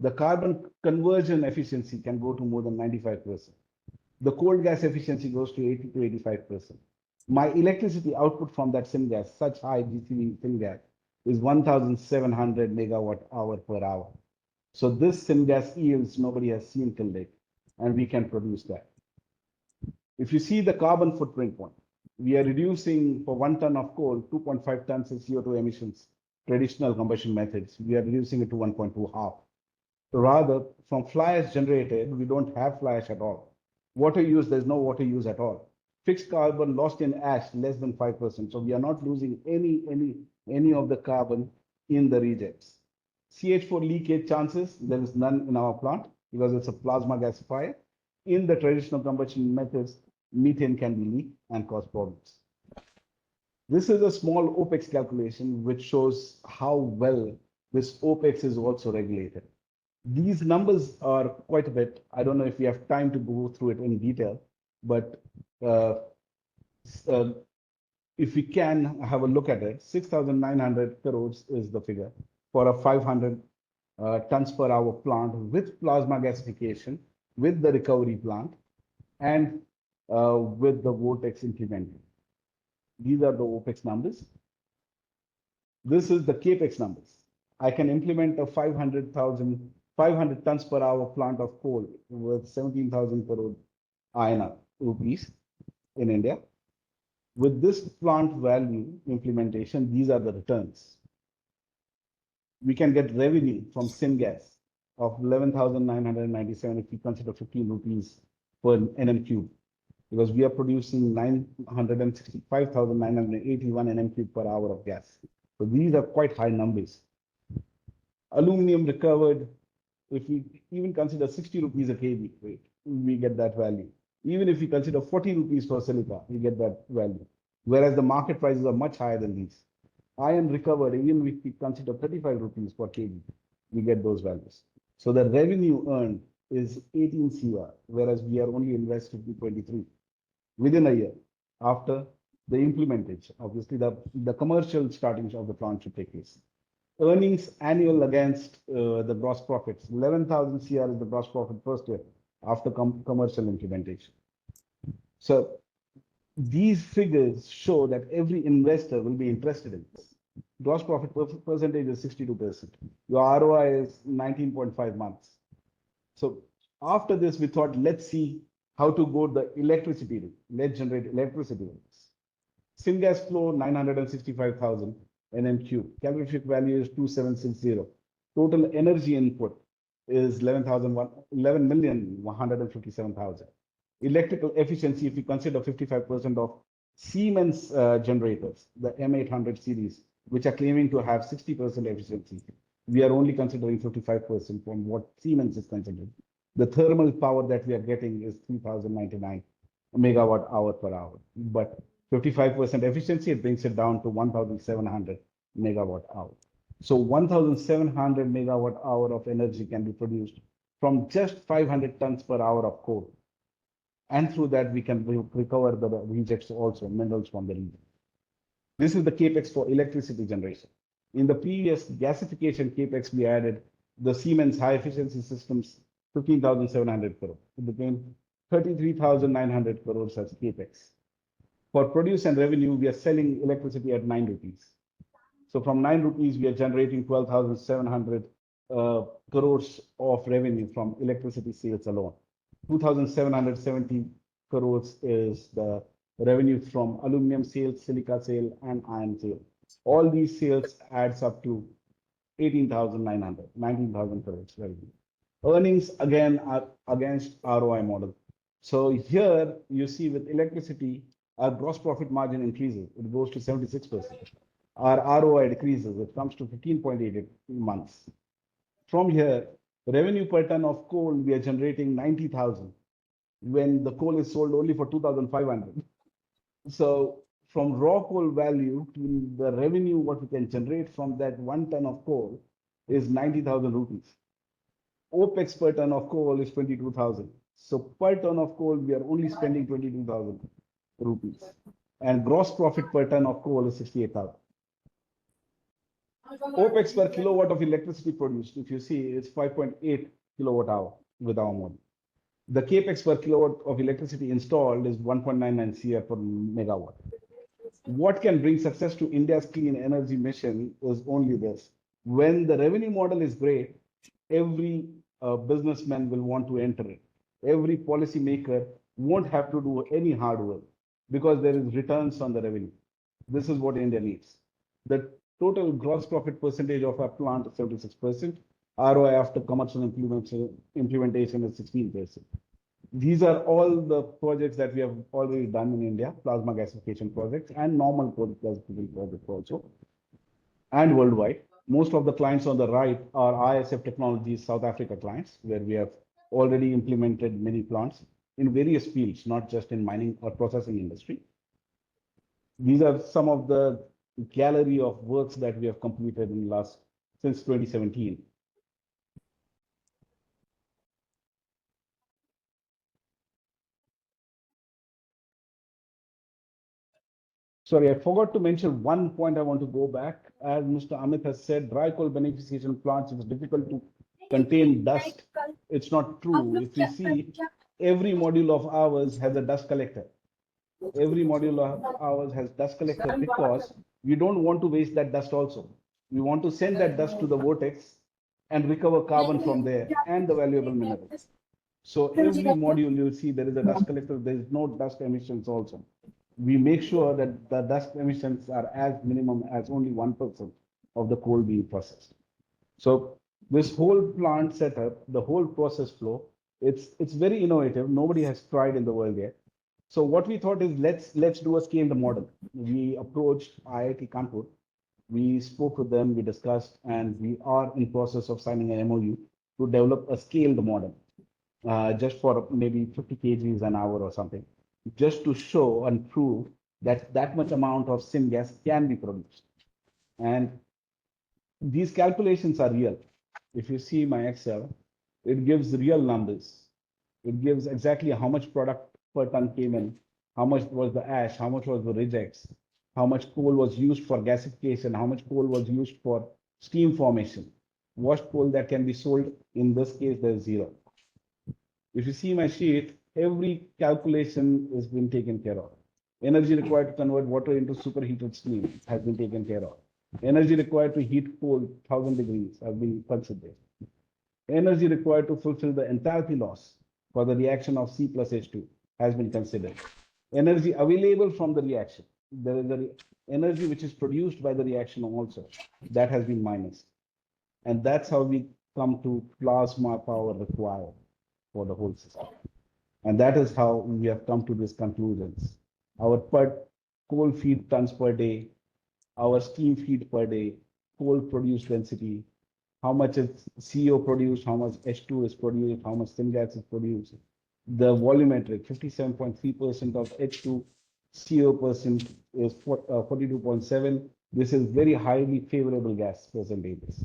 The carbon conversion efficiency can go to more than 95%. The coal gas efficiency goes to 80 to 85%. My electricity output from that syngas, such high GCV syngas, is 1,700 megawatt hour per hour. So this syngas yields nobody has seen till date, and we can produce that. If you see the carbon footprint point, we are reducing for 1 ton of coal, 2.5 tons of CO2 emissions, traditional combustion methods. We are reducing it to 1.2 half. Rather, from fly ash generated, we don't have fly ash at all. Water use, there's no water use at all. Fixed carbon lost in ash, less than 5%. So we are not losing any of the carbon in the rejects. CH4 leakage chances, there is none in our plant because it's a plasma gasifier. In the traditional combustion methods, methane can be leaked and cause problems. This is a small OPEX calculation which shows how well this OPEX is also regulated. These numbers are quite a bit. I don't know if we have time to go through it in detail, but if we can have a look at it, 6,900 crores is the figure for a 500 tons per hour plant with plasma gasification, with the recovery plant, and with the vortex implemented. These are the OPEX numbers. This is the CAPEX numbers. I can implement a 500 tons per hour plant of coal worth 17,000 crore INR rupees in India. With this plant value implementation, these are the returns. We can get revenue from syngas of 11,997 if we consider 15 rupees per NM cube, because we are producing 965,981 NM cube per hour of gas. So these are quite high numbers. Aluminum recovered, if we even consider 60 rupees a kg, we get that value. Even if we consider 40 rupees for silica, we get that value. Whereas the market prices are much higher than these. Iron recovered, even if we consider 35 rupees per kg, we get those values. So the revenue earned is 18 CR, whereas we are only invested in 23 within a year after the implementation. Obviously, the commercial starting of the plant should take place. Earnings annual against the gross profits. 11,000 CR is the gross profit first year after commercial implementation. So these figures show that every investor will be interested in this. Gross profit percentage is 62%. Your ROI is 19.5 months. So after this, we thought, let's see how to go the electricity route. Let's generate electricity routes. Syngas flow 965,000 NM cube. Calorific value is 2760. Total energy input is 11,157,000. Electrical efficiency, if you consider 55% of Siemens generators, the M800 series, which are claiming to have 60% efficiency, we are only considering 55% from what Siemens is considering. The thermal power that we are getting is 3,099 megawatt hour per hour. But 55% efficiency, it brings it down to 1,700 megawatt hour. So 1,700 megawatt hour of energy can be produced from just 500 tons per hour of coal. And through that, we can recover the rejects also, minerals from the region. This is the CAPEX for electricity generation. In the previous gasification CAPEX, we added the Siemens high efficiency systems, 15,700 crore. It became 33,900 crores as CAPEX. For produce and revenue, we are selling electricity at 9 rupees. So from 9 rupees, we are generating 12,700 crores of revenue from electricity sales alone. 2,770 crores is the revenue from aluminum sales, silica sale, and iron sale. All these sales adds up to 18,900, 19,000 crores revenue. Earnings again are against ROI model. So here you see with electricity, our gross profit margin increases. It goes to 76%. Our ROI decreases. It comes to 15.88 months. From here, revenue per ton of coal, we are generating 90,000 when the coal is sold only for 2,500. So from raw coal value to the revenue, what we can generate from that 1 ton of coal is 90,000 rupees. OPEX per ton of coal is 22,000. So per ton of coal, we are only spending 22,000 rupees. And gross profit per ton of coal is 68,000. OPEX per kilowatt of electricity produced, if you see, is 5.8 kilowatt hour with our model. The CAPEX per kilowatt of electricity installed is 1.99 CR per megawatt. What can bring success to India's clean energy mission is only this. When the revenue model is great, every businessman will want to enter it. Every policymaker won't have to do any hard work because there is returns on the revenue. This is what India needs. The total gross profit percentage of our plant is 76%. ROI after commercial implementation is 16%. These are all the projects that we have already done in India, plasma gasification projects and normal coal gasification projects also, and worldwide. Most of the clients on the right are ISF Technologies South Africa clients, where we have already implemented many plants in various fields, not just in mining or processing industry. These are some of the gallery of works that we have completed in since 2017. Sorry, I forgot to mention one point. I want to go back. As Mr. Amit has said, dry coal beneficiation plants, it's difficult to contain dust. It's not true. If you see, every module of ours has a dust collector. Every module of ours has dust collector because we don't want to waste that dust also. We want to send that dust to the vortex and recover carbon from there and the valuable minerals. So every module you'll see there is a dust collector, there is no dust emissions also. We make sure that the dust emissions are as minimum as only 1% of the coal being processed. So this whole plant setup, the whole process flow, it's very innovative. Nobody has tried in the world yet. So what we thought is let's do a scaled model. We approached IIT Kanpur. We spoke with them, we discussed, and we are in process of signing an MOU to develop a scaled model, just for maybe 50 kgs an hour or something, just to show and prove that that much amount of syngas can be produced. And these calculations are real. If you see my Excel, it gives real numbers. It gives exactly how much product per ton came in, how much was the ash, how much was the rejects, how much coal was used for gasification, how much coal was used for steam formation. Washed coal that can be sold, in this case, there's zero. If you see my sheet, every calculation has been taken care of. Energy required to convert water into superheated steam has been taken care of. Energy required to heat coal 1000 degrees has been considered. Energy required to fulfill the enthalpy loss for the reaction of C plus H2 has been considered. Energy available from the reaction. There is the energy which is produced by the reaction also. That has been minus. And that's how we come to plasma power required for the whole system. And that is how we have come to these conclusions. Our per coal feed tons per day, our steam feed per day, coal produced density, how much is CO produced, how much H2 is produced, how much syngas is produced. The volumetric, 57.3% of H2, CO percent is 42.7. This is very highly favorable gas percentages.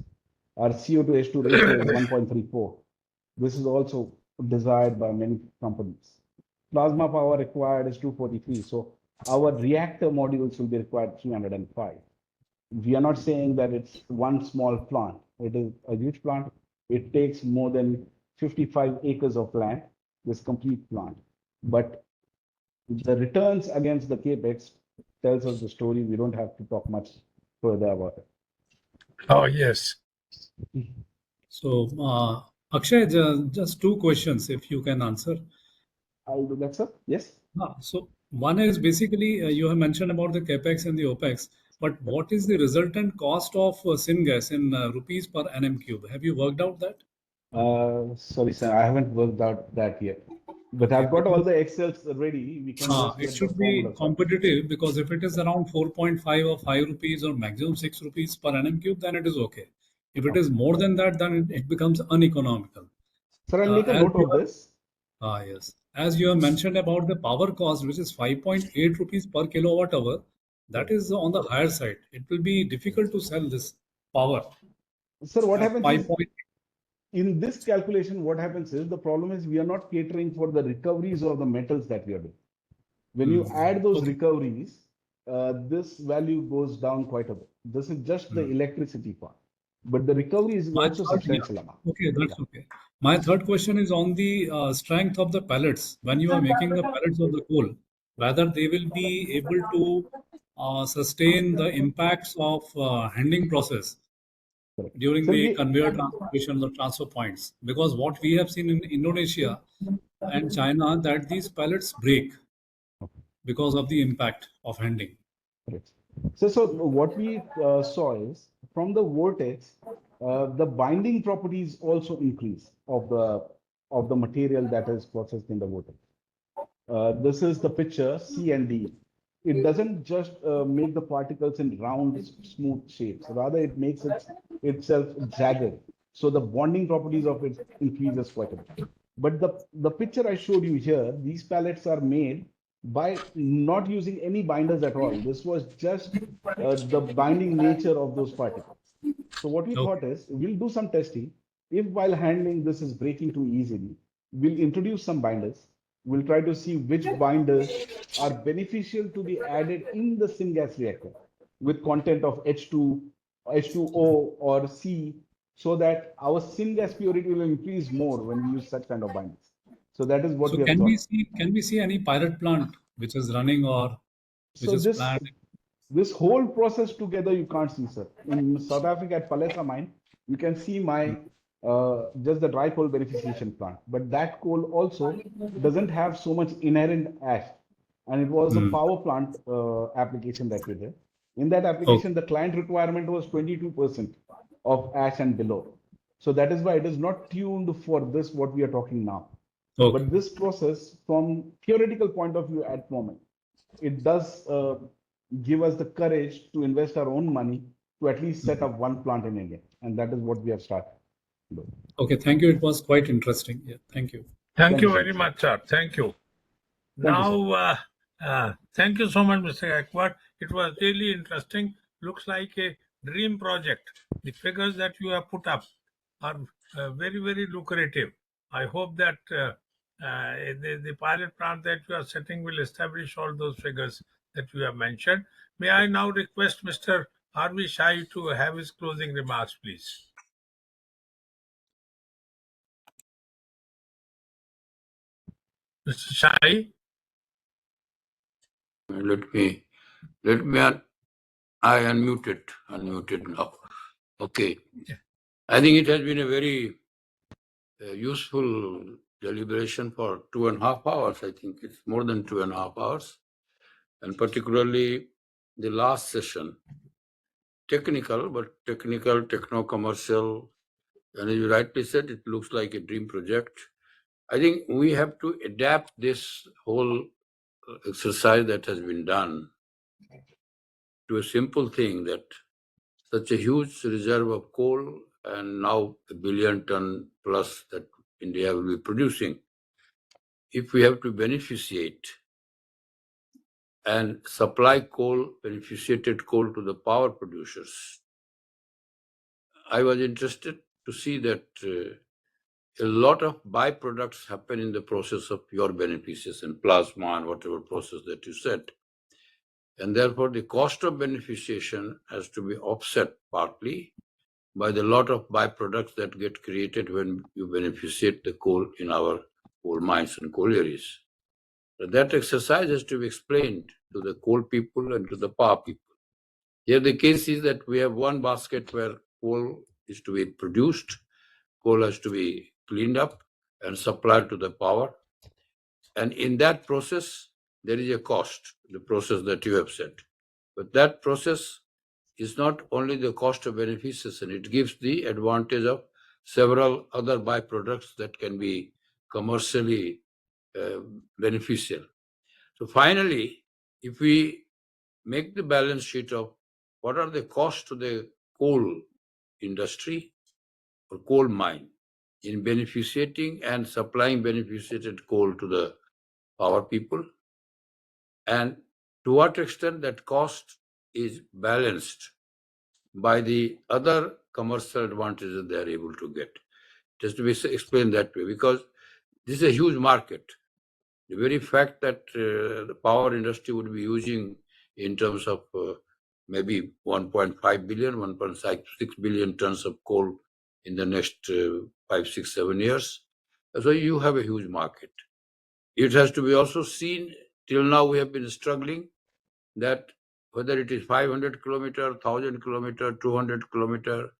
Our CO to H2 ratio is 1.34. This is also desired by many companies. Plasma power required is 243. So our reactor modules will be required 305. We are not saying that it's one small plant. It is a huge plant. It takes more than 55 acres of land, this complete plant. But the returns against the capex tells us the story. We don't have to talk much further about it. Oh, yes. So, Akshay, just two questions, if you can answer. I'll do that, sir. Yes. So one is basically you have mentioned about the capex and the opex, but what is the resultant cost of syngas in rupees per nm cube? Have you worked out that? Sorry, sir, I haven't worked out that yet. But I've got all the Excels ready. We can just It get the should be formula, sir. competitive, because if it is around 4.5 or 5 rupees or maximum 6 rupees per nm cube, then it is okay. If it is more than that, then it becomes uneconomical. Sir, I'll make a as note you of have- this. Yes. As you have mentioned about the power cost, which is 5.8 rupees per kilowatt hour, that is on the higher side. It will be difficult to sell this power. Sir, what at happens 5 is, point- in this calculation, what happens is the problem is we are not catering for the recoveries of the metals that we are doing. When you add those Okay. recoveries, this value goes down quite a bit. This is just the electricity part, but the recovery is My also third- substantial amount. Okay, that's okay. My third question is on the strength of the pellets. When you are making the pellets of the coal, whether they will be able to sustain the impacts of handling process Correct. during Sir, the we- conveyor transportation or transfer points. Because what we have seen in Indonesia and China, that these pellets break because of the impact of handling. Correct. So what we saw is from the vortex, the binding properties also increase of the material that is processed in the vortex. This is the picture C and D. It doesn't just make the particles in round, smooth shapes. Rather, it makes itself jagged. So the bonding properties of it increases quite a bit. But the picture I showed you here, these pellets are made by not using any binders at all. This was just the binding nature of those particles. So what we Okay. thought is, we'll do some testing. If while handling this is breaking too easily, we'll introduce some binders. We'll try to see which binders are beneficial to be added in the syngas reactor with content of H2, H2O or C, so that our syngas purity will increase more when we use such kind of binders. So that is what So we have can thought. we see any pilot plant which is running or which So is this planned? this whole process together you can't see, sir. In South Africa at Palesa mine, you can see my just the dry coal beneficiation plant, but that coal also doesn't have so much inherent ash, and it was a Hmm. power plant application that we did. In that application, the client requirement was 22% of ash and below. So that is why it is not tuned for this what we are talking now. Okay. But this process, from theoretical point of view, at moment, it does give us the courage to invest our own money to at least set up one plant in India, and that is what we have started. Okay, thank you. It was quite interesting. Yeah, thank you. Thank you so very much, sir. Thank you. Thank you, sir. Now, thank you so much, Mr. Gaikwad. It was really interesting. Looks like a dream project. The figures that you have put up are very, very lucrative. I hope that the pilot plant that you are setting will establish all those figures that you have mentioned. May I now request Mr. Harvey Shai to have his closing remarks, please? Mr. Shai? I unmuted now. Okay. I think it has been a very useful deliberation for 2.5 hours. I think it's more than 2.5 hours. And particularly the last session, techno-commercial, and as you rightly said, it looks like a dream project. I think we have to adapt this whole exercise that has been done to a simple thing, that such a huge reserve of coal and now 1 billion ton plus that India will be producing. If we have to beneficiate and supply beneficiated coal to the power producers, I was interested to see that a lot of byproducts happen in the process of pure beneficiation, plasma and whatever process that you said. And therefore, the cost of beneficiation has to be offset partly by the lot of byproducts that get created when you beneficiate the coal in our coal mines and coal areas. That exercise has to be explained to the coal people and to the power people. Here the case is that we have one basket where coal is to be produced, coal has to be cleaned up and supplied to the power. And in that process, there is a cost, the process that you have said. But that process is not only the cost of beneficiation, it gives the advantage of several other byproducts that can be commercially beneficial. So finally, if we make the balance sheet of what are the costs to the coal industry or coal mine in beneficiating and supplying beneficiated coal to the power people, and to what extent that cost is balanced by the other commercial advantages they are able to get. Just to be explained that way, because this is a huge market. The very fact that the power industry would be using in terms of maybe 1.5 billion, 1.6 billion tons of coal in the next 5, 6, 7 years. So you have a huge market. It has to be also seen, till now we have been struggling, that whether it is 500 kilometer, 1000 kilometer, 200 kilometer,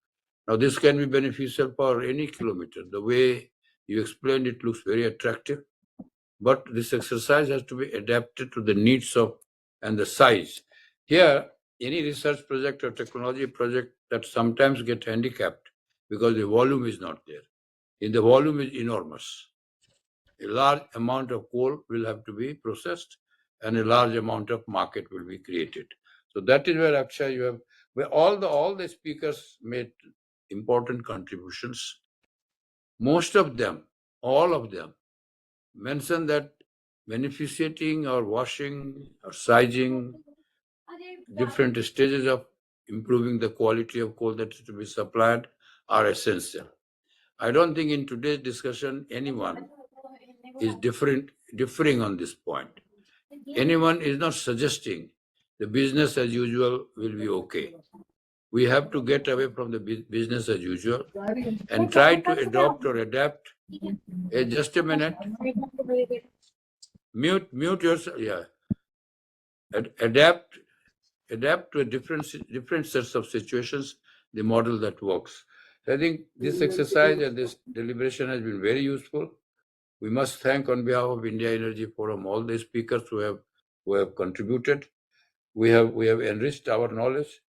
now this can be beneficial for any kilometer. The way you explained it looks very attractive, but this exercise has to be adapted to the needs of and the size. Here, any research project or technology project that sometimes get handicapped because the volume is not there. And the volume is enormous. A large amount of coal will have to be processed and a large amount of market will be created. So that is where Akshay, you have, where all the speakers made important contributions. Most of them, all of them, mention that beneficiating or washing or sizing, different stages of improving the quality of coal that is to be supplied are essential. I don't think in today's discussion anyone is differing on this point. Anyone is not suggesting the business as usual will be okay. We have to get away from the business as usual and try to adopt or adapt. Just a minute. Mute yourself. Yeah. adapt to a different sets of situations, the model that works. So I think this exercise and this deliberation has been very useful. We must thank on behalf of India Energy Forum all the speakers who have contributed. We have enriched our knowledge.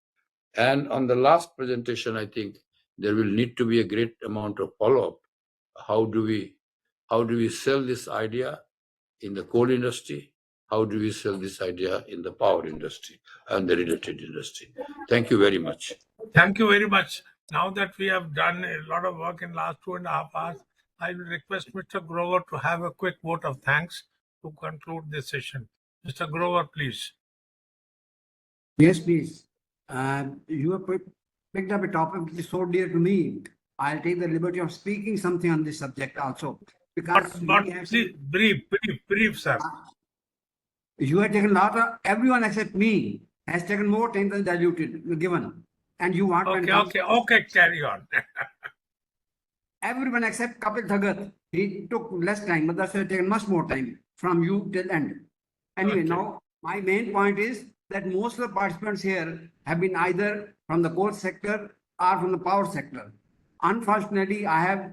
And on the last presentation, I think there will need to be a great amount of follow-up. How do we sell this idea in the coal industry? How do we sell this idea in the power industry and the related industry? Thank you very much. Thank you very much. Now that we have done a lot of work in last 2.5 hours, I will request Mr. Grover to have a quick vote of thanks to conclude this session. Mr. Grover, please. Yes, please. You have picked up a topic which is so dear to me. I'll take the liberty of speaking something on this subject also. Because But we have please, brief, sir. you have taken a lot of, everyone except me has taken more time than diluted given. And you want Okay, carry on. everyone except Kapil Thagat. He took less time, but that's taken much more time from you till end. Anyway, Okay. now my main point is that most of the participants here have been either from the coal sector or from the power sector. Unfortunately, I have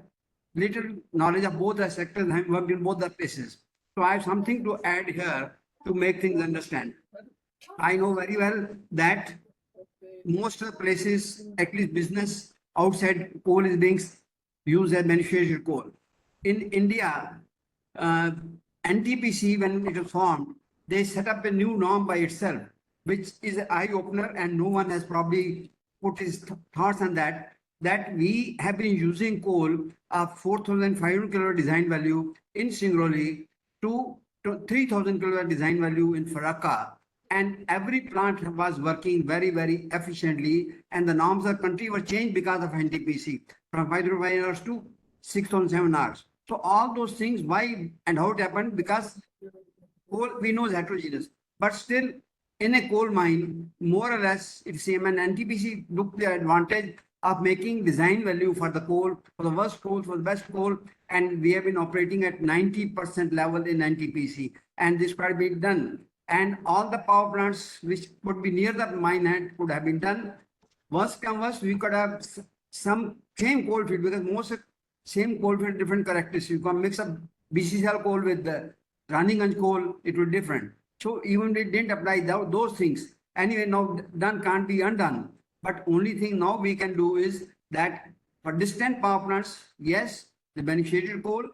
little knowledge of both the sectors and I have worked in both the places. So I have something to add here to make things understand. I know very well that most of the places, at least business outside coal is being used as manufactured coal. In India, NTPC, when it was formed, they set up a new norm by itself, which is an eye-opener, and no one has probably put his thoughts on that, that we have been using coal of 4,500 kilowatt design value in Singrauli to 3,000 kilowatt design value in Farakka. And every plant was working very, very efficiently. And the norms of the country were changed because of NTPC from 505 hours to 6,007 hours. So all those things, why and how it happened, because coal we know is heterogeneous, but still in a coal mine, more or less it's same. And NTPC took the advantage of making design value for the coal, for the worst coal, for the best coal. And we have been operating at 90% level in NTPC. And this could be done. And all the power plants which would be near the mine end could have been done. Worst come worst, we could have some same coal field, because most of same coal field, different characteristics. You can mix up BCCL coal with the Raniganj coal, it would be different. So even we didn't apply those things. Anyway, now done can't be undone. But only thing now we can do is that for distant power plants, yes, the beneficial coal,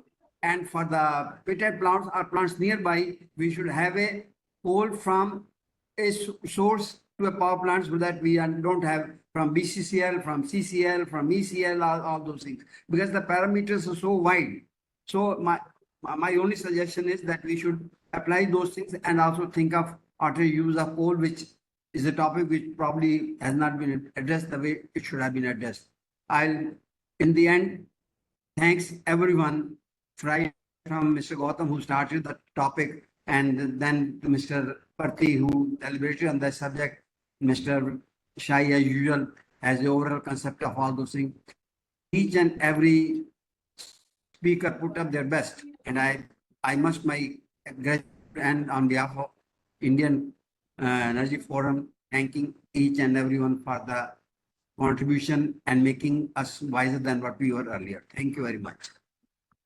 and for the pitted plants or plants nearby, we should have a coal from a source to a power plant, so that we don't have from BCCL, from CCL, from ECL, all those things, because the parameters are so wide. So my only suggestion is that we should apply those things and also think of alternate use of coal, which is a topic which probably has not been addressed the way it should have been addressed. In the end, thanks everyone, right from Mr. Gautam, who started the topic, and then to Mr. Parthi, who deliberated on the subject, Mr. Shai, as usual, has the overall concept of all those things. Each and every speaker put up their best, and I must my gratitude, and on behalf of Indian Energy Forum, thanking each and everyone for the contribution and making us wiser than what we were earlier. Thank you very much.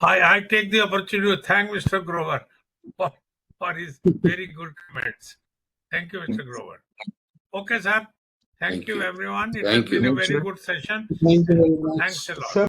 I take the opportunity to thank Mr. Grover for his very good comments. Thank you, Mr. Grover. Okay, sir. Thank you, everyone. It has been a very good session. Thank you very much. Thanks a lot. Sir,